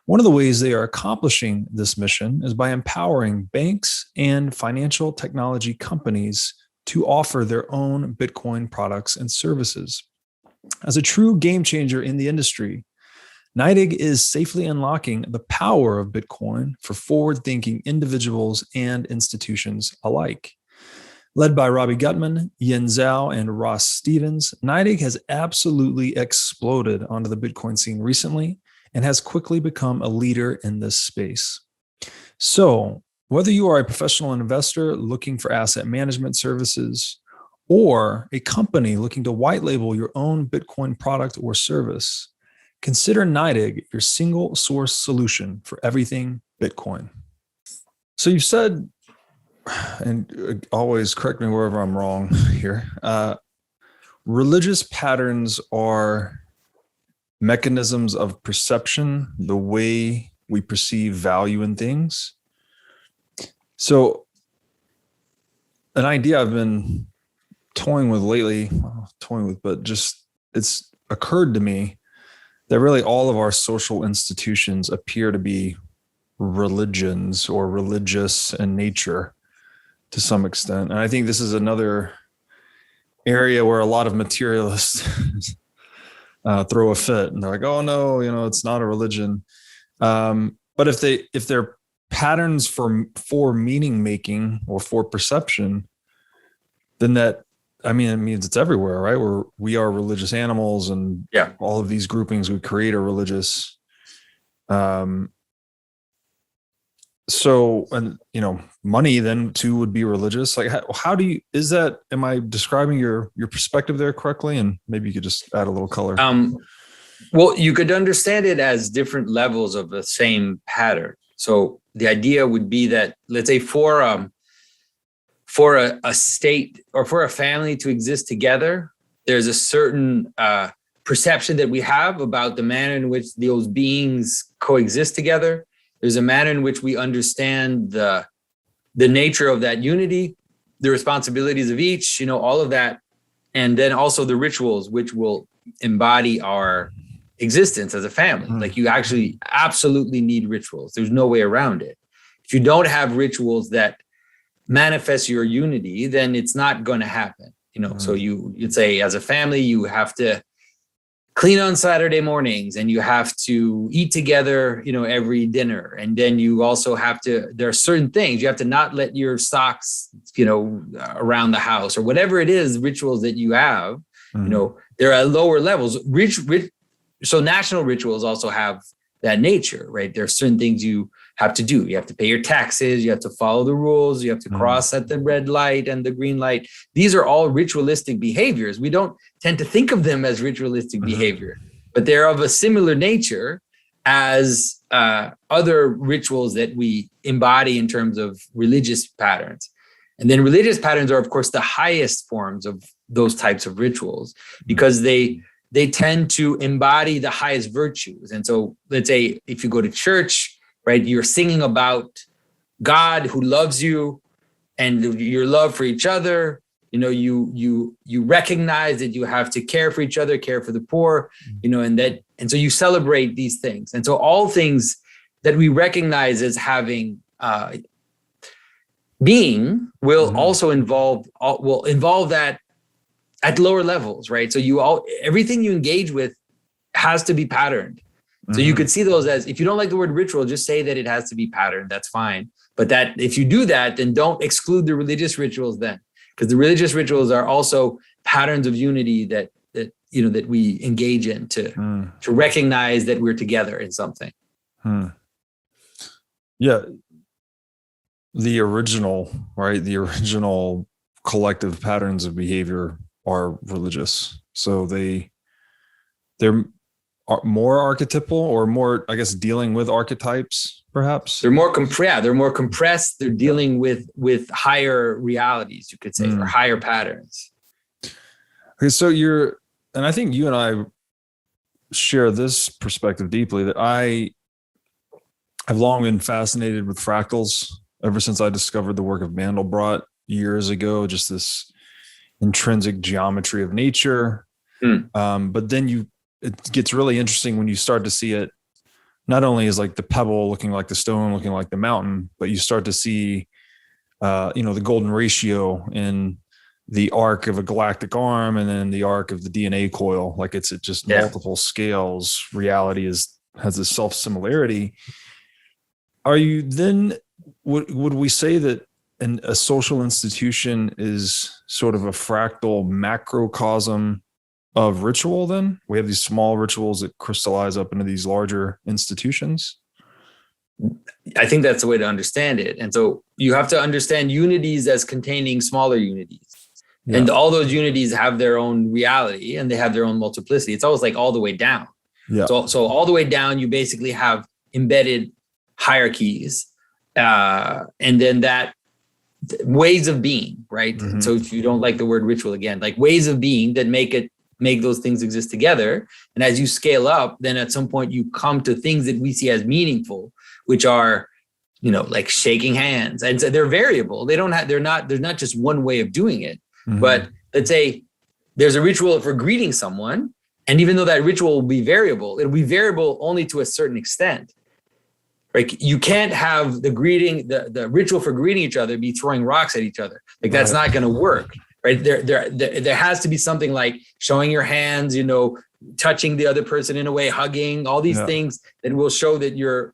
One of the ways they are accomplishing this mission is by empowering banks and financial technology companies to offer their own Bitcoin products and services. As a true game changer in the industry, NYDIG is safely unlocking the power of Bitcoin for forward-thinking individuals and institutions alike. Led by Robbie Gutman, Yin Zhao, and Ross Stevens, NYDIG has absolutely exploded onto the Bitcoin scene recently and has quickly become a leader in this space. So, whether you are a professional investor looking for asset management services or a company looking to white label your own Bitcoin product or service, consider NYDIG your single source solution for everything Bitcoin. So you've said, and always correct me wherever I'm wrong here, religious patterns are mechanisms of perception, the way we perceive value in things. So an idea I've been toying with lately, but just it's occurred to me that really all of our social institutions appear to be religions or religious in nature to some extent. And I think this is another area where a lot of materialists throw a fit and they're like, oh no, it's not a religion. But if they're patterns for meaning making or for perception, then it means it's everywhere, right? We are religious animals, and all of these groupings we create are religious. So, and money then too would be religious. Like, how do you? Am I describing your perspective there correctly? And maybe you could just add a little color. Well, you could understand it as different levels of the same pattern. So the idea would be that, let's say, for a state or for a family to exist together, there's a certain perception that we have about the manner in which those beings coexist together. There's a manner in which we understand the nature of that unity, the responsibilities of each, all of that. And then also the rituals which will embody our existence as a family. Like, you actually absolutely need rituals. There's no way around it. If you don't have rituals that manifest your unity, then it's not going to happen. So you'd say, as a family, you have to clean on Saturday mornings, and you have to eat together, every dinner. And then you also there are certain things you have to not let your socks, around the house, or whatever it is, rituals that you have, they're at lower levels. So national rituals also have that nature, right? There are certain things you have to do. You have to pay your taxes. You have to follow the rules. You have to cross at the red light and the green light. These are all ritualistic behaviors. We don't tend to think of them as ritualistic behavior, but they're of a similar nature as other rituals that we embody in terms of religious patterns. And then religious patterns are, of course, the highest forms of those types of rituals, because they tend to embody the highest virtues. And so let's say if you go to church, right, you're singing about God who loves you and your love for each other. You recognize that you have to care for each other, care for the poor, and so you celebrate these things. And so all things that we recognize as having being will also involve that at lower levels, right? So everything you engage with has to be patterned. So you could see those as, if you don't like the word ritual, just say that it has to be patterned. That's fine. But that if you do that, then don't exclude the religious rituals then, because the religious rituals are also patterns of unity that we engage in to recognize that we're together in something. Yeah. The original collective patterns of behavior are religious. So they're more archetypal, or more, I guess, dealing with archetypes, perhaps. They're more compressed. They're dealing with higher realities, you could say, or higher patterns. Okay, so and I think you and I share this perspective deeply, that I have long been fascinated with fractals ever since I discovered the work of Mandelbrot years ago, just this intrinsic geometry of nature. But then it gets really interesting when you start to see it not only is like the pebble looking like the stone, looking like the mountain, but you start to see, the golden ratio in the arc of a galactic arm and then the arc of the DNA coil. Like it's at just multiple scales. Reality has this self similarity. Are you then, would we say that a social institution is sort of a fractal macrocosm of ritual then? We have these small rituals that crystallize up into these larger institutions? I think that's the way to understand it. And so you have to understand unities as containing smaller unities. Yeah. And all those unities have their own reality and they have their own multiplicity. It's always like all the way down. Yeah. So all the way down, you basically have embedded hierarchies. And then that ways of being, right? Mm-hmm. So if you don't like the word ritual, again, like ways of being that make those things exist together. And as you scale up, then at some point you come to things that we see as meaningful, which are, like shaking hands. And so they're variable. There's not just one way of doing it. Mm-hmm. But let's say there's a ritual for greeting someone. And even though that ritual will be variable, it'll be variable only to a certain extent. Right? You can't have the ritual for greeting each other be throwing rocks at each other. Like that's not going to work. Right? There has to be something like showing your hands, touching the other person in a way, hugging, all these things that will show that you're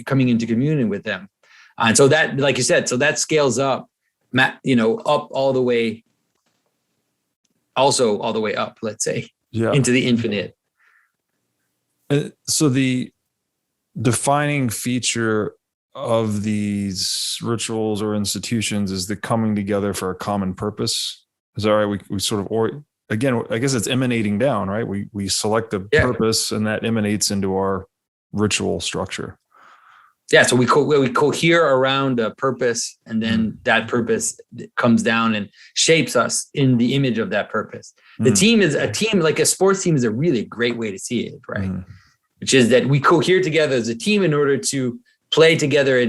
coming into communion with them. And so that, like you said, so that scales up, up all the way, also all the way up, let's say, into the infinite. So the defining feature of these rituals or institutions is the coming together for a common purpose. Is that right? We sort of, again, I guess it's emanating down, right? We select a purpose and that emanates into our ritual structure. Yeah, so we cohere around a purpose, and then that purpose comes down and shapes us in the image of that purpose. The team is a team, like a sports team is a really great way to see it, right? Which is that we cohere together as a team in order to play together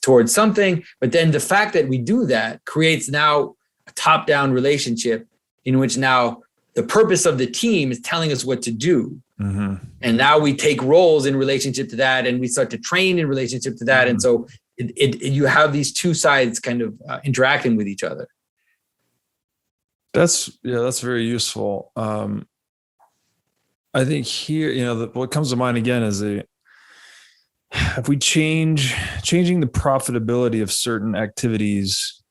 towards something. But then the fact that we do that creates now a top-down relationship in which now the purpose of the team is telling us what to do. Mm-hmm. And now we take roles in relationship to that, and we start to train in relationship to that. Mm-hmm. And so you have these two sides kind of interacting with each other. That's very useful. I think here, what comes to mind again is if we changing the profitability of certain activities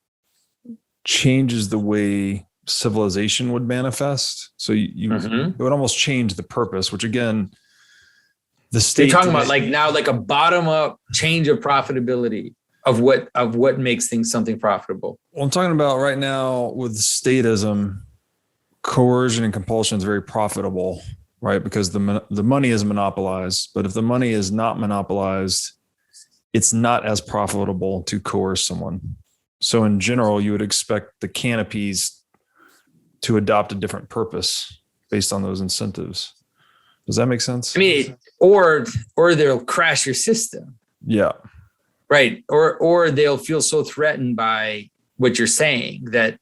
changes the way civilization would manifest. So it would almost change the purpose, which again, the state. You're talking about like now, like a bottom up change of profitability of what makes things something profitable. Well, I'm talking about right now with statism, coercion and compulsion is very profitable, right? Because the money is monopolized. But if the money is not monopolized, it's not as profitable to coerce someone. So in general, you would expect the canopies to adopt a different purpose based on those incentives. Does that make sense? I mean, or they'll crash your system. Yeah. Right. Or they'll feel so threatened by what you're saying that,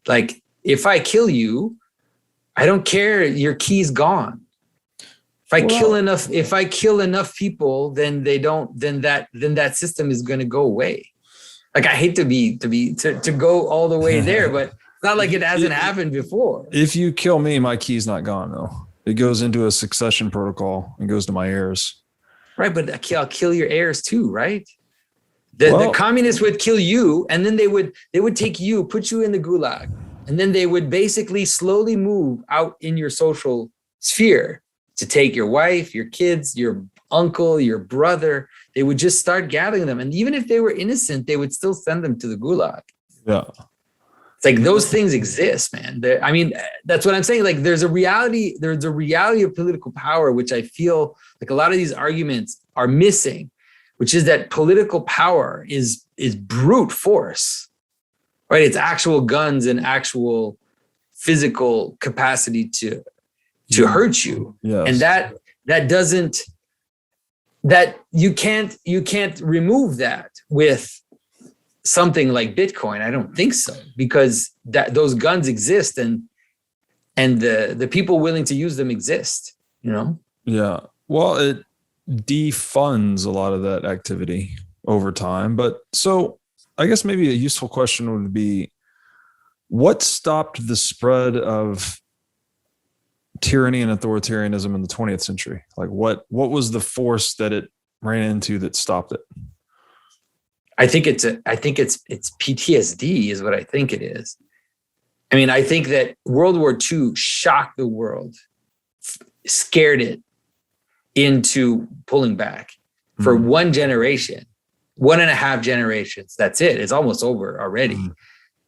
like, if I kill you, I don't care. Your key's gone. If I kill enough people, then that system is going to go away. Like, I hate to go all the way there, but it's not like it hasn't happened before. If you kill me, my key's not gone though. It goes into a succession protocol and goes to my heirs. Right, but I'll kill your heirs too, right? The communists would kill you, and then they would take you, put you in the gulag, and then they would basically slowly move out in your social sphere to take your wife, your kids, your uncle, your brother. They would just start gathering them, and even if they were innocent, they would still send them to the gulag. Yeah. It's like those things exist, man. I mean, that's what I'm saying. Like, there's a reality of political power, which I feel like a lot of these arguments are missing, which is that political power is brute force, right? It's actual guns and actual physical capacity to hurt you. Yes. And that you can't remove that with something like Bitcoin. I don't think so, because those guns exist and the people willing to use them exist, Yeah. Well, it defunds a lot of that activity over time. But so I guess maybe a useful question would be, what stopped the spread of tyranny and authoritarianism in the 20th century? Like what was the force that it ran into that stopped it? I think it's PTSD is what I think it is. I mean, I think that World War II shocked the world, scared it into pulling back for one generation, 1.5 generations. That's it. It's almost over already.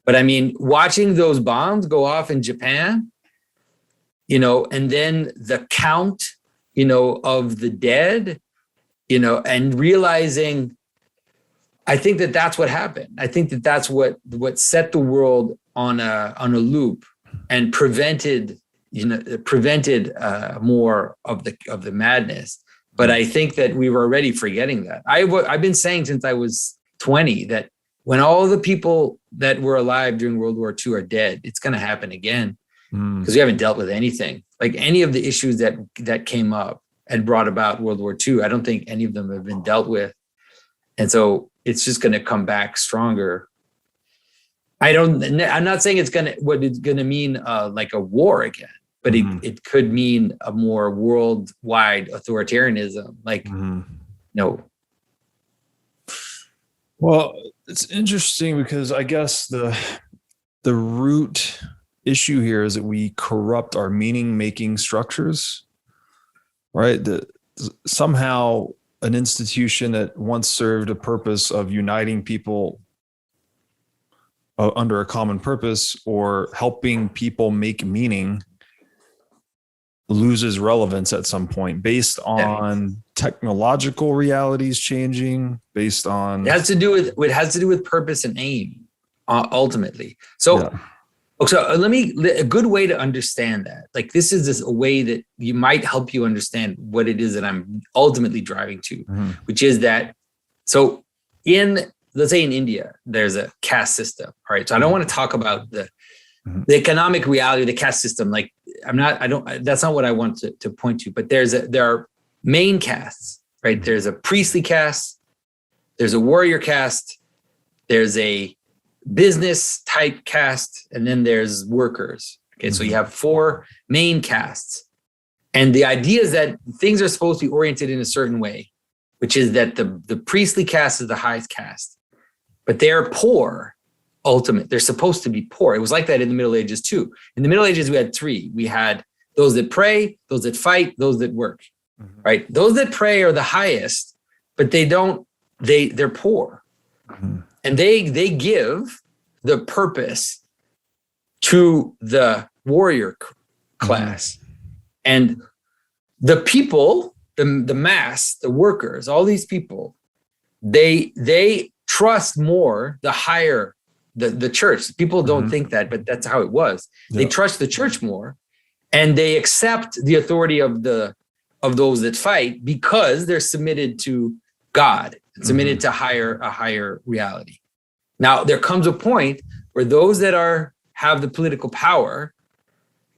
But I mean, watching those bombs go off in Japan, and then the count, of the dead, and realizing, I think that that's what happened. I think that that's what set the world on a loop and prevented more of the madness. But I think that we were already forgetting that. I've been saying since I was 20 that when all the people that were alive during World War II are dead, it's going to happen again, because we haven't dealt with anything. Like any of the issues that came up and brought about World War II, I don't think any of them have been dealt with. And so it's just going to come back stronger. I'm not saying it's going to mean like a war again, but it could mean a more worldwide authoritarianism. Like, no. Well, it's interesting because I guess the root issue here is that we corrupt our meaning-making structures, right? That somehow an institution that once served a purpose of uniting people under a common purpose or helping people make meaning loses relevance at some point based on technological realities changing, based on it has to do with purpose and aim ultimately. So a good way to understand that, like this is a way that you might help you understand what it is that I'm ultimately driving to, which is that, so let's say in India, there's a caste system. All right. So I don't want to talk about the economic reality of the caste system. Like that's not what I want to point to, but there are main castes, right? There's a priestly caste, there's a warrior caste, there's a business type caste, and then there's workers. Okay. So you have 4 main castes. And the idea is that things are supposed to be oriented in a certain way, which is that the priestly caste is the highest caste, but they're poor. They're supposed to be poor. It was like that in the Middle Ages too. In the Middle Ages, we had 3. We had those that pray, those that fight, those that work, right? Those that pray are the highest, but they're poor. And they give the purpose to the warrior class. And the people, the mass, the workers, all these people, they trust more the higher, the church. People don't think that, but that's how it was. They trust the church more, and they accept the authority of those that fight because they're submitted to God, submitted to a higher reality. Now there comes a point where those that have the political power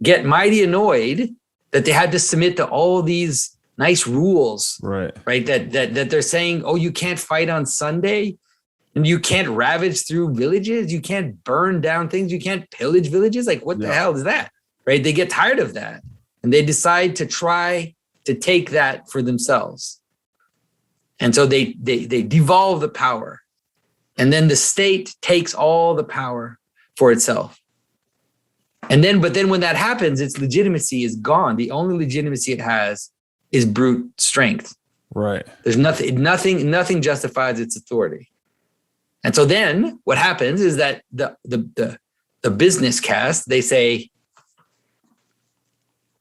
get mighty annoyed that they had to submit to all these nice rules, right? That they're saying, oh, you can't fight on Sunday, and you can't ravage through villages, you can't burn down things, you can't pillage villages. Like, what the hell is that, right? They get tired of that, and they decide to try to take that for themselves. And so they devolve the power, and then the state takes all the power for itself. But then when that happens, its legitimacy is gone. The only legitimacy it has is brute strength. Right. There's nothing justifies its authority. And so then what happens is that the business caste, they say,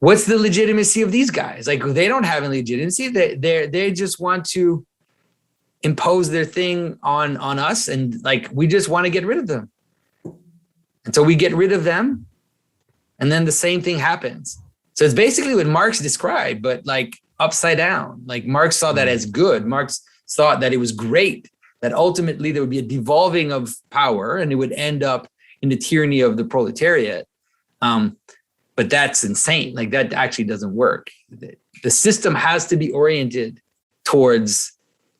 what's the legitimacy of these guys? Like, they don't have any legitimacy. They just want to impose their thing on us, and like, we just want to get rid of them. And so we get rid of them, and then the same thing happens. So it's basically what Marx described, but like upside down. Like, Marx saw that as good. Marx thought that it was great, that ultimately there would be a devolving of power, and it would end up in the tyranny of the proletariat. But that's insane. Like, that actually doesn't work. the system has to be oriented towards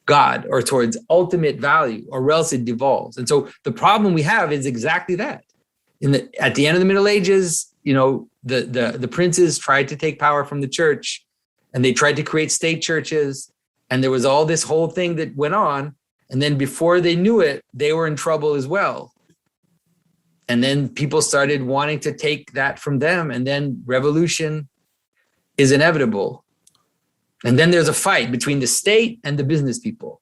God or towards ultimate value, or else it devolves. And so the problem we have is exactly that. At the end of the Middle Ages, the princes tried to take power from the church, and they tried to create state churches, and there was all this whole thing that went on. And then before they knew it, they were in trouble as well. And then people started wanting to take that from them, and then revolution is inevitable. And then there's a fight between the state and the business people.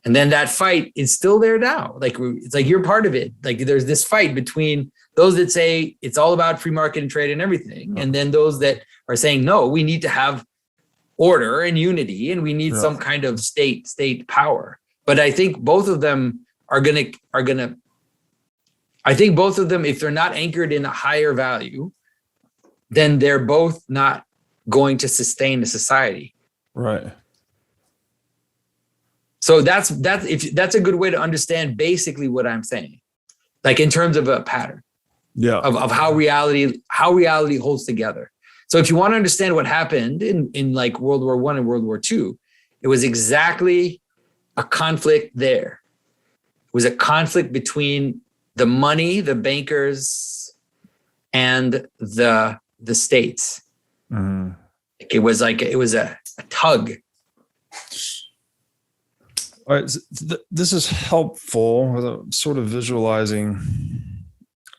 And then that fight is still there now. Like, it's like you're part of it. Like, there's this fight between those that say it's all about free market and trade and everything, and then those that are saying, no, we need to have order and unity, and we need some kind of state power. But I think both of them are gonna. I think both of them, if they're not anchored in a higher value, then they're both not going to sustain the society. Right. So that's a good way to understand basically what I'm saying, like in terms of a pattern, of how reality holds together. So if you want to understand what happened in like World War I and World War II, it was exactly a conflict there. It was a conflict between the money, the bankers, and the states. Mm-hmm. It was a tug. All right, this is helpful with sort of visualizing.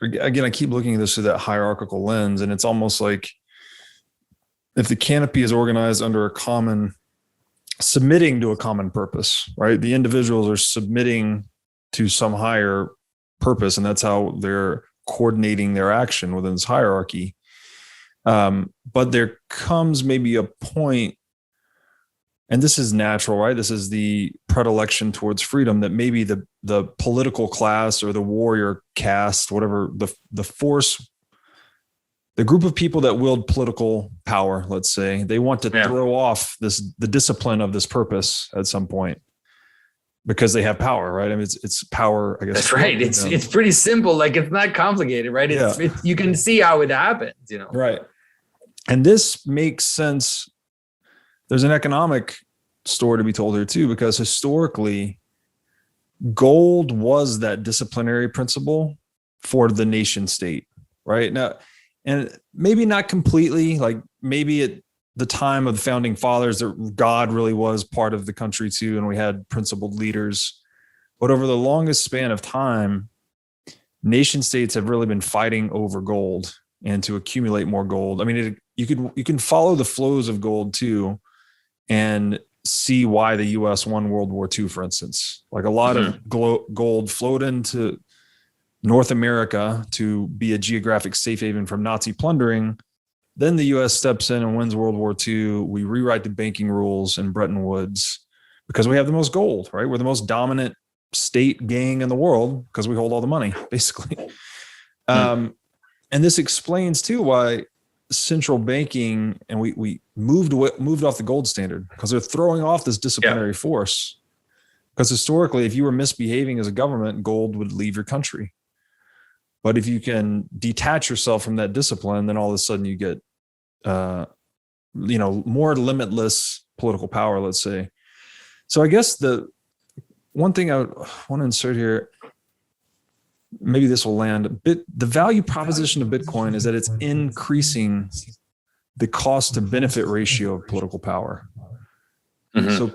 Again, I keep looking at this through that hierarchical lens, and it's almost like if the canopy is organized under submitting to a common purpose, right? The individuals are submitting to some higher purpose, and that's how they're coordinating their action within this hierarchy. But there comes maybe a point, and this is natural, right? This is the predilection towards freedom, that maybe the political class or the warrior caste, whatever the force, the group of people that wield political power, let's say, they want to throw off the discipline of this purpose at some point because they have power, right? I mean, it's power, I guess. That's right. It's pretty simple. Like, it's not complicated, right? You can see how it happens, Right. And this makes sense. There's an economic story to be told here too, because historically, gold was that disciplinary principle for the nation state, right? Now, and maybe not completely, like maybe at the time of the founding fathers, that God really was part of the country too, and we had principled leaders. But over the longest span of time, nation states have really been fighting over gold and to accumulate more gold. I mean, you can follow the flows of gold too, and see why the U.S. won World War II, for instance. Like, a lot of gold flowed into North America to be a geographic safe haven from Nazi plundering. Then the U.S. steps in and wins World War II. We rewrite the banking rules in Bretton Woods because we have the most gold, right? We're the most dominant state gang in the world because we hold all the money, basically. And this explains too why central banking, and we moved off the gold standard, because they're throwing off this disciplinary force. Because historically, if you were misbehaving as a government, gold would leave your country. But if you can detach yourself from that discipline, then all of a sudden you get, more limitless political power, let's say. So I guess the one thing I would want to insert here, maybe this will land a bit. The value proposition of Bitcoin is that it's increasing the cost to benefit ratio of political power. Mm-hmm. So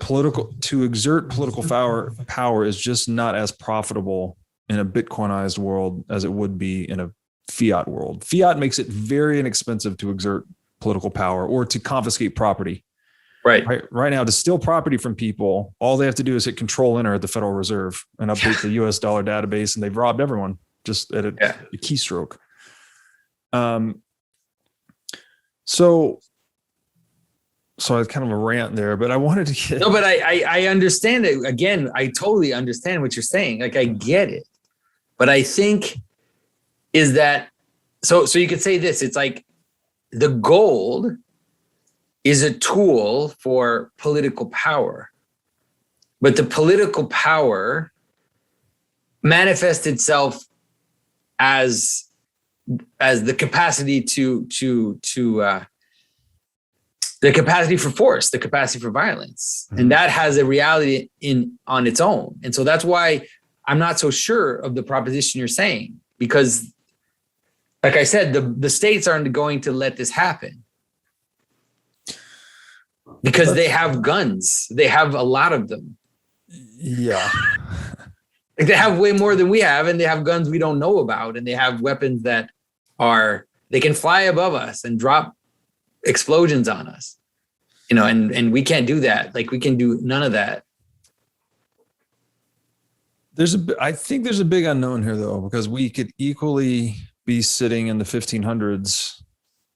to exert political power is just not as profitable in a Bitcoinized world as it would be in a fiat world. Fiat makes it very inexpensive to exert political power or to confiscate property. Right now, to steal property from people, all they have to do is hit Control-Enter at the Federal Reserve and update the US dollar database, and they've robbed everyone just at a keystroke. So it's kind of a rant there, but I wanted to get... No, but I understand it. Again, I totally understand what you're saying. Like, I get it. But I think is that... So you could say this. It's like the gold is a tool for political power. But the political power manifests itself as the capacity to the capacity for force, the capacity for violence. Mm-hmm. And that has a reality on its own. And so that's why I'm not so sure of the proposition you're saying, because like I said, the states aren't going to let this happen because they have guns. They have a lot of them. Yeah. Like they have way more than we have, and they have guns we don't know about, and they have weapons that they can fly above us and drop explosions on us, and we can't do that. Like we can do none of that. I think there's a big unknown here though, because we could equally be sitting in the 1500s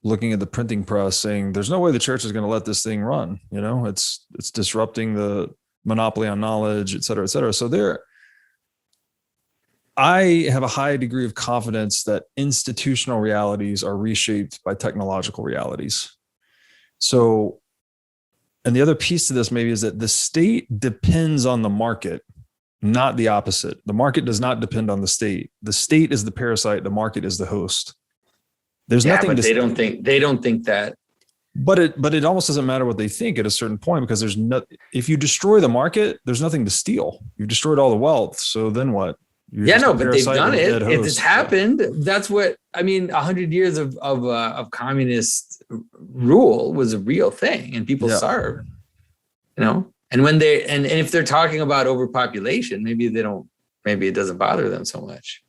looking at the printing press saying there's no way the church is going to let this thing run. It's disrupting the monopoly on knowledge, et cetera, et cetera. So I have a high degree of confidence that institutional realities are reshaped by technological realities. So, and the other piece to this maybe is that the state depends on the market, not the opposite. The market does not depend on the state. The state is the parasite. The market is the host. There's nothing. But they don't think that. But it almost doesn't matter what they think at a certain point, because if you destroy the market, there's nothing to steal. You've destroyed all the wealth. So then what? But they've done it. It's happened. That's what I mean. 100 years of communist rule was a real thing, and people starved. And when and if they're talking about overpopulation, maybe it doesn't bother them so much.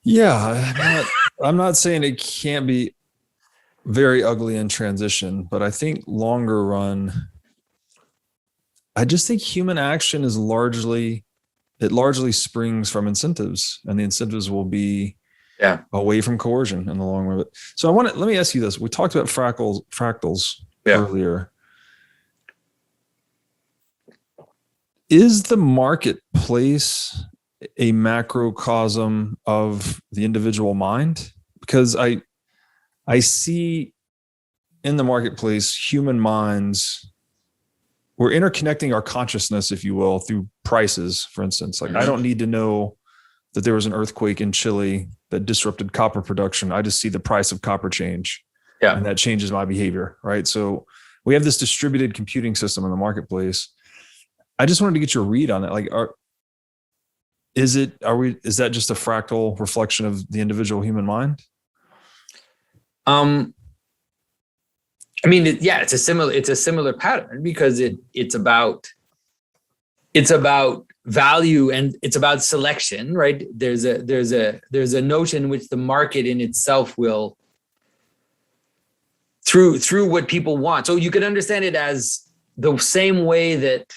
Yeah, I'm not saying it can't be very ugly in transition, but I think longer run, I just think human action is largely springs from incentives, and the incentives will be away from coercion in the long run. So let me ask you this. We talked about fractals earlier. Is the marketplace a macrocosm of the individual mind? Because I see in the marketplace human minds, we're interconnecting our consciousness, if you will, through prices, for instance. Like, I don't need to know that there was an earthquake in Chile that disrupted copper production. I just see the price of copper change. Yeah. And that changes my behavior, right? So we have this distributed computing system in the marketplace. I just wanted to get your read on it. Like, is that just a fractal reflection of the individual human mind? I mean, it's a similar pattern, because it's about value and it's about selection, right? There's a notion in which the market in itself will, through what people want. So you can understand it as the same way that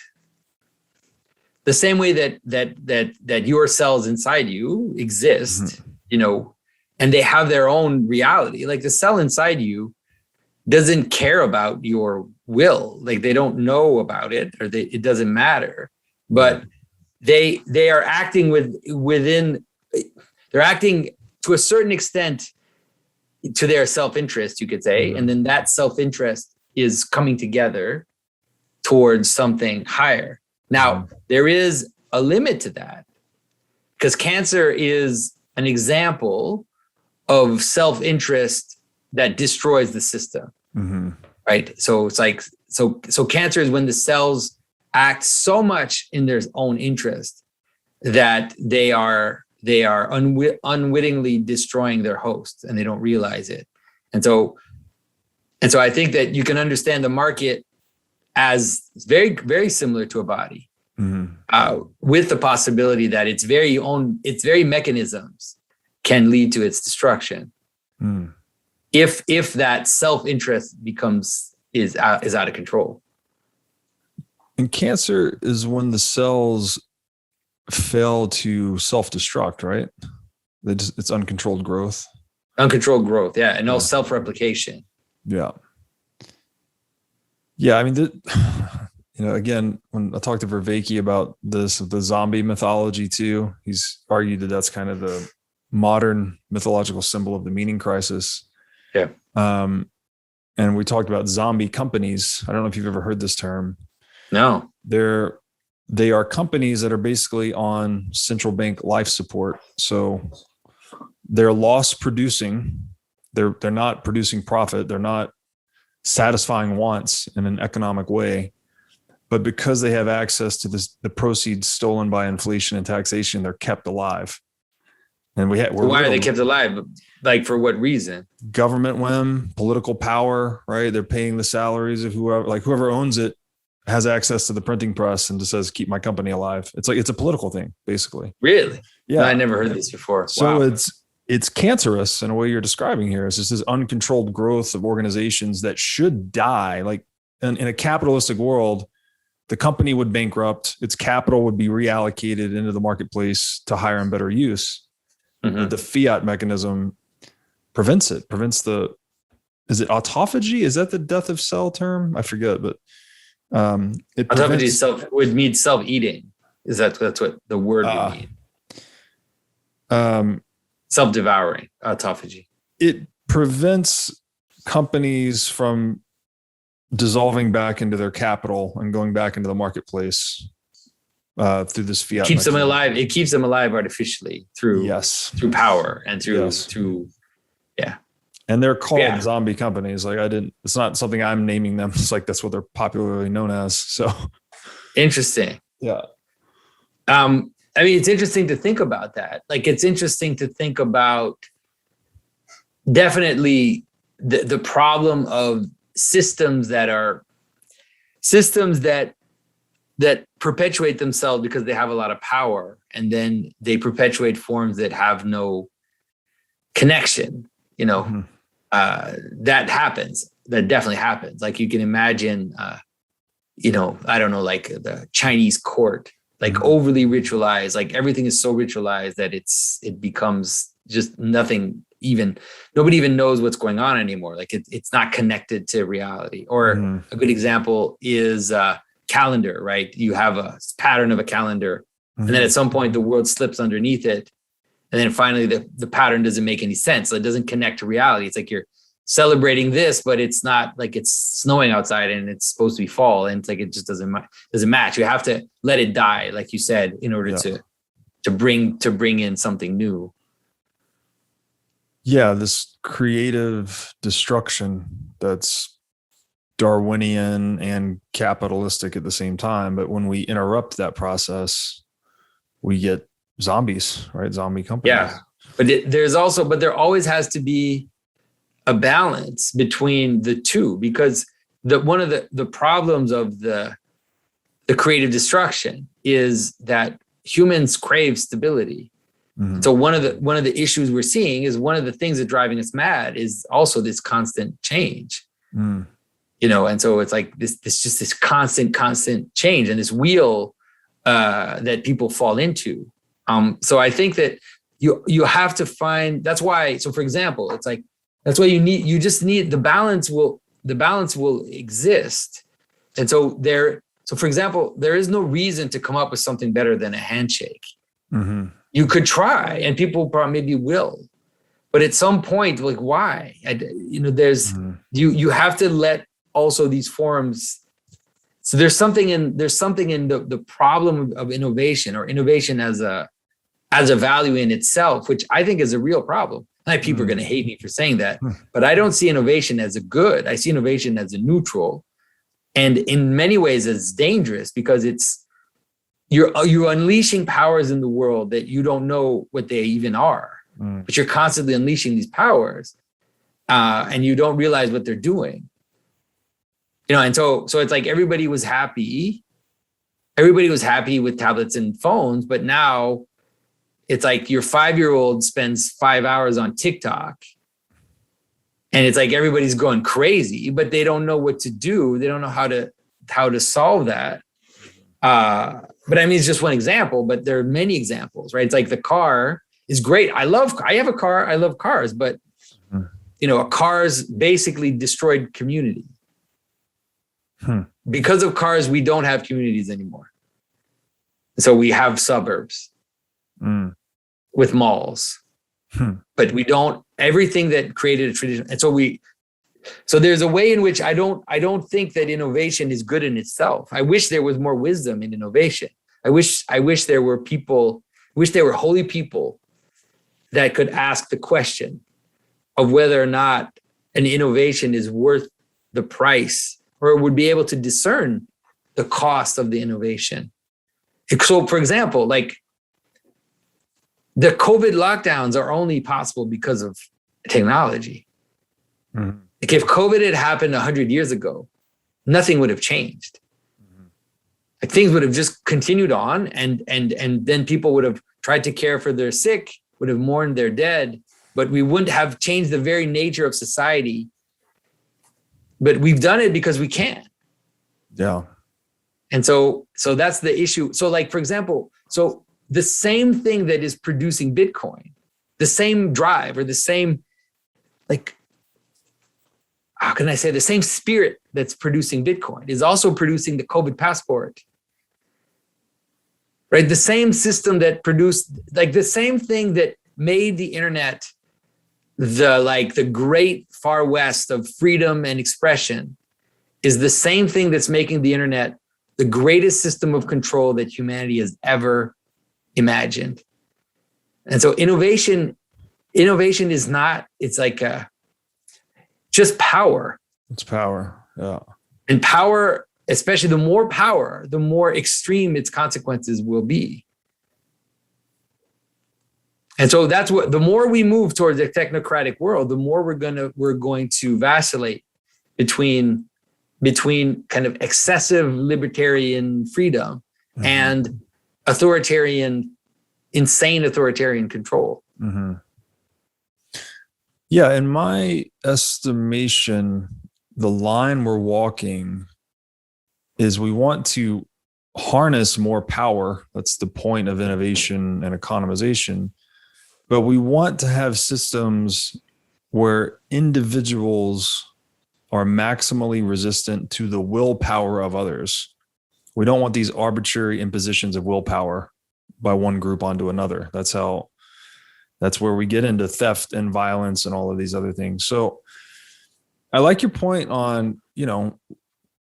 your cells inside you exist, and they have their own reality. Like the cell inside you doesn't care about your will. Like they don't know about it, or it doesn't matter, but they are acting they're acting to a certain extent to their self-interest, you could say. And then that self-interest is coming together towards something higher. Now, there is a limit to that, because cancer is an example of self-interest that destroys the system, right? So it's like, so cancer is when the cells act so much in their own interest that they are unwittingly destroying their host, and they don't realize it. And so I think that you can understand the market as very, very similar to a body, with the possibility that its very mechanisms can lead to its destruction. If that self-interest is out of control. And cancer is when the cells fail to self-destruct, right? It's uncontrolled growth. Uncontrolled growth, yeah, and no self-replication. Yeah. Yeah, I mean, again, when I talked to Vervaeke about this, the zombie mythology too, he's argued that that's kind of the modern mythological symbol of the meaning crisis. Yeah. And we talked about zombie companies. I don't know if you've ever heard this term. No. They are companies that are basically on central bank life support. So they're loss producing. They're not producing profit. They're not satisfying wants in an economic way. But because they have access to the proceeds stolen by inflation and taxation, they're kept alive. And why are they kept alive? Like, for what reason? Government whim, political power, right? They're paying the salaries of whoever owns it has access to the printing press and just says, keep my company alive. It's a political thing, basically. Really? Yeah. No, I never heard this before. So wow. It's cancerous in a way you're describing here. It's just this uncontrolled growth of organizations that should die. Like in a capitalistic world, the company would bankrupt, its capital would be reallocated into the marketplace to higher and better use. Mm-hmm. The fiat mechanism prevents it, is it autophagy? Is that the death of cell term? I forget, but autophagy would mean self-eating. That's what the word would mean. Self-devouring, autophagy. It prevents companies from dissolving back into their capital and going back into the marketplace through this fiat. Keeps them alive. It keeps them alive artificially through power and through. And they're called zombie companies. It's not something I'm naming them. It's like, that's what they're popularly known as. So interesting. Yeah. I mean, it's interesting to think about that. Like, it's interesting to think about definitely the problem of systems that perpetuate themselves because they have a lot of power, and then they perpetuate forms that have no connection. Mm-hmm. That happens. That definitely happens. Like, you can imagine, I don't know, like the Chinese court, like overly ritualized, like everything is so ritualized that it becomes just nothing. Nobody even knows what's going on anymore. Like, it's not connected to reality. Or a good example is calendar, right? You have a pattern of a calendar, and then at some point the world slips underneath it. And then finally the pattern doesn't make any sense. So it doesn't connect to reality. It's like you're celebrating this, but it's not, like it's snowing outside and it's supposed to be fall. And it's like, it just doesn't match. You have to let it die, like you said, in order to bring in something new. Yeah. This creative destruction that's Darwinian and capitalistic at the same time. But when we interrupt that process, we get zombies, right? Zombie companies. Yeah. But there always has to be a balance between the two, because one of the problems of the creative destruction is that humans crave stability. Mm-hmm. So one of the issues we're seeing is one of the things that's driving us mad is also this constant change. Mm. And so it's like this constant change, and this wheel that people fall into. So I think that you have to find, that's why, so for example, it's like, that's why you just need the balance will exist. And so for example, there is no reason to come up with something better than a handshake. Mm-hmm. You could try, and people probably maybe will, but at some point, like, why? There's, you have to let also these forms. So there's something in the problem of innovation, or innovation as a value in itself, which I think is a real problem. And people are going to hate me for saying that, but I don't see innovation as a good. I see innovation as a neutral, and in many ways as dangerous, because you're unleashing powers in the world that you don't know what they even are, but you're constantly unleashing these powers, and you don't realize what they're doing. And so it's like everybody was happy with tablets and phones, but now it's like your 5-year-old spends 5 hours on TikTok, and it's like everybody's going crazy, but they don't know what to do. They don't know how to solve that. But I mean, it's just one example, but there are many examples, right? It's like the car is great. I have a car. I love cars, but a car's basically destroyed community. Because of cars, we don't have communities anymore. So we have suburbs with malls, but we don't, everything that created a tradition. And so there's a way in which I don't think that innovation is good in itself. I wish there was more wisdom in innovation. I wish there were holy people that could ask the question of whether or not an innovation is worth the price, or would be able to discern the cost of the innovation. So, for example, like the COVID lockdowns are only possible because of technology. Mm-hmm. Like if COVID had happened 100 years ago, nothing would have changed. Like things would have just continued on, and then people would have tried to care for their sick, would have mourned their dead, but we wouldn't have changed the very nature of society. But we've done it because we can. Yeah. And so that's the issue. So like, for example, so the same thing that is producing Bitcoin, the same drive or the same, like, how can I say, the same spirit that's producing Bitcoin is also producing the COVID passport, right? The same system that produced, like the same thing that made the internet the great far west of freedom and expression is the same thing that's making the internet the greatest system of control that humanity has ever imagined. And so innovation is not, it's like just power. It's power. Yeah. And power, especially the more power, the more extreme its consequences will be. And so that's what, the more we move towards a technocratic world, the more we're going to vacillate between kind of excessive libertarian freedom mm-hmm. and insane authoritarian control. Mm-hmm. Yeah, in my estimation, the line we're walking is we want to harness more power. That's the point of innovation and economization. But we want to have systems where individuals are maximally resistant to the willpower of others. We don't want these arbitrary impositions of willpower by one group onto another. That's where we get into theft and violence and all of these other things. So I like your point on, COVID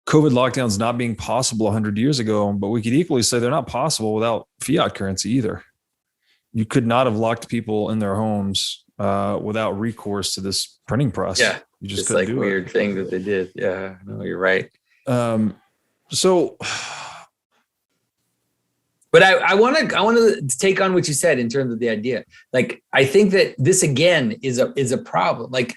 lockdowns not being possible 100 years ago, but we could equally say they're not possible without fiat currency either. You could not have locked people in their homes without recourse to this printing press. Yeah, you just it's couldn't like do weird thing that they did. Yeah, no, you're right. So, but I want to take on what you said in terms of the idea. Like, I think that this again is a problem. Like,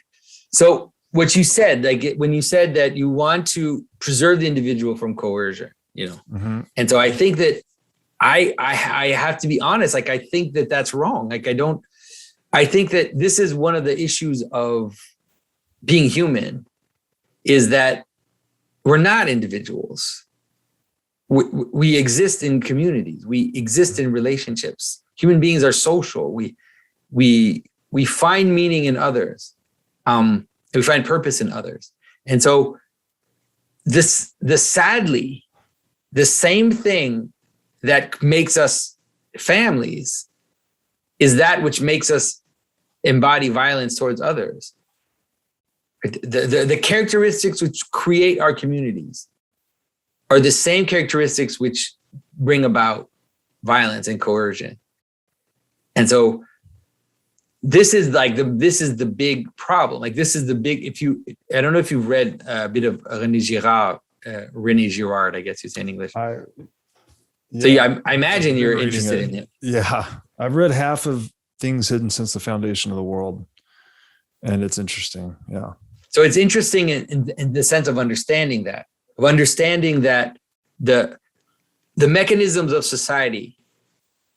so what you said, like when you said that you want to preserve the individual from coercion, mm-hmm. and so I think that I have to be honest. Like, I think that that's wrong. Like, I think that this is one of the issues of being human, is that we're not individuals. We exist in communities. We exist in relationships. Human beings are social. We find meaning in others. We find purpose in others. And so sadly, the same thing that makes us families is that which makes us embody violence towards others. The characteristics which create our communities are the same characteristics which bring about violence and coercion. And so this is the big problem. Like, this is the big, I don't know if you've read a bit of René Girard, I guess you say in English. I imagine you're interested in it. Yeah. I've read half of Things Hidden Since the Foundation of the World, and it's interesting. Yeah. So it's interesting in the sense of understanding that the mechanisms of society,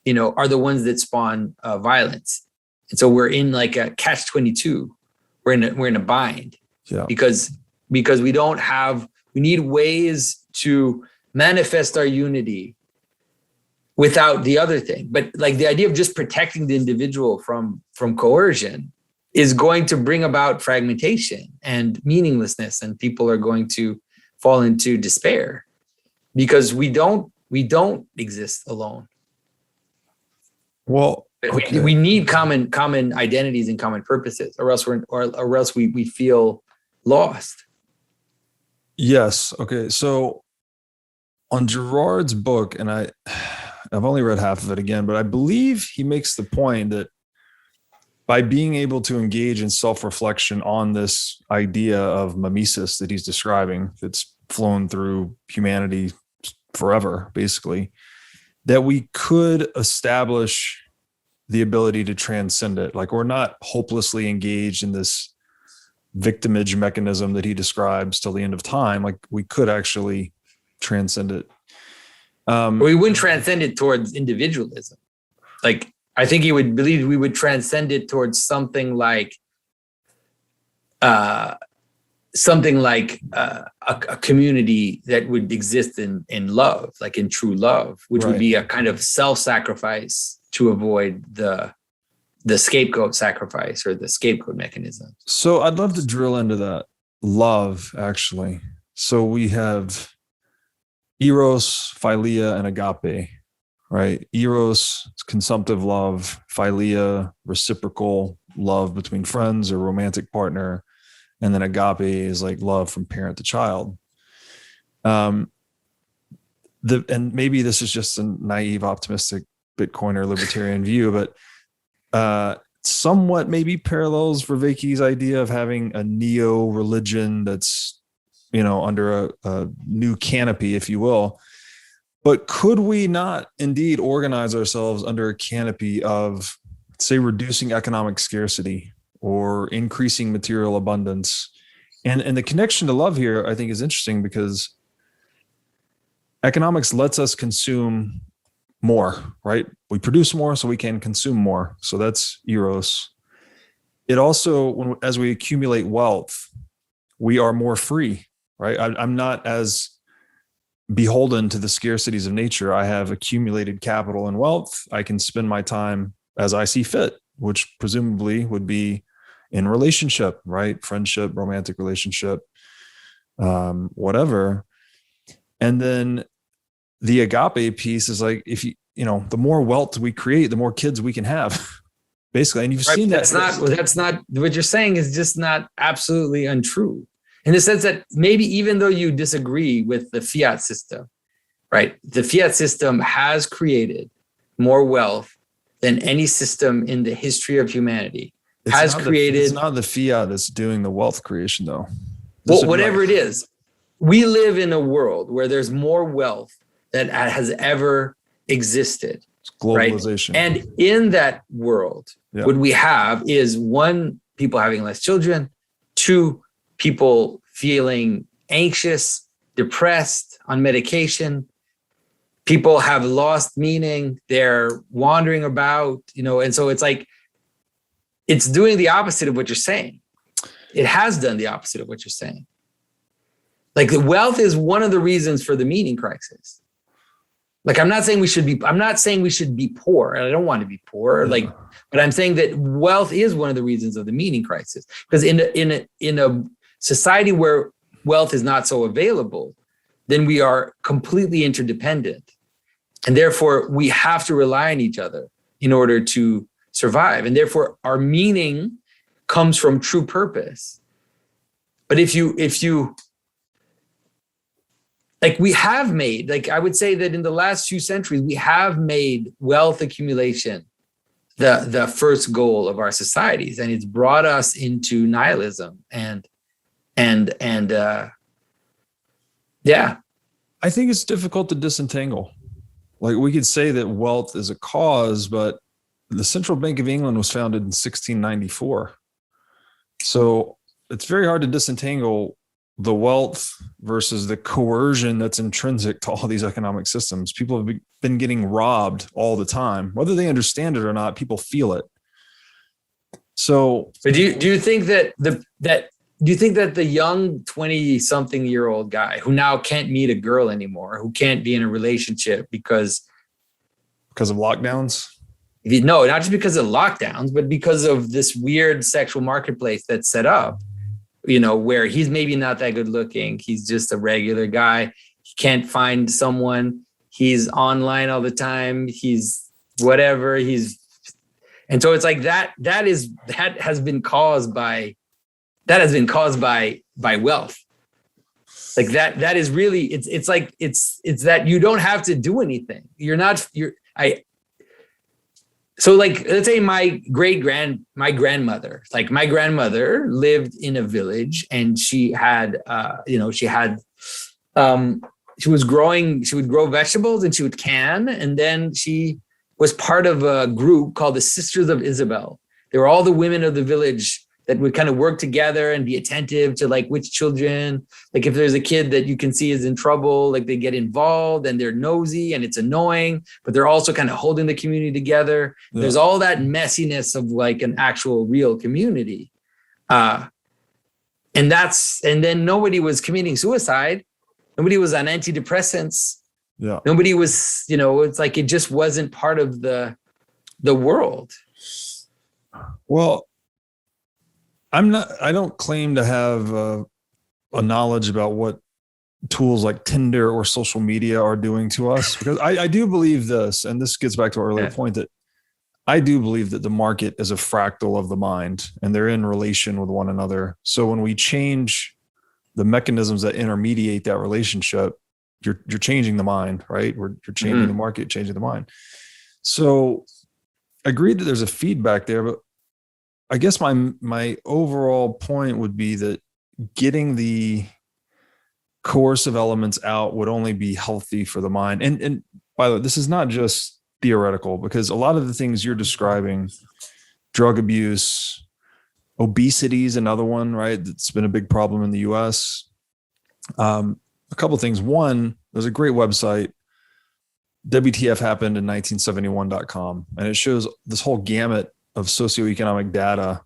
are the ones that spawn violence. And so we're in like a catch-22. We're in a bind. Yeah. Because we need ways to manifest our unity without the other thing. But like the idea of just protecting the individual from coercion is going to bring about fragmentation and meaninglessness, and people are going to fall into despair because we don't exist alone. Well, okay. We need common identities and common purposes, or else we feel lost. Yes. Okay. So on Girard's book, and I've only read half of it again, but I believe he makes the point that by being able to engage in self-reflection on this idea of mimesis that he's describing, that's flown through humanity forever, basically, that we could establish the ability to transcend it. Like, we're not hopelessly engaged in this victimage mechanism that he describes till the end of time. Like, we could actually transcend it. We wouldn't transcend it towards individualism. Like, I think he would believe we would transcend it towards something like a community that would exist in love, like in true love, which would be a kind of self-sacrifice to avoid the scapegoat sacrifice or the scapegoat mechanism. So I'd love to drill into that love, actually. So we have eros, philia, and agape, right? Eros is consumptive love, philia, reciprocal love between friends or romantic partner, and then agape is like love from parent to child. And maybe this is just a naive, optimistic Bitcoiner libertarian view, but somewhat maybe parallels Vervaeke's idea of having a neo-religion that's, under a new canopy, if you will. But could we not indeed organize ourselves under a canopy of, say, reducing economic scarcity or increasing material abundance? And the connection to love here, I think, is interesting because economics lets us consume more, right? We produce more so we can consume more. So that's eros. It also, as we accumulate wealth, we are more free, right? I'm not as beholden to the scarcities of nature. I have accumulated capital and wealth. I can spend my time as I see fit, which presumably would be in relationship, right? Friendship, romantic relationship, whatever. And then the agape piece is like, if the more wealth we create, the more kids we can have, basically. And you've seen that. That's not what you're saying is just not absolutely untrue. In the sense that maybe even though you disagree with the fiat system, right? The fiat system has created more wealth than any system in the history of humanity. It's not the fiat that's doing the wealth creation, though. Well, whatever it is, we live in a world where there's more wealth that has ever existed. It's globalization. Right? And in that world, what we have is one, people having less children, two, people feeling anxious, depressed, on medication. People have lost meaning. They're wandering about, and so it's like, it's doing the opposite of what you're saying. It has done the opposite of what you're saying. Like, the wealth is one of the reasons for the meaning crisis. Like, I'm not saying we should be poor, and I don't want to be poor. But I'm saying that wealth is one of the reasons of the meaning crisis. Because in a society where wealth is not so available, then we are completely interdependent. And therefore, we have to rely on each other in order to survive. And therefore, our meaning comes from true purpose. But if you like, we have made, like, I would say that in the last few centuries, we have made wealth accumulation the first goal of our societies, and it's brought us into nihilism and I think it's difficult to disentangle. Like, we could say that wealth is a cause, but the Central Bank of England was founded in 1694. So it's very hard to disentangle the wealth versus the coercion that's intrinsic to all these economic systems. People have been getting robbed all the time. Whether they understand it or not, people feel it. So, but do you think that the young 20-something-year-old guy who now can't meet a girl anymore, who can't be in a relationship because of lockdowns? No, not just because of lockdowns, but because of this weird sexual marketplace that's set up, where he's maybe not that good looking. He's just a regular guy. He can't find someone. He's online all the time. He's whatever. And so it's like that has been caused by wealth. Like that is really, it's like, it's that you don't have to do anything. So like, let's say my grandmother lived in a village, and she would grow vegetables, and she would can. And then she was part of a group called the Sisters of Isabel. They were all the women of the village that would kind of work together and be attentive to like which children, like if there's a kid that you can see is in trouble, like they get involved and they're nosy and it's annoying, but they're also kind of holding the community together. Yeah. There's all that messiness of like an actual real community. And then nobody was committing suicide. Nobody was on antidepressants. Yeah. Nobody was, it's like, it just wasn't part of the world. Well, I don't claim to have a knowledge about what tools like Tinder or social media are doing to us, because I do believe this, and this gets back to our earlier point, that I do believe that the market is a fractal of the mind and they're in relation with one another. So when we change the mechanisms that intermediate that relationship, you're changing the mind, right? You're changing the market, changing the mind. So I agree that there's a feedback there, but I guess my overall point would be that getting the coercive elements out would only be healthy for the mind. And by the way, this is not just theoretical, because a lot of the things you're describing, drug abuse, obesity is another one, right? That's been a big problem in the US. A couple of things. One, there's a great website, WTF happened in 1971.com, and it shows this whole gamut of socioeconomic data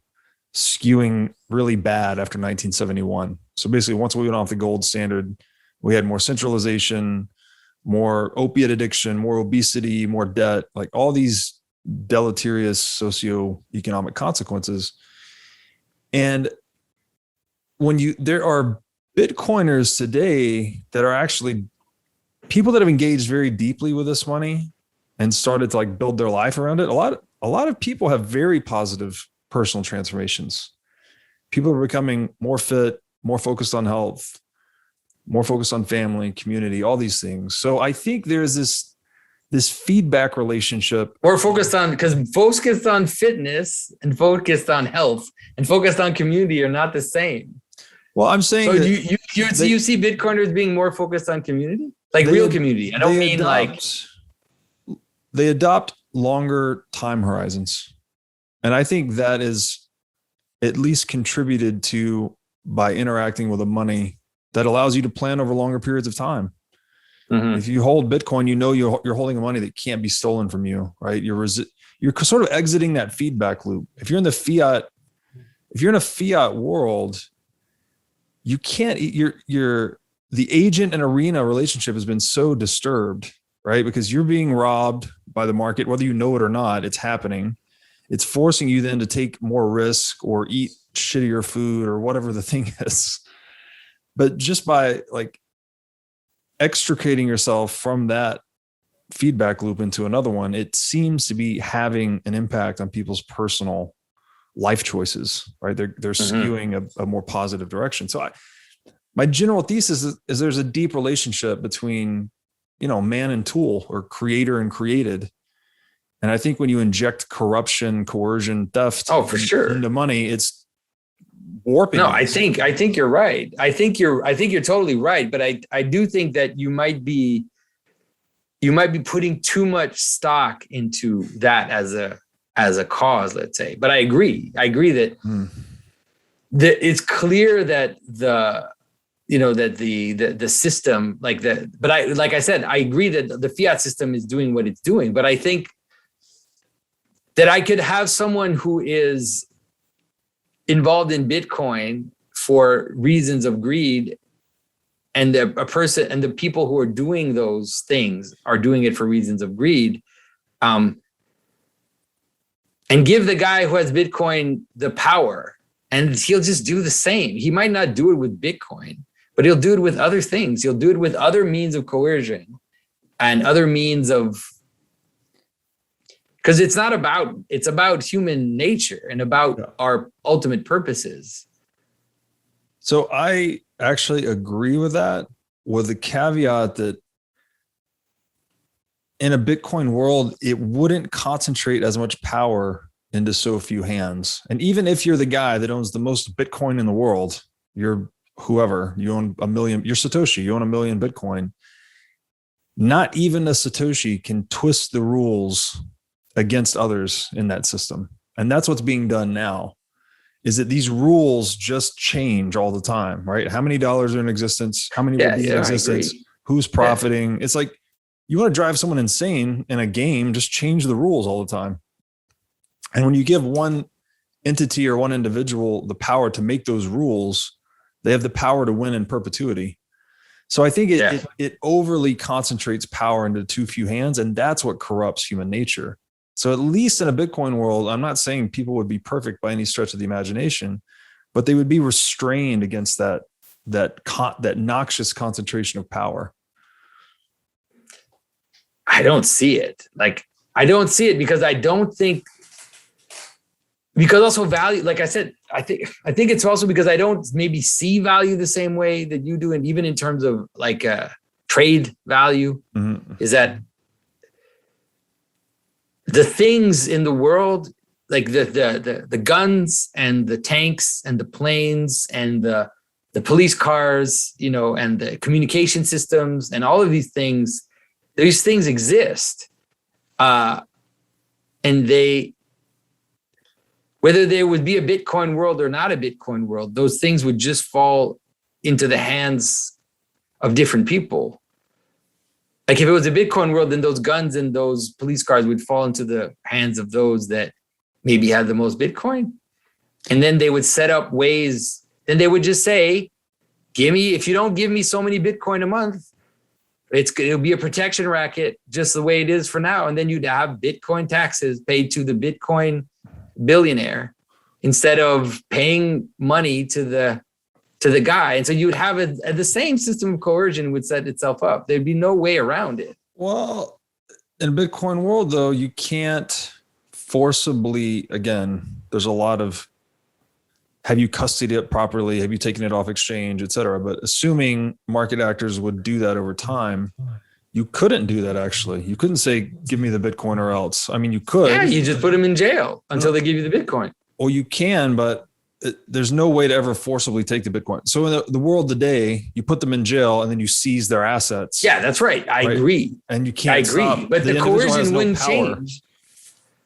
skewing really bad after 1971. So basically, once we went off the gold standard, we had more centralization, more opiate addiction, more obesity, more debt, like all these deleterious socioeconomic consequences. And there are Bitcoiners today that are actually people that have engaged very deeply with this money and started to like build their life around it. A lot of people have very positive personal transformations. People are becoming more fit, more focused on health, more focused on family, community, all these things. So I think there's this feedback relationship. More focused on, because focused on fitness and focused on health and focused on community are not the same. Well, I'm saying, so you see Bitcoiners being more focused on community, like real community. I don't mean they adopt longer time horizons. And I think that is at least contributed to by interacting with the money that allows you to plan over longer periods of time. Mm-hmm. If you hold Bitcoin, you're holding money that can't be stolen from you, right? You're sort of exiting that feedback loop. If you're in a fiat world, you can't, the agent and arena relationship has been so disturbed, right? Because you're being robbed by the market, whether you know it or not, it's happening. It's forcing you then to take more risk or eat shittier food or whatever the thing is. But just by like extricating yourself from that feedback loop into another one, it seems to be having an impact on people's personal life choices, right? They're skewing a more positive direction. So my general thesis is there's a deep relationship between, man and tool, or creator and created. And I think when you inject corruption, coercion, theft for sure into money, it's warping. No, I think you're right. I think you're totally right. But I do think that you might be putting too much stock into that as a cause, let's say. But I agree that it's clear that the system, but I said, I agree that the fiat system is doing what it's doing. But I think that I could have someone who is involved in Bitcoin for reasons of greed, and a person and the people who are doing those things are doing it for reasons of greed, and give the guy who has Bitcoin the power, and he'll just do the same. He might not do it with Bitcoin, but he'll do it with other things. He'll do it with other means of coercion and other means of, because it's about human nature and about our ultimate purposes. So I actually agree with that, with the caveat that in a Bitcoin world, it wouldn't concentrate as much power into so few hands. And even if you're the guy that owns the most Bitcoin in the world, you're whoever, you own a million, you're Satoshi, you own 1 million Bitcoin. Not even a Satoshi can twist the rules against others in that system. And that's what's being done now, is that these rules just change all the time, right? How many dollars are in existence? How many will be in existence? Who's profiting? It's like, you want to drive someone insane in a game, just change the rules all the time. And when you give one entity or one individual the power to make those rules, they have the power to win in perpetuity. So I think it overly concentrates power into too few hands, and that's what corrupts human nature. So at least in a Bitcoin world, I'm not saying people would be perfect by any stretch of the imagination, but they would be restrained against that noxious concentration of power. I don't see it. I don't see it because because also value, like I said, I think it's also because I don't maybe see value the same way that you do. And even in terms of trade value, is that the things in the world, like the guns and the tanks and the planes and the police cars, and the communication systems and all of these things exist. And whether there would be a Bitcoin world or not a Bitcoin world, those things would just fall into the hands of different people. Like if it was a Bitcoin world, then those guns and those police cars would fall into the hands of those that maybe had the most Bitcoin. And then they would set up ways, then they would just say, if you don't give me so many Bitcoin a month, it'll be a protection racket just the way it is for now. And then you'd have Bitcoin taxes paid to the Bitcoin billionaire instead of paying money to the guy. And so you would have the same system of coercion would set itself up. There'd be no way around it. Well, in a Bitcoin world, though, you can't forcibly, again, there's a lot of, have you custodied it properly? Have you taken it off exchange, et cetera? But assuming market actors would do that over time, you couldn't do that, actually. You couldn't say, give me the Bitcoin or else. I mean, you could. Yeah, you just put them in jail until they give you the Bitcoin. Well, you can, but there's no way to ever forcibly take the Bitcoin. So in the world today, you put them in jail and then you seize their assets. Yeah, that's right. I agree. And you can't stop. But the coercion wouldn't change.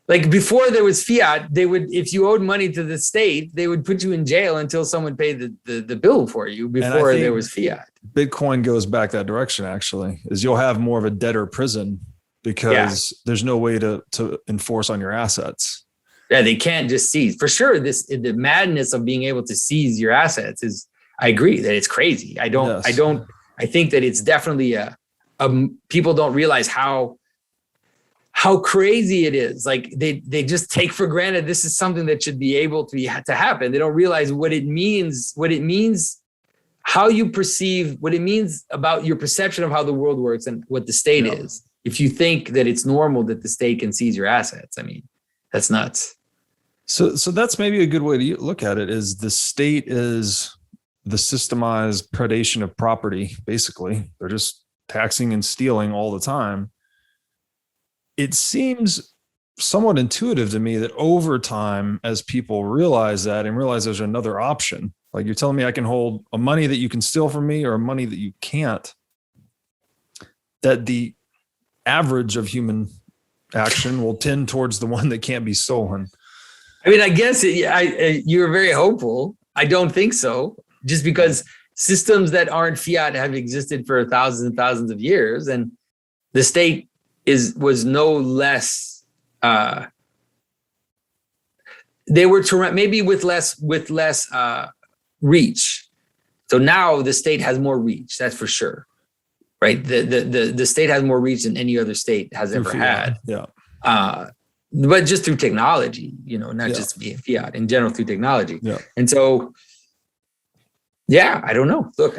Like before there was fiat, if you owed money to the state, they would put you in jail until someone paid the bill for you before there was fiat. Bitcoin goes back that direction, actually, is you'll have more of a debtor prison because there's no way to enforce on your assets. Yeah, they can't just seize. For sure, the madness of being able to seize your assets is, I agree that it's crazy. I think that it's definitely people don't realize how crazy it is. Like they just take for granted this is something that should be able to happen. They don't realize what it means, how you perceive, what it means about your perception of how the world works and what the state is. If you think that it's normal that the state can seize your assets, I mean, that's nuts. So that's maybe a good way to look at it, is the state is the systemized predation of property. Basically, they're just taxing and stealing all the time. It seems somewhat intuitive to me that over time, as people realize that and realize there's another option, like you're telling me I can hold a money that you can steal from me or a money that you can't, that the average of human action will tend towards the one that can't be stolen. I mean, I guess you're very hopeful. I don't think so, just because systems that aren't fiat have existed for thousands and thousands of years, and the state was no less. They were maybe with less reach. So now the state has more reach. That's for sure, right? The state has more reach than any other state has ever had. Yeah. But just through technology, not just via fiat, in general through technology. Yeah. And so, I don't know. Look,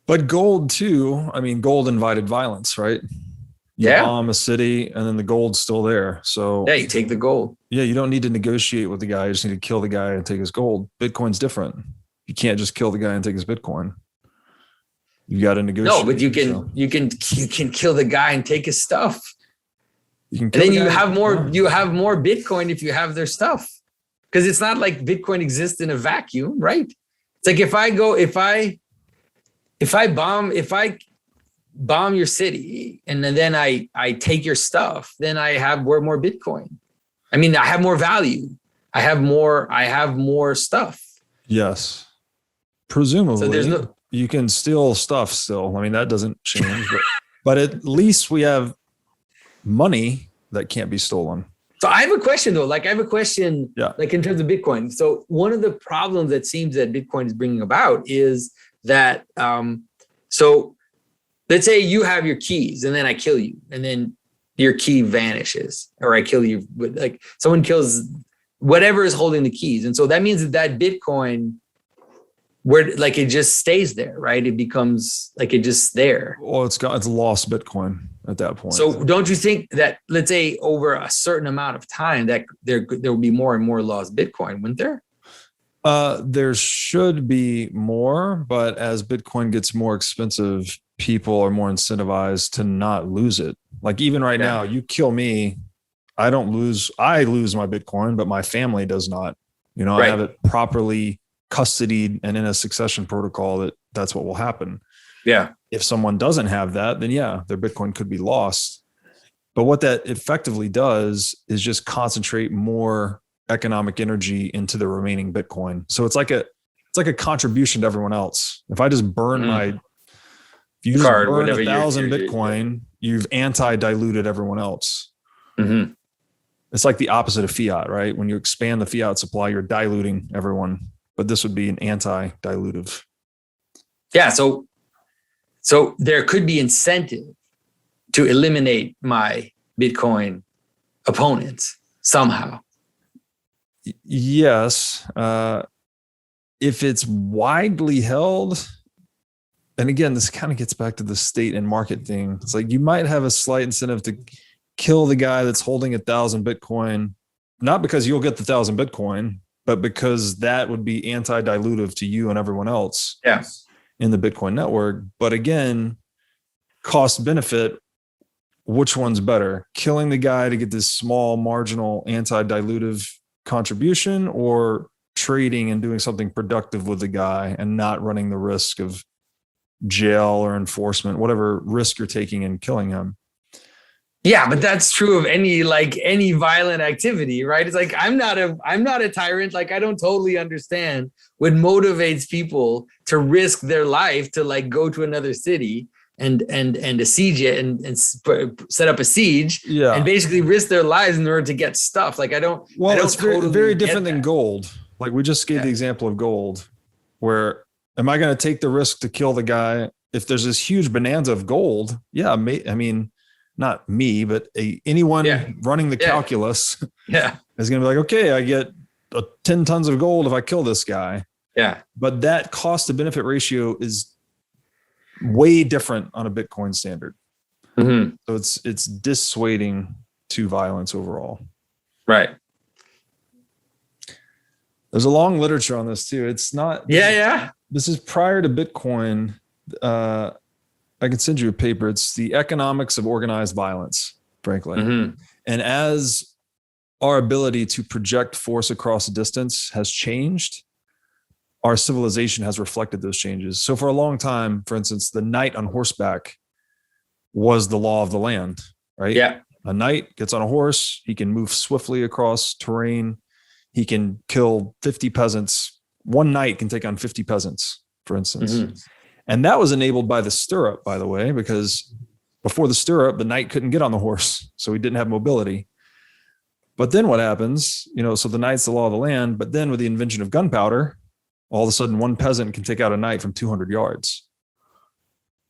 But gold too. I mean, gold invited violence, right? You bomb a city and then the gold's still there. So you take the gold. Yeah, you don't need to negotiate with the guy. You just need to kill the guy and take his gold. Bitcoin's different. You can't just kill the guy and take his Bitcoin. You got to negotiate. No, but you can kill the guy and take his stuff. can and then you have more Bitcoin if you have their stuff, because it's not like Bitcoin exists in a vacuum, right? It's like if I bomb your city and then I take your stuff, then I have more Bitcoin. I mean, I have more value. I have more stuff. Yes. Presumably, so there's no, you can steal stuff still. I mean, that doesn't change, but at least we have money that can't be stolen. So I have a question though. Like in terms of Bitcoin. So one of the problems that seems that Bitcoin is bringing about is that, so let's say you have your keys and then I kill you and then your key vanishes, or I kill you with, like, someone kills whatever is holding the keys. And so that means that Bitcoin, where like it just stays there, right? It becomes like it just there. Well, it's lost Bitcoin at that point. So don't you think that, let's say over a certain amount of time, that there will be more and more lost Bitcoin, wouldn't there? There should be more, but as Bitcoin gets more expensive, people are more incentivized to not lose it. Like even right now, you kill me, I lose my Bitcoin, but my family does not. Right. I have it properly custodied and in a succession protocol that's what will happen. Yeah. If someone doesn't have that, then their Bitcoin could be lost. But what that effectively does is just concentrate more economic energy into the remaining Bitcoin. So it's like a contribution to everyone else. If I just burn if you just burn 1,000 Bitcoin, you've anti-diluted everyone else. Mm-hmm. It's like the opposite of fiat, right? When you expand the fiat supply, you're diluting everyone. But this would be an anti-dilutive. Yeah. So there could be incentive to eliminate my Bitcoin opponents somehow. Yes. If it's widely held, and again, this kind of gets back to the state and market thing. It's like you might have a slight incentive to kill the guy that's holding 1,000 Bitcoin, not because you'll get the 1,000 Bitcoin, but because that would be anti-dilutive to you and everyone else in the Bitcoin network. But again, cost benefit, which one's better? Killing the guy to get this small marginal anti-dilutive contribution, or trading and doing something productive with the guy and not running the risk of jail or enforcement, whatever risk you're taking in killing him. Yeah, but that's true of any violent activity, right? It's like I'm not a tyrant. Like I don't totally understand what motivates people to risk their life to like go to another city and besiege it and set up a siege and basically risk their lives in order to get stuff. Like it's very different than gold. Like we just gave the example of gold, where am I going to take the risk to kill the guy if there's this huge bonanza of gold? Yeah, I mean, not me, but anyone running the calculus is going to be like, okay, I get 10 tons of gold if I kill this guy. Yeah. But that cost to benefit ratio is way different on a Bitcoin standard. Mm-hmm. So it's dissuading to violence overall. Right. There's a long literature on this too. It's not. This is prior to Bitcoin. I can send you a paper. It's the economics of organized violence, frankly. Mm-hmm. And as our ability to project force across a distance has changed, our civilization has reflected those changes. So for a long time, for instance, the knight on horseback was the law of the land, right? Yeah. A knight gets on a horse. He can move swiftly across terrain. He can kill 50 peasants. One knight can take on 50 peasants, for instance. Mm-hmm. And that was enabled by the stirrup, by the way, because before the stirrup, the knight couldn't get on the horse. So he didn't have mobility. But then what happens, so the knight's the law of the land, but then with the invention of gunpowder, all of a sudden one peasant can take out a knight from 200 yards.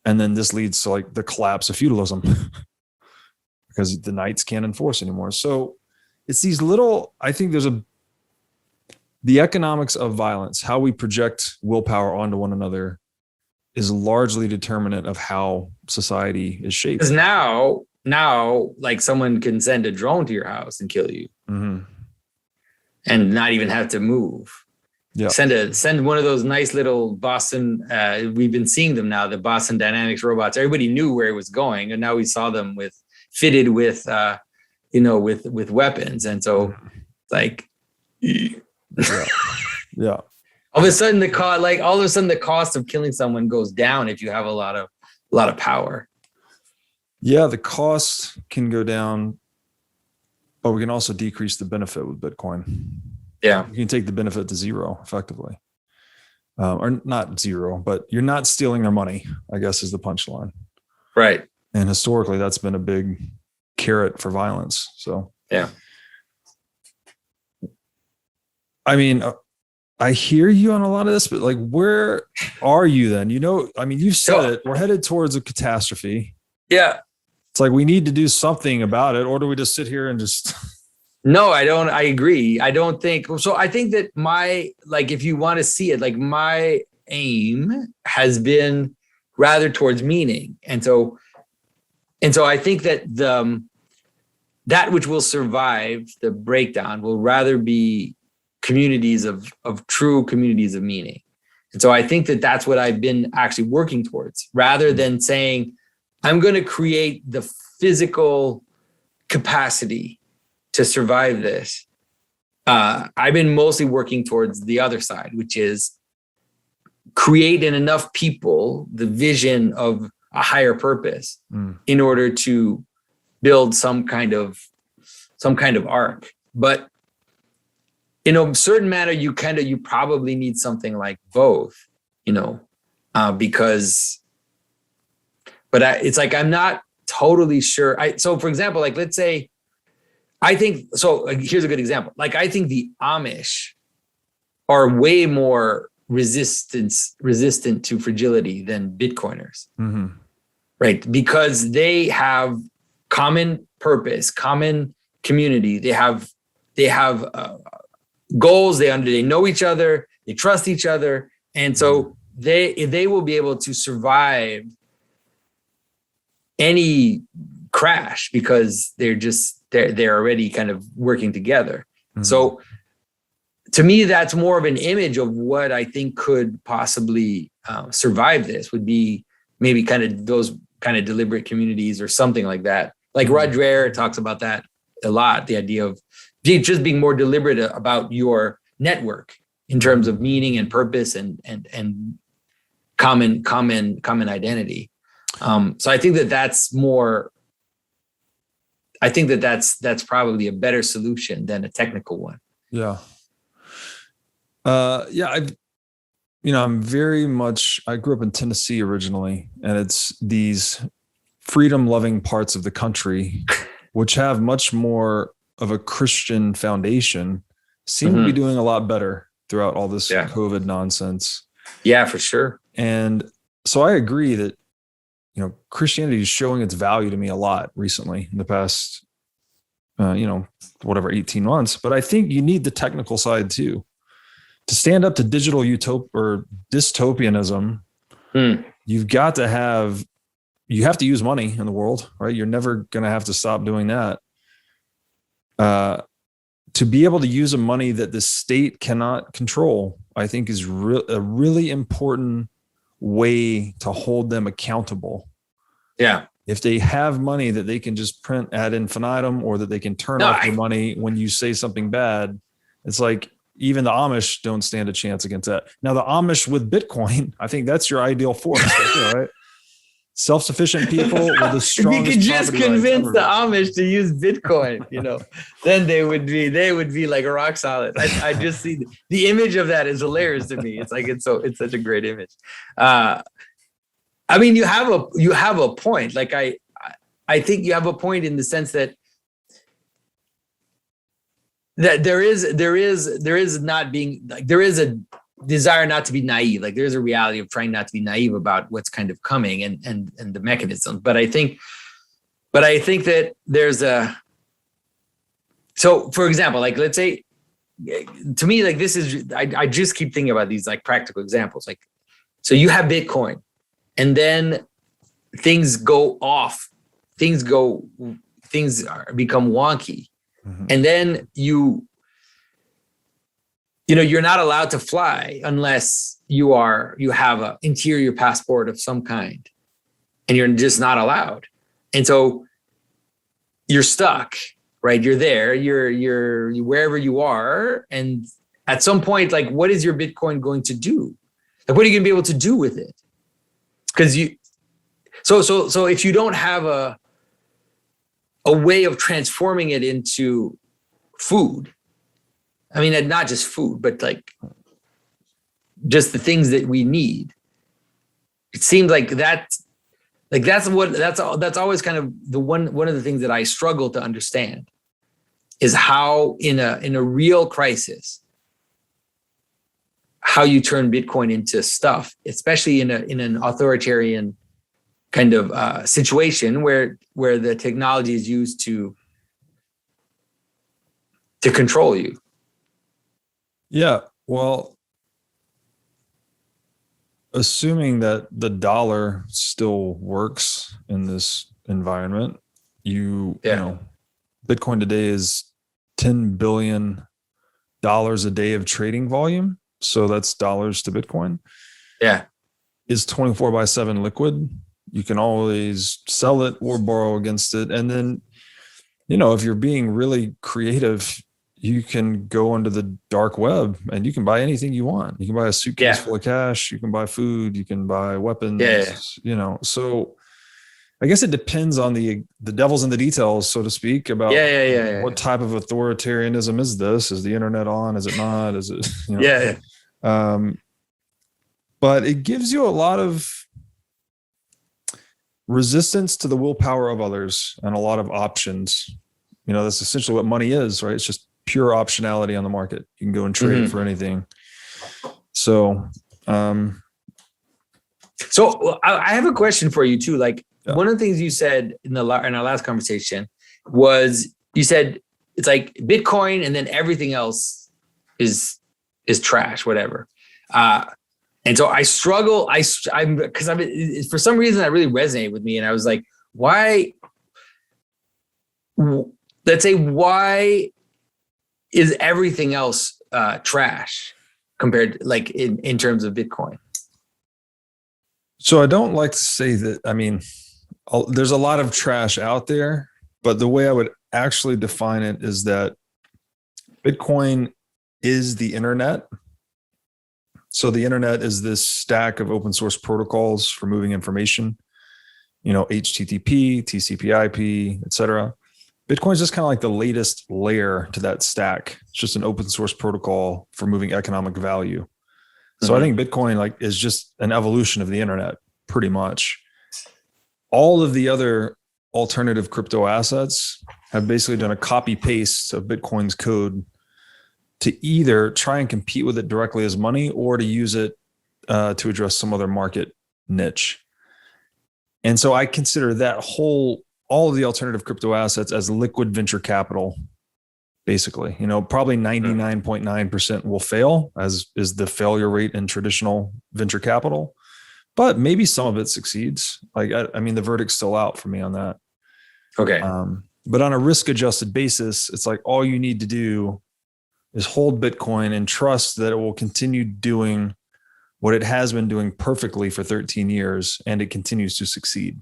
And then this leads to like the collapse of feudalism because the knights can't enforce anymore. So it's these little, I think the economics of violence, how we project willpower onto one another, is largely determinant of how society is shaped. Because now, like someone can send a drone to your house and kill you, and not even have to move. Yeah. Send one of those nice little Boston. We've been seeing them now. The Boston Dynamics robots. Everybody knew where it was going, and now we saw them fitted with with weapons. And so like, yeah. all of a sudden the cost of killing someone goes down if you have a lot of power. Yeah, the cost can go down, but we can also decrease the benefit with Bitcoin. Yeah. You can take the benefit to zero effectively. Or not zero, but you're not stealing their money, I guess is the punchline. Right. And historically, that's been a big carrot for violence. So, yeah. I mean, I hear you on a lot of this, but like, where are you then? You've said it, we're headed towards a catastrophe. Yeah. It's like, we need to do something about it, or do we just sit here and just... No, I don't. I agree. I don't think so. I think that if you want to see it, like my aim has been rather towards meaning. And so I think that that which will survive the breakdown will rather be communities of true communities of meaning. And so I think that that's what I've been actually working towards, rather than saying, I'm going to create the physical capacity to survive this. I've been mostly working towards the other side, which is create in enough people the vision of a higher purpose in order to build some kind of arc. But in a certain manner, you probably need something like both, because, but it's like, I'm not totally sure. So for example, like, let's say, I think, so like, here's a good example. Like, I think the Amish are way more resistant to fragility than Bitcoiners, right? Because they have common purpose, common community. They have goals. They know each other. They trust each other, and so they will be able to survive any crash because they're already kind of working together. So to me, that's more of an image of what I think could possibly survive this, would be maybe kind of those kind of deliberate communities or something like that. Like Roger talks about that a lot, the idea of just being more deliberate about your network in terms of meaning and purpose and common identity. So I think that's more, I think that's probably a better solution than a technical one. Yeah. I'm very much, I grew up in Tennessee originally, and it's these freedom-loving parts of the country, which have much more of a Christian foundation, seem to be doing a lot better throughout all this COVID nonsense. Yeah, for sure. And so I agree that, Christianity is showing its value to me a lot recently in the past, 18 months. But I think you need the technical side too. To stand up to digital dystopianism, you have to use money in the world, right? You're never going to have to stop doing that. To be able to use a money that the state cannot control, I think is a really important way to hold them accountable. Yeah. If they have money that they can just print ad infinitum, or that they can turn off your money when you say something bad, it's like, even the Amish don't stand a chance against that. Now, the Amish with Bitcoin, I think that's your ideal force, right? Self-sufficient people with the strongest. If you could just convince the Amish to use Bitcoin, then they would be like a rock solid. I just see the image of that is hilarious to me. It's like it's such a great image. I mean, you have a point. Like I think you have a point in the sense that there is not being, like, there is a desire not to be naive. Like, there's a reality of trying not to be naive about what's kind of coming and the mechanism. But I think that there's so for example, like, let's say, to me, like, this is, I just keep thinking about these like practical examples. Like, so you have Bitcoin, and then things go off, things become wonky. And then you're not allowed to fly unless you have an interior passport of some kind, and you're just not allowed. And so you're stuck, right? You're there, you're wherever you are. And at some point, like, what is your Bitcoin going to do? Like, what are you going to be able to do with it? Because so if you don't have a way of transforming it into food, I mean, not just food, but like just the things that we need. It seems like that's always kind of the one of the things that I struggle to understand is how in a real crisis, how you turn Bitcoin into stuff, especially in an authoritarian kind of situation where the technology is used to control you. Yeah, well, assuming that the dollar still works in this environment, you know, Bitcoin today is $10 billion a day of trading volume. So that's dollars to Bitcoin. Yeah. Is 24/7 liquid. You can always sell it or borrow against it. And then, you know, if you're being really creative, you can go onto the dark web and you can buy anything you want. You can buy a suitcase full of cash. You can buy food. You can buy weapons, you know. So I guess it depends on the devil's in the details, so to speak, about what type of authoritarianism is this? Is the internet on? Is it not? Is it, you know? But it gives you a lot of resistance to the willpower of others and a lot of options. You know, that's essentially what money is, right? It's just pure optionality on the market. You can go and trade it for anything. So, so I have a question for you too. Like one of the things you said in our last conversation was you said it's like Bitcoin and then everything else is trash, whatever. And so I struggle. Because for some reason that really resonated with me, and I was like, why? Let's say why is everything else trash compared, like in terms of Bitcoin? So I don't like to say that. I mean, there's a lot of trash out there, but the way I would actually define it is that Bitcoin is the internet. So the internet is this stack of open source protocols for moving information, you know, HTTP, TCP/IP, et cetera. Bitcoin is just kind of like the latest layer to that stack. It's just an open source protocol for moving economic value. So I think Bitcoin like is just an evolution of the internet, pretty much. All of the other alternative crypto assets have basically done a copy paste of Bitcoin's code to either try and compete with it directly as money or to use it to address some other market niche. And so I consider that all of the alternative crypto assets as liquid venture capital, basically. You know, probably 99.9% will fail, as is the failure rate in traditional venture capital, but maybe some of it succeeds. Like, I mean, the verdict's still out for me on that. Okay. But on a risk adjusted basis, it's like all you need to do is hold Bitcoin and trust that it will continue doing what it has been doing perfectly for 13 years, and it continues to succeed.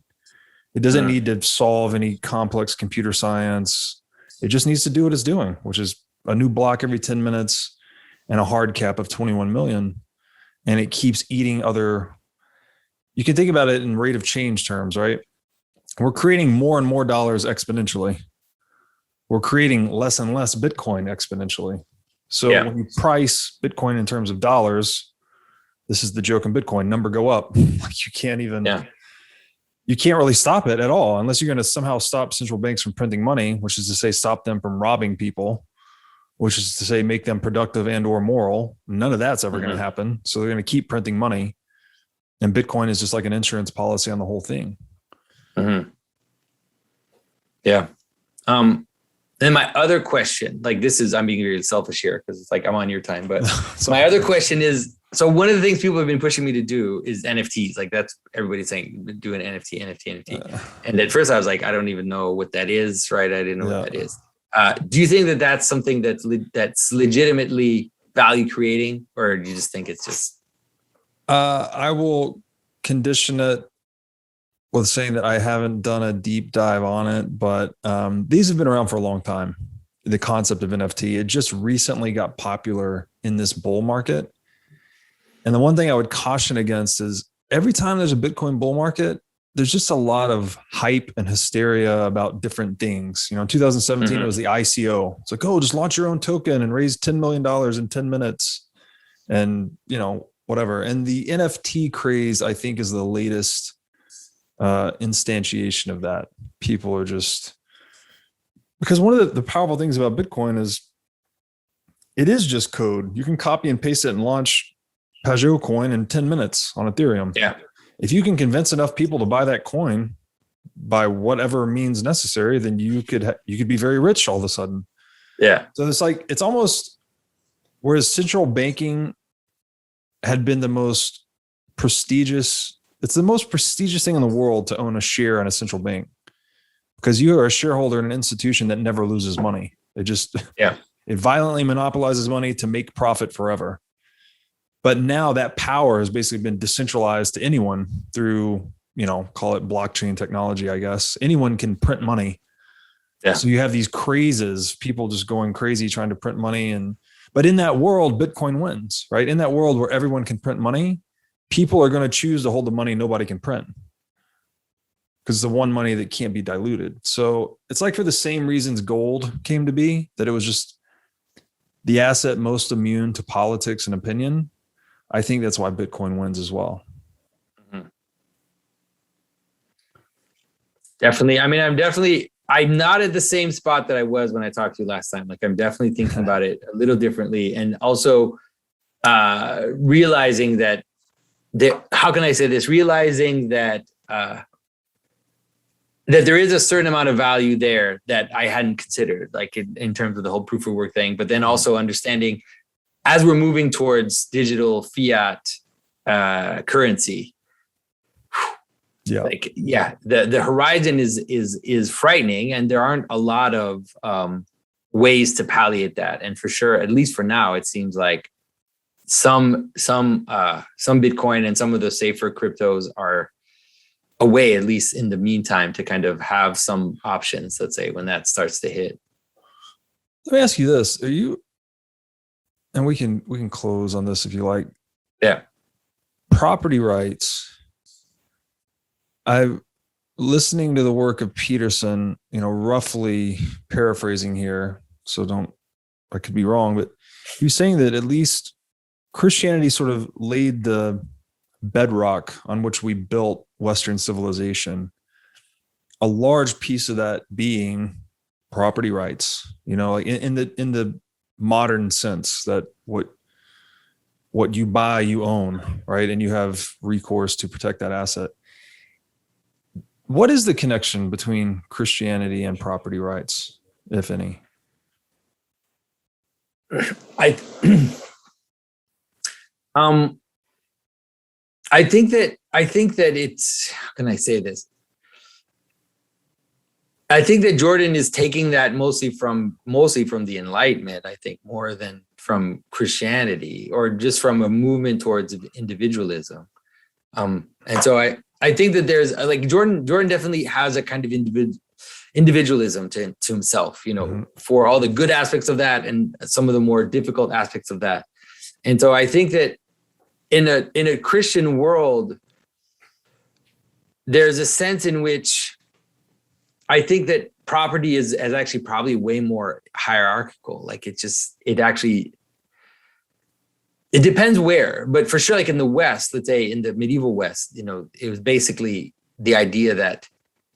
It doesn't need to solve any complex computer science. It just needs to do what it's doing, which is a new block every 10 minutes and a hard cap of 21 million. And it keeps eating other. You can think about it in rate of change terms, right? We're creating more and more dollars exponentially. We're creating less and less Bitcoin exponentially. So when you price Bitcoin in terms of dollars, this is the joke in Bitcoin, number go up. Like you can't even, you can't really stop it at all unless you're going to somehow stop central banks from printing money, which is to say, stop them from robbing people, which is to say, make them productive and or moral. None of that's ever going to happen. So they're going to keep printing money. And Bitcoin is just like an insurance policy on the whole thing. Yeah. Then my other question, like this is, I'm being very selfish here because it's like I'm on your time, but my other question is, so one of the things people have been pushing me to do is NFTs. Like that's everybody's saying, do an NFT. And at first I was like, I don't even know what that is, right? I didn't know what that is. Do you think that that's something that's legitimately value creating, or do you just think it's just? I will condition it with saying that I haven't done a deep dive on it, but these have been around for a long time. The concept of NFT, it just recently got popular in this bull market. And the one thing I would caution against is every time there's a Bitcoin bull market, there's just a lot of hype and hysteria about different things. You know, in 2017, it was the ICO. It's like, oh, just launch your own token and raise $10 million in 10 minutes. And, you know, whatever. And the NFT craze, I think, is the latest instantiation of that. People are just, because one of the powerful things about Bitcoin is it is just code. You can copy and paste it and launch Pageau coin in 10 minutes on Ethereum. Yeah. If you can convince enough people to buy that coin by whatever means necessary, then you could be very rich all of a sudden. Yeah. So it's like, it's almost, whereas central banking had been the most prestigious, it's the most prestigious thing in the world to own a share in a central bank, because you are a shareholder in an institution that never loses money. It just, it violently monopolizes money to make profit forever. But now that power has basically been decentralized to anyone through, you know, call it blockchain technology, I guess. Anyone can print money. Yeah. So you have these crazes, people just going crazy trying to print money. But in that world, Bitcoin wins, right? In that world where everyone can print money, people are going to choose to hold the money nobody can print, because it's the one money that can't be diluted. So it's like, for the same reasons gold came to be, that it was just the asset most immune to politics and opinion. I think that's why Bitcoin wins as well. Mm-hmm. Definitely. I mean, I'm not at the same spot that I was when I talked to you last time. Like, I'm definitely thinking about it a little differently. And also realizing that how can I say this? Realizing that that there is a certain amount of value there that I hadn't considered, like in terms of the whole proof of work thing, but then also understanding, as we're moving towards digital fiat currency, the horizon is frightening, and there aren't a lot of ways to palliate that. And for sure, at least for now, it seems like some Bitcoin and some of the safer cryptos are a way, at least in the meantime, to kind of have some options, let's say, when that starts to hit. Let me ask you this. Are you, and we can close on this if you like. Yeah. Property rights. I'm listening to the work of Peterson, you know, roughly paraphrasing here, so I could be wrong, but he was saying that at least Christianity sort of laid the bedrock on which we built Western civilization. A large piece of that being property rights, you know, like in the modern sense, that what you buy, you own, right? And you have recourse to protect that asset. What is the connection between Christianity and property rights, if any? I think that it's, how can I say this? I think that Jordan is taking that mostly from the Enlightenment, I think, more than from Christianity, or just from a movement towards individualism. And so I think that there's, like, Jordan definitely has a kind of individualism to himself, you know, for all the good aspects of that and some of the more difficult aspects of that. And so I think that in a Christian world, there's a sense in which I think that property is actually probably way more hierarchical. Like, it depends where, but for sure, like in the West, let's say in the medieval West, you know, it was basically the idea that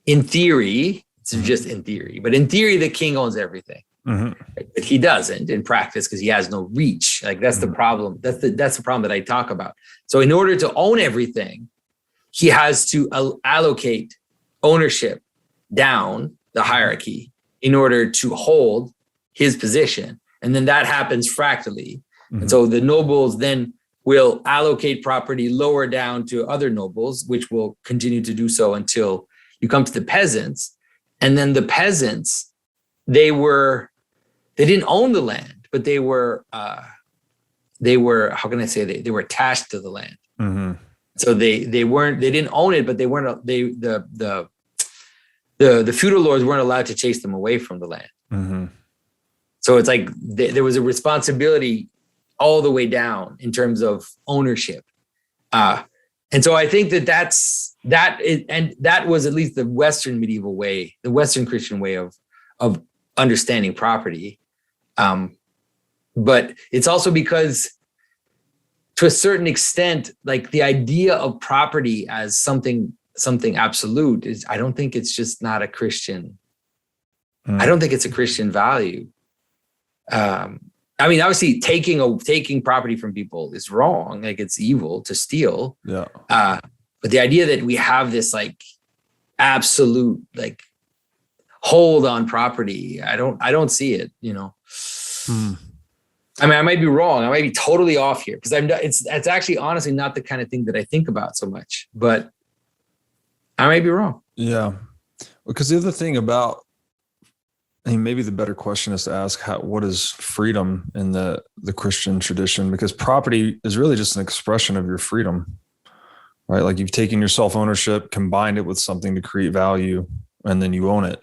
in theory, it's just in theory, but in theory, the king owns everything. Right? But he doesn't in practice, because he has no reach. Like, that's the problem. That's the problem that I talk about. So in order to own everything, he has to allocate ownership down the hierarchy in order to hold his position. And then that happens fractally. And so the nobles then will allocate property lower down to other nobles, which will continue to do so until you come to the peasants. And then the peasants, they didn't own the land, but they were, how can I say, they were attached to the land. So they didn't own it, but they weren't, the feudal lords weren't allowed to chase them away from the land. Mm-hmm. So it's like there was a responsibility all the way down in terms of ownership. And so I think that was at least the Western medieval way, the Western Christian way of understanding property. But it's also because, to a certain extent, like the idea of property as something absolute is, I don't think it's just not a Christian. I don't think it's a Christian value. I mean, obviously taking property from people is wrong. Like, it's evil to steal. Yeah. But the idea that we have this like absolute like hold on property, I don't see it, you know. I mean, I might be wrong. I might be totally off here, because it's actually honestly not the kind of thing that I think about so much, but I might be wrong. Yeah. Because the other thing about, I mean, maybe the better question is to ask what is freedom in the Christian tradition? Because property is really just an expression of your freedom, right? Like, you've taken your self-ownership, combined it with something to create value, and then you own it.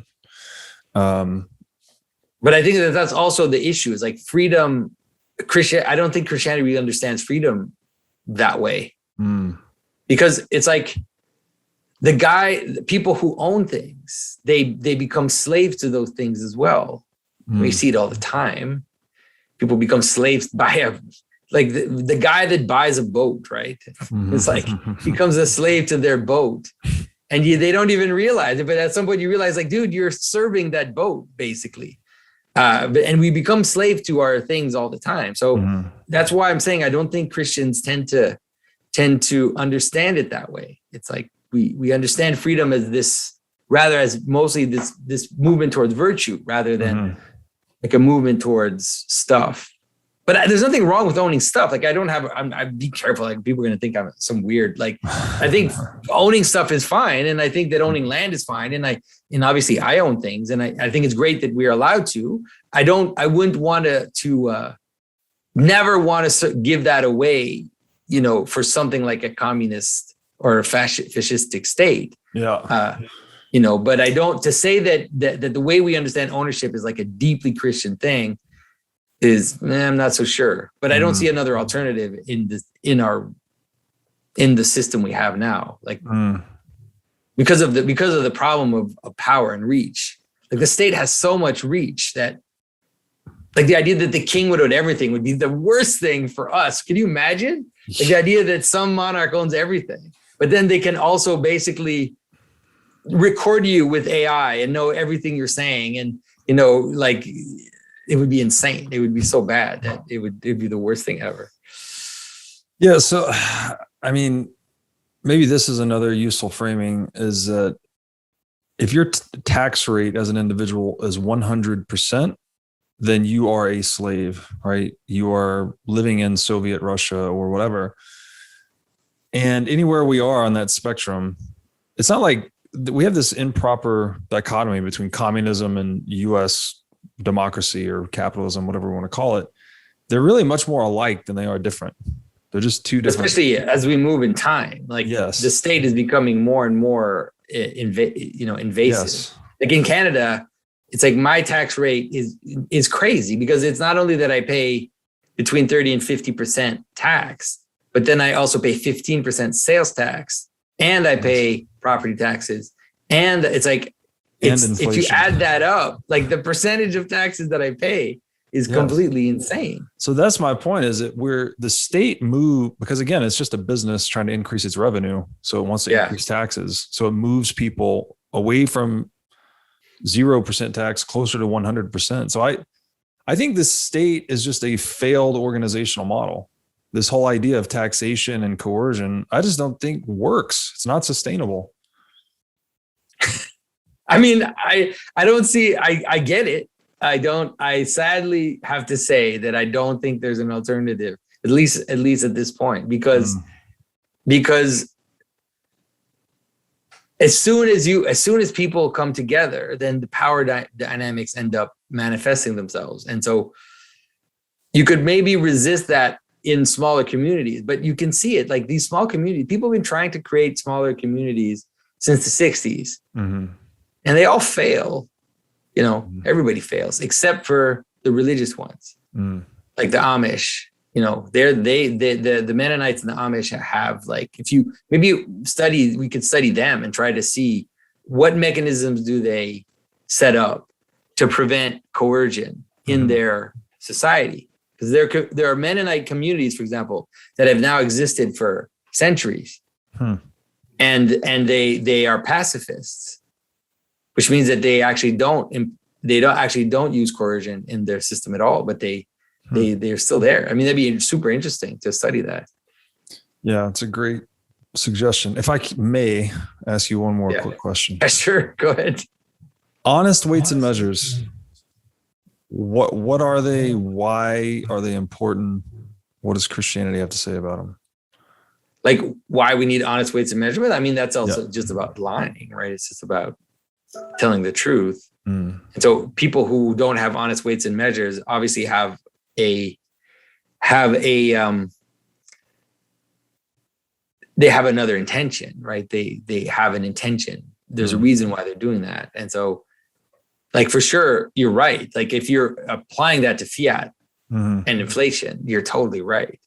But I think that's also the issue, is like freedom. I don't think Christianity really understands freedom that way. Because it's like the people who own things, they become slaves to those things as well. We see it all the time. People become slaves by the guy that buys a boat, right? It's like becomes a slave to their boat, and they don't even realize it. But at some point you realize, like, dude, you're serving that boat basically. And we become slave to our things all the time. So that's why I'm saying I don't think Christians tend to understand it that way. It's like we understand freedom as this, rather as mostly this movement towards virtue, rather than like a movement towards stuff. But there's nothing wrong with owning stuff. Like, I'd be careful. Like, people are going to think I'm some weird, like, I think owning stuff is fine. And I think that owning land is fine. And obviously I own things, and I think it's great that we are allowed to. I wouldn't want to never want to give that away, you know, for something like a communist or a fascistic state. Yeah. You know, but to say that the way we understand ownership is like a deeply Christian thing I'm not so sure. But I don't see another alternative in the system we have now. Like, because of the problem of power and reach. Like, the state has so much reach that, like, the idea that the king would own everything would be the worst thing for us. Can you imagine? Like, the idea that some monarch owns everything, but then they can also basically record you with AI and know everything you're saying. And, you know, like, it would be insane. It would be so bad that it'd be the worst thing ever. Yeah. So, I mean, maybe this is another useful framing, is that if your tax rate as an individual is 100%, then you are a slave, right? You are living in Soviet Russia or whatever. And anywhere we are on that spectrum, it's not like we have this improper dichotomy between communism and US democracy or capitalism, whatever we want to call it. They're really much more alike than they are different. They're just two different. Especially as we move in time, like, yes, the state is becoming more and more, invasive. Yes. Like, in Canada, it's like my tax rate is crazy, because it's not only that I pay between 30 and 50% tax, but then I also pay 15% sales tax, and I pay property taxes, and it's like, if you add that up, like, the percentage of taxes that I pay is completely insane. So that's my point, is that the state because, again, it's just a business trying to increase its revenue. So it wants to increase taxes. So it moves people away from 0% tax closer to 100%. So I think the state is just a failed organizational model. This whole idea of taxation and coercion, I just don't think works. It's not sustainable. I mean, I don't see, I get it. I sadly have to say that I don't think there's an alternative, at least at this point, because as soon as people come together, then the power dynamics end up manifesting themselves. And so you could maybe resist that in smaller communities, but you can see it like these small communities, people have been trying to create smaller communities since the 60s, and they all fail. Everybody fails except for the religious ones, like the Amish. The Mennonites and the Amish have, like, if you we could study them and try to see what mechanisms do they set up to prevent coercion in their society. Because there are Mennonite communities, for example, that have now existed for centuries, and they are pacifists, which means that they don't use coercion in their system at all, but they're still there. I mean, that'd be super interesting to study that. Yeah, it's a great suggestion. If I may ask you one more quick question. Yeah, sure. Go ahead. Honest weights and measures. What are they? Why are they important? What does Christianity have to say about them? Like, why we need honest weights and measurement? I mean, that's also just about lying, right? It's just about telling the truth. And so people who don't have honest weights and measures obviously have they have another intention, right? They have an intention. There's a reason why they're doing that. And so, like, for sure, you're right. Like, if you're applying that to fiat and inflation, you're totally right.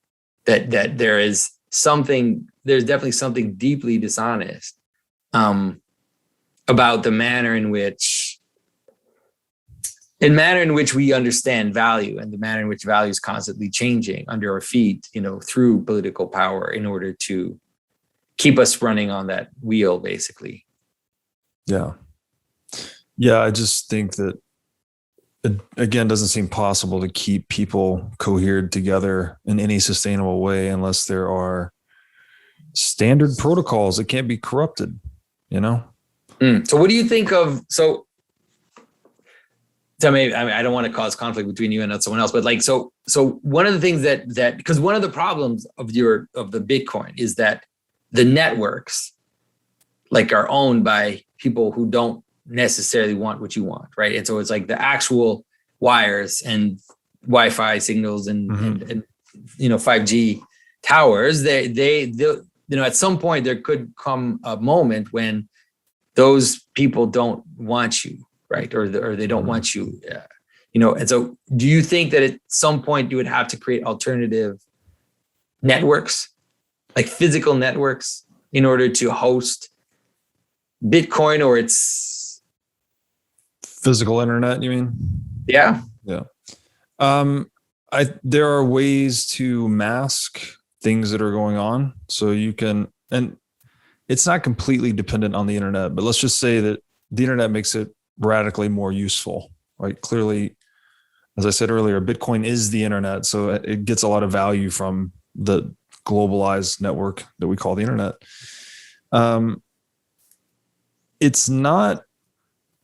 That there's definitely something deeply dishonest about the manner in which we understand value, and the manner in which value is constantly changing under our feet, through political power in order to keep us running on that wheel, basically. Yeah. Yeah, I just think that it, again, doesn't seem possible to keep people cohered together in any sustainable way unless there are standard protocols that can't be corrupted, So what do you think of, tell me, I don't want to cause conflict between you and someone else, but like, so one of the things that because one of the problems of the Bitcoin is that the networks, like, are owned by people who don't necessarily want what you want, right? And so it's like the actual wires and Wi-Fi signals and 5G towers. They at some point there could come a moment when those people don't want you, right? Or they don't want you, And so, do you think that at some point you would have to create alternative networks, like physical networks, in order to host Bitcoin or its physical internet, you mean? Yeah. There are ways to mask things that are going on, so you can, and it's not completely dependent on the internet, but let's just say that the internet makes it radically more useful, right? Clearly, as I said earlier, Bitcoin is the internet, so it gets a lot of value from the globalized network that we call the internet.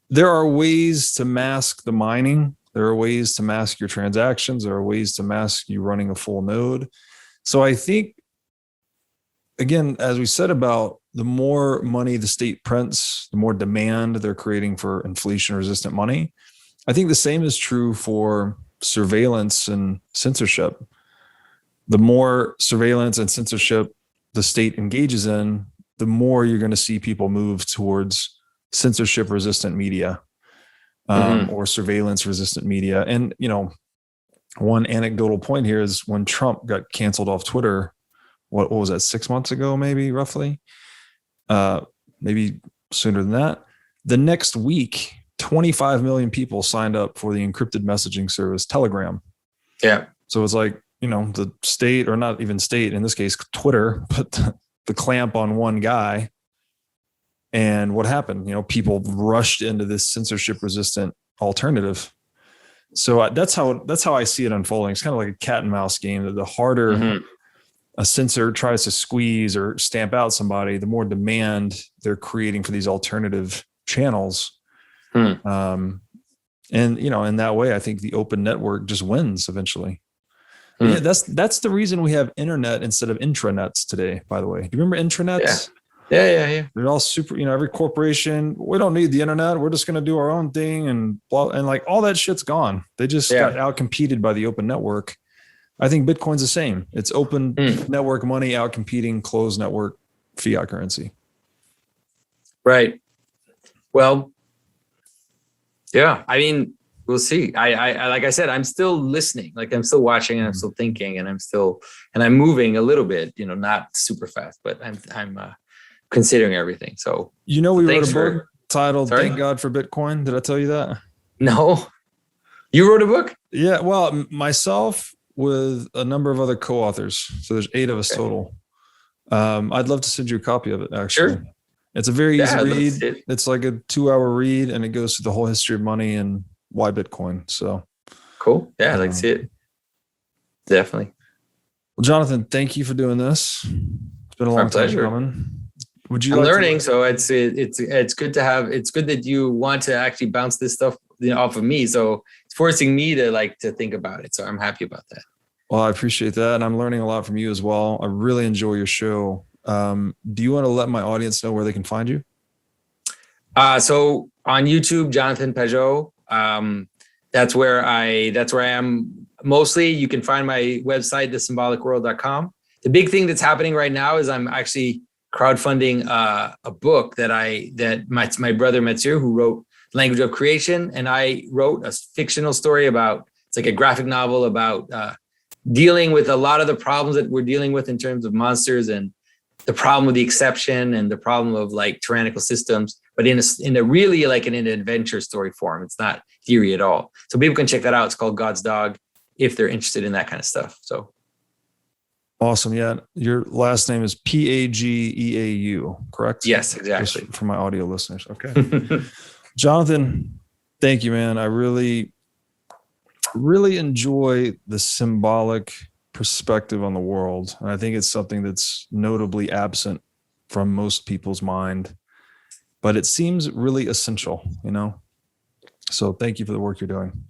There are ways to mask the mining. There are ways to mask your transactions. There are ways to mask you running a full node. So I think, again, as we said about the more money the state prints, the more demand they're creating for inflation-resistant money. I think the same is true for surveillance and censorship. The more surveillance and censorship the state engages in, the more you're going to see people move towards censorship-resistant media or surveillance-resistant media. And, one anecdotal point here is when Trump got canceled off Twitter, what was that, 6 months ago, maybe, roughly? Maybe sooner than that. The next week, 25 million people signed up for the encrypted messaging service Telegram. Yeah. So it's like, the state, or not even state, in this case, Twitter, put the clamp on one guy. And what happened? People rushed into this censorship-resistant alternative. So that's how I see it unfolding. It's kind of like a cat and mouse game. That the harder a censor tries to squeeze or stamp out somebody, the more demand they're creating for these alternative channels. And in that way, I think the open network just wins eventually. Yeah, that's the reason we have internet instead of intranets today, by the way. Do you remember intranets? Yeah. They're all super, every corporation, we don't need the internet. We're just going to do our own thing and blah. And like all that shit's gone. They just got out competed by the open network. I think Bitcoin's the same. It's open Mm. network money out competing closed network fiat currency. Right. Well, yeah. I mean, we'll see. I like I said, I'm still listening. Like I'm still watching, and I'm still thinking, and I'm moving a little bit. You know, not super fast, but I'm considering everything. So we wrote thanks a book titled Sorry? "Thank God for Bitcoin." Did I tell you that? No, you wrote a book? Yeah. Well, myself with a number of other co-authors. So there's 8 of us total. I'd love to send you a copy of it. Actually, Sure. it's a very easy I'd love to read. see it. It's like a 2-hour read, and it goes through the whole history of money and why Bitcoin. So Cool. Yeah, I'd like to see it. Definitely. well, Jonathan, thank you for doing this. It's been a long time pleasure. coming. Would you I'm like learning, to, so it's good to have. It's good that you want to actually bounce this stuff off of me. So it's forcing me to think about it. So I'm happy about that. Well, I appreciate that. And I'm learning a lot from you as well. I really enjoy your show. Do you want to let my audience know where they can find you? So on YouTube, Jonathan Pageau. That's where I am mostly. You can find my website, thesymbolicworld.com. The big thing that's happening right now is I'm actually crowdfunding a book that my brother Metzir, who wrote Language of Creation, and I wrote a fictional story about, it's like a graphic novel about dealing with a lot of the problems that we're dealing with in terms of monsters, and the problem with the exception, and the problem of like tyrannical systems, but in a really like in an adventure story form. It's not theory at all. So people can check that out. It's called God's Dog if they're interested in that kind of stuff. So awesome. Yeah. Your last name is Pageau, correct? yes, exactly. Just for my audio listeners. Okay. Jonathan, thank you, man. I really, really enjoy the symbolic perspective on the world. And I think it's something that's notably absent from most people's mind, but it seems really essential, So thank you for the work you're doing.